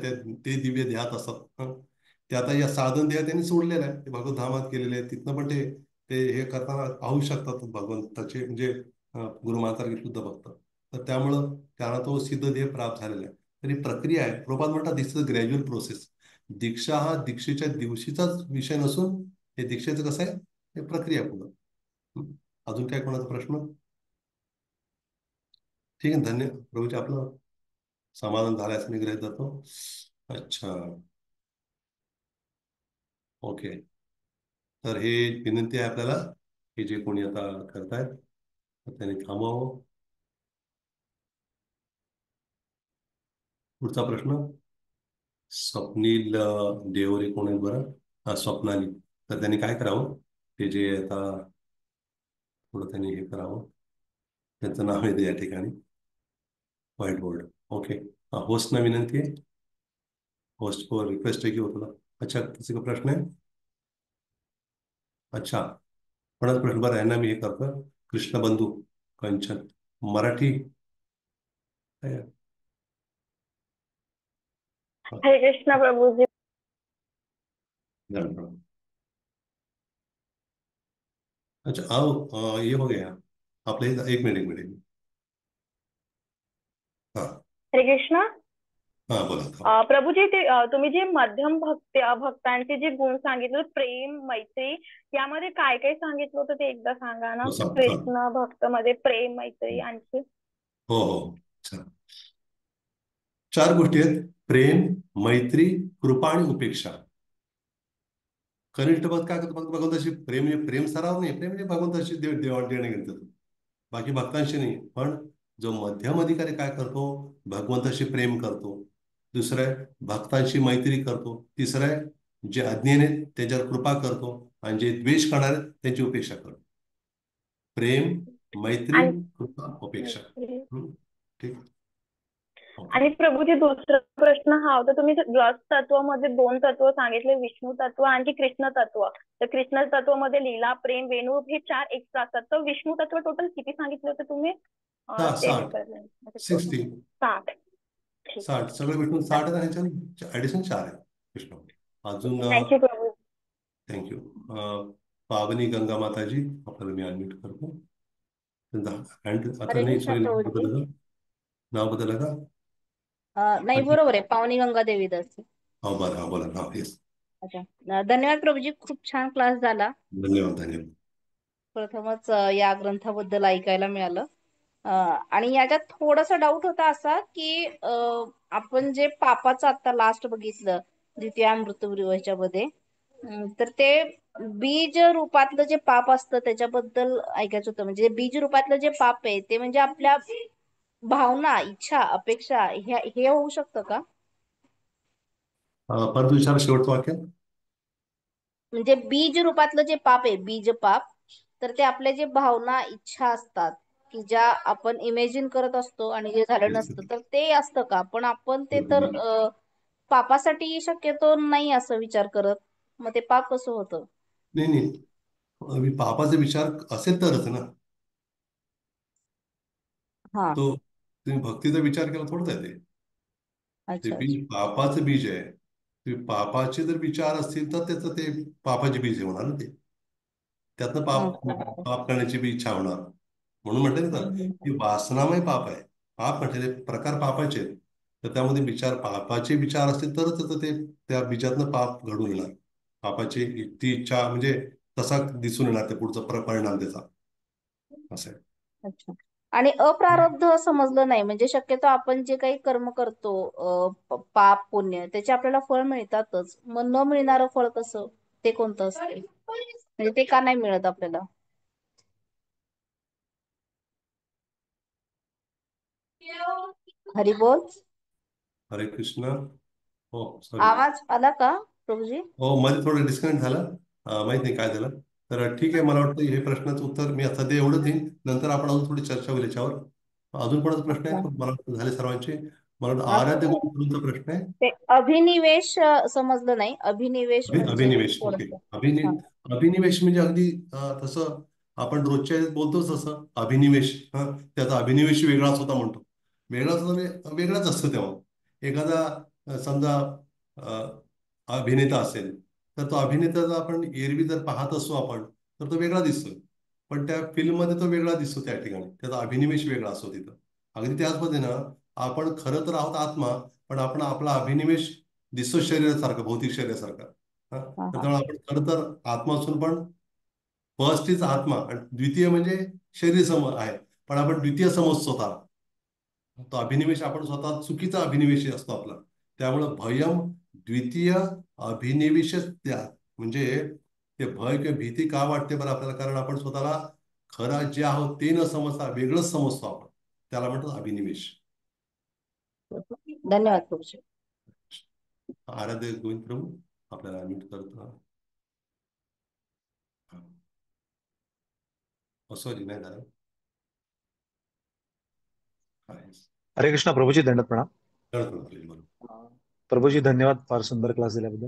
ते दिव्य ध्यात असतात. ते आता या साधन ध्येय त्यांनी सोडलेलं आहे, ते भगवत धामात केलेले आहे, तिथनं पण ते ते हे करताना पाहू शकतात भगवंताचे, म्हणजे गुरु महाराज शुद्ध भक्त. तर त्यामुळं त्यांना तो सिद्ध ध्येय प्राप्त झालेला आहे. तर ही प्रक्रिया आहे. प्रभुपाद म्हणतात दिस इज ग्रॅज्युअल प्रोसेस. दीक्षा हा दीक्षेच्या दिवशीचाच विषय नसून, हे दीक्षेचं कसं आहे, हे प्रक्रिया पुढं. हं. अजून काय कोणाचा प्रश्न? ठीक आहे, प्रभूजी, आपलं समाधान झाल्यास मी गृहीत धरतो. अच्छा, ओके. तर हे विनंती आहे आपल्याला की जे कोणी आता करतायत तर त्यांनी थांबवावं. पुढचा प्रश्न, स्वप्नील देवरे कोण आहेत बरं? हा, स्वप्नाली. तर त्यांनी काय करावं, ते जे आता थोडं त्यांनी हे करावं, त्यांचं नाव येतं या ठिकाणी व्हाईट बोर्ड. ओके. होस्टना विनंती आहे, होस्ट को रिक्वेस्ट है कि वो थोड़ा, अच्छा किसी का प्रश्न है? अच्छा, कोणाचा प्रश्न? बरं आहे ना, मी हे करतो. कृष्ण बंधू कंचन, मराठी आहे? हाँ, हरे कृष्णा प्रभु जी। ध्यान रखना। अच्छा आओ, ये हो गया आपले, एक मिनिट हाँ, हरे कृष्णा। हाँ बोला था। प्रभू जी, ते तुम्ही जे मध्यम भक्तांचे जे गुण सांगितले, प्रेम, मैत्री, यामध्ये काय काय सांगितलं होतं ते एकदा सांगा ना. तो सब सब कृष्ण भक्त मध्ये प्रेम, मैत्री, आणखी? हो हो, अच्छा. चार गोष्टी आहेत: प्रेम, मैत्री, कृपा आणि उपेक्षा. कनिष्ठ भक्त काय करतो, फक्त भगवंताशी प्रेम, म्हणजे प्रेम सराव नाही, प्रेम म्हणजे भगवंताशी देणे घेतो, बाकी भक्तांशी नाही. पण जो मध्यम अधिकारी काय करतो, भगवंताशी प्रेम करतो. दुसरं आहे भक्तांशी मैत्री करतो. तिसरं आहे जे अज्ञानी आहेत त्याच्यावर कृपा करतो, आणि जे द्वेष करणार आहेत त्यांची उपेक्षा करतो. प्रेम, मैत्री, आणि कृपा, उपेक्षा. हम्म, ठीक. ओके. आणि प्रभूजी, दुसरा प्रश्न हा होता, तुम्ही रस तत्वामध्ये दोन तत्व सांगितले, विष्णू तत्व आणि कृष्ण तत्व. तर कृष्ण तत्वामध्ये लीला, प्रेम, वेणू हे चार एक्स्ट्रा असतात. तर विष्णू तत्व टोटल किती सांगितले होते तुम्ही? ते 60, विसरले. अच्छा, 60, 60. ठीक आहे. 60 सगळं भेटून 60 आहे, आणि ह्याच्यात ऍडिशन 4 आहे कृष्ण. अजून थँक्यू प्रभू. थँक्यू. पावनी गंगा माताजी, आपल्याला मी अनम्यूट करतो. त्यांचा आता हरे नाही, कृष्णा सॉरी, नाव प्रभूजी. बदललं. नाव बदललं का? नाही, अच्छा. बरोबर आहे, पावनी गंगा देवी दास. हो बरं, हा बोला, हा येस. अच्छा. धन्यवाद प्रभूजी, खूप छान क्लास झाला. धन्यवाद धन्यवाद. प्रथमच या ग्रंथाबद्दल ऐकायला मिळालं. आणि याच्यात थोडासा डाऊट होता असा की आपण जे पापाचं आता लास्ट बघितलं द्वितीयामृत मध्ये, तर ते बीज रूपातलं जे पाप असतं त्याच्याबद्दल ऐकायचं होतं. म्हणजे बीज रूपातलं जे पाप आहे ते म्हणजे आपल्या भावना, इच्छा, अपेक्षा हे होऊ शकतं का? परत विचारा शेवटचं वाक्य. म्हणजे बीज रूपातलं जे पाप आहे, बीज पाप, तर ते आपल्या जे भावना, इच्छा असतात की ज्या आपण इमेजिन करत असतो आणि जे झालं Yes. नसतं, तर ते असतं का? पण आपण ते तर पापासाठी शक्यतो नाही असं विचार करत, मग ते पाप कसं होतं? नाही नाही, मी पापाचा विचार असेल तरच ना. हा. तो तुम्ही भक्तीचा विचार केला थोडंच आहे ते. ते अच्छा बीज अच्छा. पापाचं बीज आहे. तुम्ही पापाचे जर विचार असतील तर त्याचं ते पापाचे बीज होणार ना ते. त्यातनं पाप ओके. पाप करण्याची बी इच्छा होणार. म्हणून म्हटलं ना, हम्म, की वासनामय पाप आहे. पाप म्हटलेले प्रकार पापाचे आहेत. तर त्यामध्ये पापाचे विचार असतील तरच त्याचं ते त्या बीजातनं पाप घडून येणार. पापाची ती इच्छा म्हणजे तसा दिसून येणार ते पुढचा परिणाम त्याचा, असं आहे. अच्छा. आणि अप्रारब्ध समजलं नाही म्हणजे शक्यतो आपण जे काही कर्म करतो पाप पुण्य त्याचे आपल्याला फळ मिळतातच, मग न मिळणारं फळ कसं, ते कोणतं असते म्हणजे ते का नाही मिळत आपल्याला? हरी बोल. हरे कृष्ण. हो सॉरी. आवाज आला का प्रभूजी? हो मध्ये थोडं डिस्कनेक्ट झालं. माहित नाही काय झालं. तर ठीक आहे, मला वाटतं हे प्रश्नाचं उत्तर मी सध्या एवढं देईन, नंतर आपण अजून थोडी चर्चा होईल याच्यावर. अजून कोणाचा प्रश्न आहे? अच्छा. मला वाटतं झाले सर्वांचे. मला वाटतं आराध्य अ, गुरुचा प्रश्न आहे. ते अभिनिवेश समजलं नाही, अभिनिवेश म्हणजे अभिनिवेश, ओके. थोडस. हा. अभिनिवेश म्हणजे अगदी तसं आपण रोजच्या ह्याच्यात बोलतोच तसं अभिनिवेश. त्याचा अभिनिवेश वेगळाच होता म्हणतो. वेगळाच होता म्हणजे वेगळाच असतं तेव्हा. एखादा समजा अभिनेता असेल, तर तो अभिनेता आपण एरवी जर पाहत असतो आपण, तर तो वेगळा दिसतो. पण त्या फिल्ममध्ये तो वेगळा दिसतो, त्या ठिकाणी त्याचा अभिनिवेश वेगळा असतो तिथं. अगदी त्याच पद्धतीनं आपण खरं तर आहोत आत्मा, पण आपण आपला अभिनिवेश दिसतो शरीरासारखं, भौतिक शरीरासारखं. हा तर हा. त्यामुळे आपण खरं तर आत्मा असून पण फर्स्ट इज आत्मा आणि द्वितीय म्हणजे शरीर आहे. पण आपण द्वितीय समजतो स्वतः. तो अभिनिवेश आपण स्वतः चुकीचा अभिनिवेश असतो आपला. त्यामुळं भयम द्वितीय अभिनिवेशच त्या म्हणजे ते भय किंवा भीती का वाटते बरं आपल्याला, कारण आपण स्वतःला खरं जे आहोत ते न समजता वेगळंच समजतो आपण. त्याला म्हणतात अभिनिवेश. धन्यवाद प्रभूजी. आराध्य गोविंद प्रभू, आपल्याला अनम्यूट करतो. सॉरी नाही झालं. हरे कृष्णा प्रभूजी, दंडवत प्रणाम. बरोबर. प्रभूजी धन्यवाद फार सुंदर क्लास दिल्याबद्दल.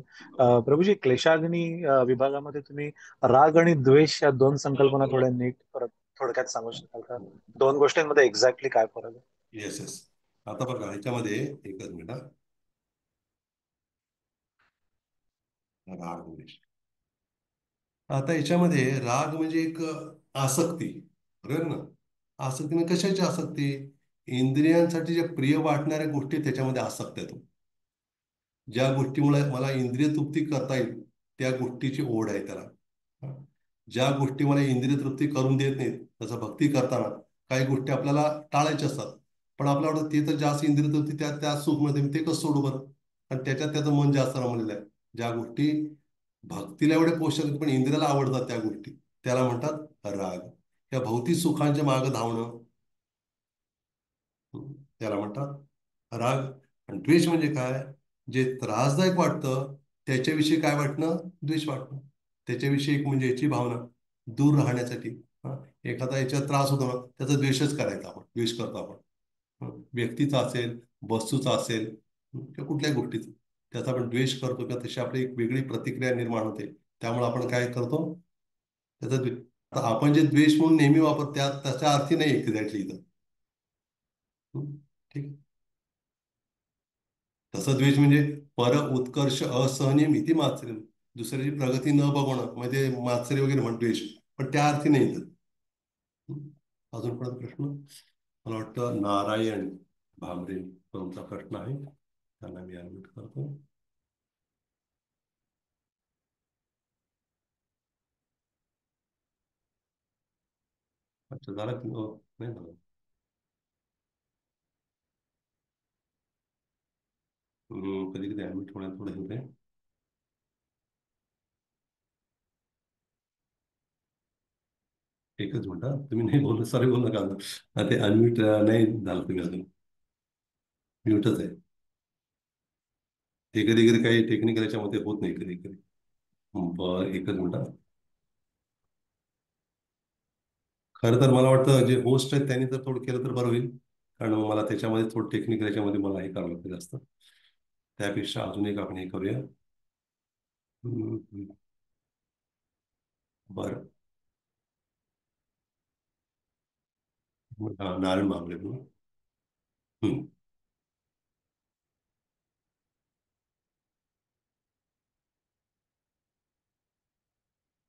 प्रभूजी क्लेशाग्नी विभागामध्ये तुम्ही राग आणि द्वेष या दोन संकल्पना थोड्या नीट परत थोडक्यात सांगू शकाल का? दोन गोष्टींमध्ये एक्झॅक्टली काय फरक आहे? Yes yes. आता बघा ह्याच्यामध्ये एकच मिनिट राग द्वेष. आता याच्यामध्ये राग म्हणजे एक आसक्ती, बरोबर ना? आसक्ती म्हणजे कशाची आसक्ती? इंद्रियांसाठी जे प्रिय वाटणाऱ्या गोष्टी त्याच्यामध्ये आसक्त आहे तो. ज्या गोष्टीमुळे मला इंद्रिय तृप्ती करता येईल त्या गोष्टीची ओढ आहे त्याला. हं. ज्या गोष्टी मला इंद्रिय तृप्ती करून देत नाहीत, तसं भक्ती करताना काही गोष्टी आपल्याला टाळायच्या असतात. पण आपल्याला वाटतं ते तर जास्त इंद्रिय तृप्ती त्या सुख मिळते, मी ते कसं सोडू बरं? आणि त्याच्यात त्याचं मन जास्त रमलेलं आहे. ज्या गोष्टी भक्तीला एवढे पोषक आहेत, पण इंद्रियाला आवडतात त्या गोष्टी, त्याला म्हणतात राग. या भौतिक सुखांच्या मागे धावणं, त्याला म्हणतात राग. आणि द्वेष म्हणजे काय? जे त्रासदायक वाटतं त्याच्याविषयी काय वाटणं? द्वेष वाटणं. त्याच्याविषयी एक म्हणजे याची भावना, दूर राहण्यासाठी. एखादा याच्यात त्रास होतो ना, त्याचा द्वेषच करायचा आपण, द्वेष करतो आपण. व्यक्तीचा असेल, वस्तूचा असेल, किंवा कुठल्याही गोष्टीचा त्याचा आपण द्वेष करतो किंवा तशी आपली एक वेगळी प्रतिक्रिया निर्माण होते. त्यामुळे आपण काय करतो? त्याचा आता आपण जे द्वेष म्हणून नेहमी वापरतो त्याच्या अर्थी नाही एक्झॅक्टली इथं. ठीक आहे. तसं द्वेष म्हणजे पर उत्कर्ष असहनीय इति मात्सर्य, दुसऱ्याची प्रगती न बघणं म्हणजे मात्सर्य वगैरे म्हण द्वेष, पण त्या अर्थी नाही येत. अजून पण प्रश्न, मला वाटतं नारायण भामरे तुमचा प्रश्न आहे, त्यांना मी अनम्यूट करतो. अच्छा झाला की नाही झालं? कधी कधी ऍडमिट होण्यात थोडं होते. एकच मिनिट तुम्ही नाही बोलू, सॉरी बोलू नका अजून. ते अनम्यूट नाही झालं तुम्ही अजून, म्यूटच आहे. ते कधी कधी काही टेक्निकल याच्यामध्ये होत नाही कधी कधी. बरं एकच मिनिट. खरं तर मला वाटतं जे होस्ट आहेत त्यांनी तर थोडं केलं तर बरं होईल, कारण मला त्याच्यामध्ये थोडं टेक्निकल याच्यामध्ये मला हे करावं लागतं जास्त. त्यापेक्षा अजून एक आपण हे करूया. हम्म. बरं. नारायण मामले म्हणून. हम्म.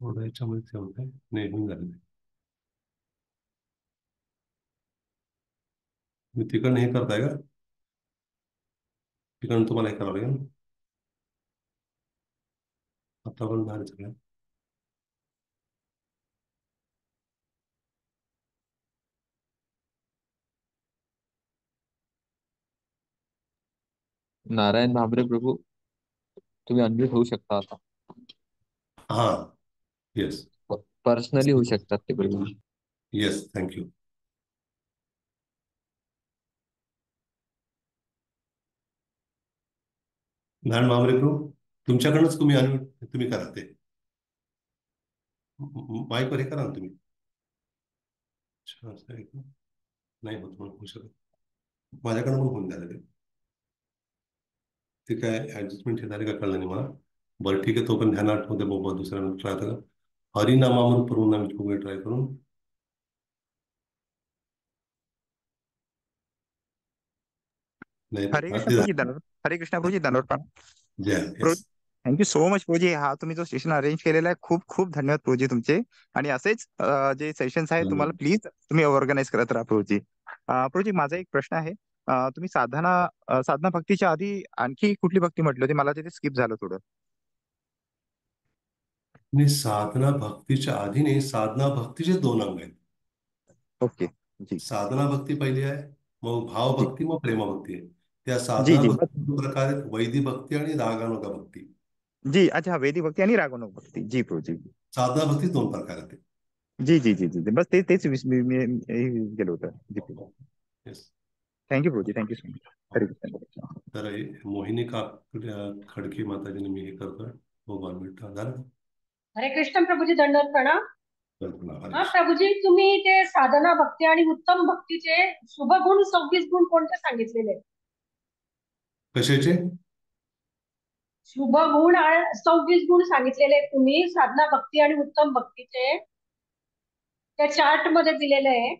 थोडं याच्यामध्ये ते होत आहे, नाही होऊन झालं. मी तिकडनं हे करताय का? तिकडनं तुम्हाला हे करावं लागेल. आता पण झालं सगळं. नारायण भांबरे प्रभू, तुम्ही अनम्यूट होऊ शकता आता. हां. येस. पर्सनली होऊ शकतात ते प्रभू. Yes, thank you. नारायण भांबरे प्रभू, तुमच्याकडनंच तुम्ही तुम्ही करा ते. माईकवर हे करा ना तुम्ही. अच्छा, असं आहे का? नाही होत म्हणून होऊ शकत. माझ्याकडनं पण होऊन द्यायला ते काय ऍडजस्टमेंट हे झाले का कळलं नाही मला. बरं ठीक आहे, तो पण ध्यानात ठेवते. बाबा दुसऱ्या ट्राय करा. हरिनामावर पूर्ण ट्राय करून. नाही हरे कृष्ण ते प्रभूजी, झालं. धन्यवाद. हरे कृष्ण प्रभूजी, धन्यवाद. जय. येस. थँक्यू सो मच प्रभूजी. हा तुम्ही जो सेशन अरेंज केलेला आहे, खूप खूप धन्यवाद प्रभूजी तुमचे. आणि असेच जे सेशन्स आहेत तुम्हाला प्लीज तुम्ही ऑर्गनाईज करत राहा प्रभूजी. प्रभूजी, माझा एक प्रश्न आहे. तुम्ही साधना भक्तीच्या आधी आणखी कुठली भक्ती म्हटली होती? मला तिथे स्किप झालं थोडं. आणि साधना भक्तीच्या आधी नाही, साधना भक्तीचे 2 अंग आहेत. ओके. जी साधना भक्ती पहिली आहे, मग जी भावभक्ती, मग प्रेमभक्ती आहे. त्या जी साधना जी भक्ती 2 प्रकार आहेत, वैदी भक्ती आणि रागानुगा भक्ती. जी. अच्छा, वेदी भक्ती आणि रागवणूक भक्ती. जी प्रभूजी. साधना भक्ती 2 प्रकार आहेत. जी जी जी जी. बस तेच मी गेलो होतं. जी प्रभू. येस. थँक्यू प्रभूजी, thank you so much. Hare Krishna. तर मोहिनी खडके माताजीने मी हे करतोय. हो, 2 मिनिट झालं. हरे कृष्ण प्रभूजी, दंडवत प्रणाम. कल्पना हा हरीश. प्रभूजी, तुम्ही ते साधना भक्ती आणि उत्तम भक्तीचे शुभ गुण 26 गुण कोणते सांगितलेले? कशाचे? शुभ गुण आणि 26 गुण सांगितलेले तुम्ही साधना भक्ती आणि उत्तम भक्तीचे. त्या चार्ट मध्ये दिलेले आहे.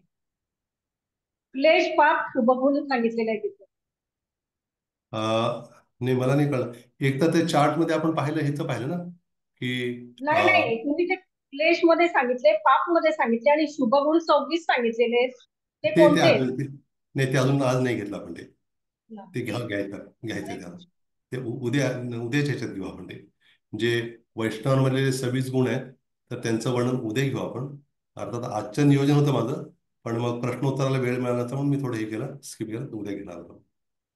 क्लेश पाप शुभ गुण सांगितलेले आहे तिथे. नाही, मला नाही कळलं. एक तर ते चार्ट मध्ये आपण पाहिलं, ह्याचं पाहिलं ना की नाही नाही, तुम्ही ते क्लेश मध्ये सांगितले, पाप मध्ये सांगितले आणि शुभ गुण 26 सांगितलेले. ते ते ते कोणते आहेत? नाही, ते अजून आज नाही घेतलं आपण ते. ते हरे घ्यायचं त्याला. कृष्ण. ते उद्याच्या ह्याच्यात घेऊ आपण ते. जे वैष्णवांमधले जे 26 गुण आहेत, तर त्यांचं वर्णन उद्या घेऊ आपण. अर्थात आजचं नियोजन होतं माझं, पण मग प्रश्नोत्तराला वेळ मिळाला तर म्हणून मी थोडं हे केलं, स्किप केलं. उद्या घेणार होतो.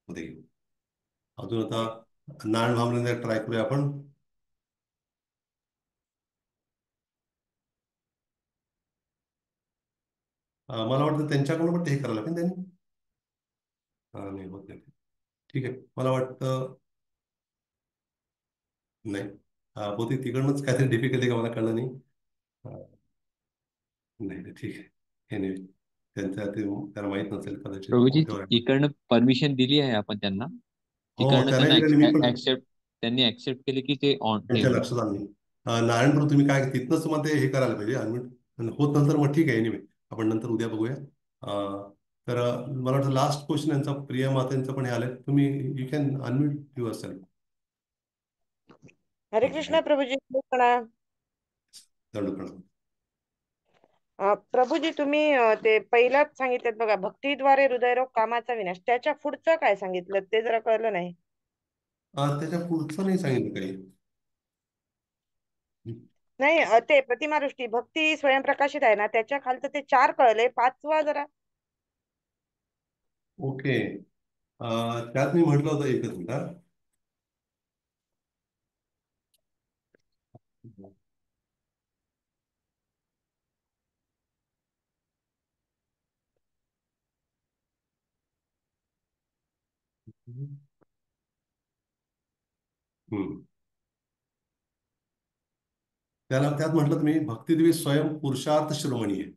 उद्या घेऊ. अजून आता नारायण भामरे ट्राय करूया आपण. मला वाटतं त्यांच्याकडून पण ते हे करायला पण त्यांनी. नाही होत नाही. ठीक आहे, मला वाटतं नाही. बहुतेक तिकडूनच काहीतरी डिफिकल्टी का मला कळलं नाही. अं, नाही नाही, ठीक आहे. हे नाही, त्यांना माहीत नसेल कदाचित प्रभूजी, कोणत्या. इकडनं परमिशन दिली आहे आपण त्यांना. हो, तिकडनं त्यांना त्यांना दिलं. मी पण त्यांनी ऍक्सेप्ट केले की ते ऑन त्यांच्या लक्षात आलं नाही. नारायण प्रभू, तुम्ही काय तिथनंच तुम्हाला ते हे करायला पाहिजे अनम्यूट होत नंतर. मग ठीक आहे, एनिवे आपण नंतर उद्या बघूया. तर मला वाटतं लास्ट क्वेश्चन यांचा प्रिया मातांचं पण हे आलंय. तुम्ही you can unmute your self. हरे कृष्ण प्रभूजी, प्रणाम. दंडप्रणाम. प्रभूजी, तुम्ही ते पहिलाच सांगितलं बघा, भक्तीद्वारे हृदयरोग कामाचा विनाश. त्याच्या पुढचं काय सांगितलं ते जरा कळलं नाही. त्याच्या पुढचं नाही सांगितलं काही. नाही, ते प्रतिमादृष्टी भक्ती स्वयंप्रकाशित आहे ना, त्याच्या खालचं ते 4 कळले, 5वा जरा. ओके. त्यात मी म्हटलं होतं, एकच मिनिट हा. हम्म. त्यात म्हटलं तुम्ही भक्तिदेवी स्वयं पुरुषार्थ शिरोमणी आहे.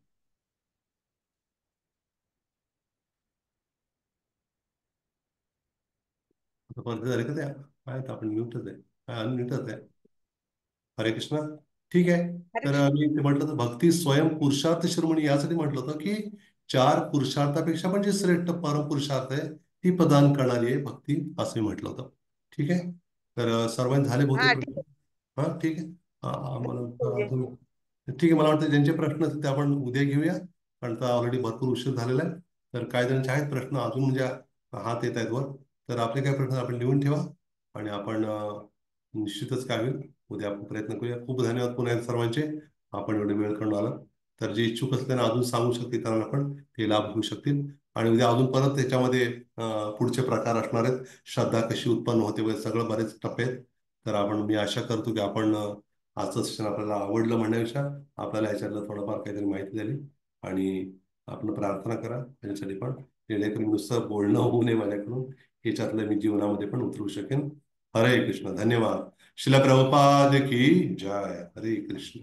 आता परत झाले का? त्या काय आपण म्यूटच आहे, अनम्यूटच आहे. हरे कृष्ण. ठीक आहे. हरे तर कृष्ण. मी ते म्हटलं होतं भक्ती स्वयं पुरुषार्थ शिरोमणी, यासाठी म्हटलं होतं की 4 पुरुषार्थापेक्षा पण जे श्रेष्ठ परमपुरुषार्थ आहे ती प्रदान करणारी आहे भक्ती, असं मी म्हटलं होतं. ठीक आहे. तर सर्वांनी झाले हा, बहुतेक ठीक प्रश्न. हां, ठीक आहे. मला आहे. ठीक आहे. मला वाटतं ज्यांचे प्रश्न असतील ते आपण उद्या घेऊया, कारण आता ऑलरेडी भरपूर उशीर झालेला आहे. तर काही जणांचे आहेत प्रश्न अजून, म्हणजे हात येत आहेत वर. तर आपले काय प्रश्न आपण लिहून ठेवा आणि आपण निश्चितच काय होईल उद्या आपण प्रयत्न करूया. खूप धन्यवाद पुन्हा एकदा सर्वांचे, आपण एवढे वेळ काढून आला. तर जे इच्छुक असले त्यांना अजून सांगू शकतील, त्यांना पण ते लाभ घेऊ शकतील. आणि उद्या अजून परत त्याच्यामध्ये पुढचे प्रकार असणार आहेत, श्रद्धा कशी उत्पन्न होते वगैरे सगळं बरेच टप्पे आहेत. तर मी आशा करतो की आपण आजचं सेशन आपल्याला आवडलं म्हणण्यापेक्षा आपल्याला ह्याच्यातलं थोडंफार काहीतरी माहिती झाली. आणि आपण प्रार्थना करा त्याच्यासाठी पण, जेणेकरून नुसतं बोलणं होऊ नये माझ्याकडून, याच्यातलं मी जीवनामध्ये पण उतरू शकेन. हरे कृष्ण. धन्यवाद. शिला प्रभुपाद की जय. हरे कृष्ण.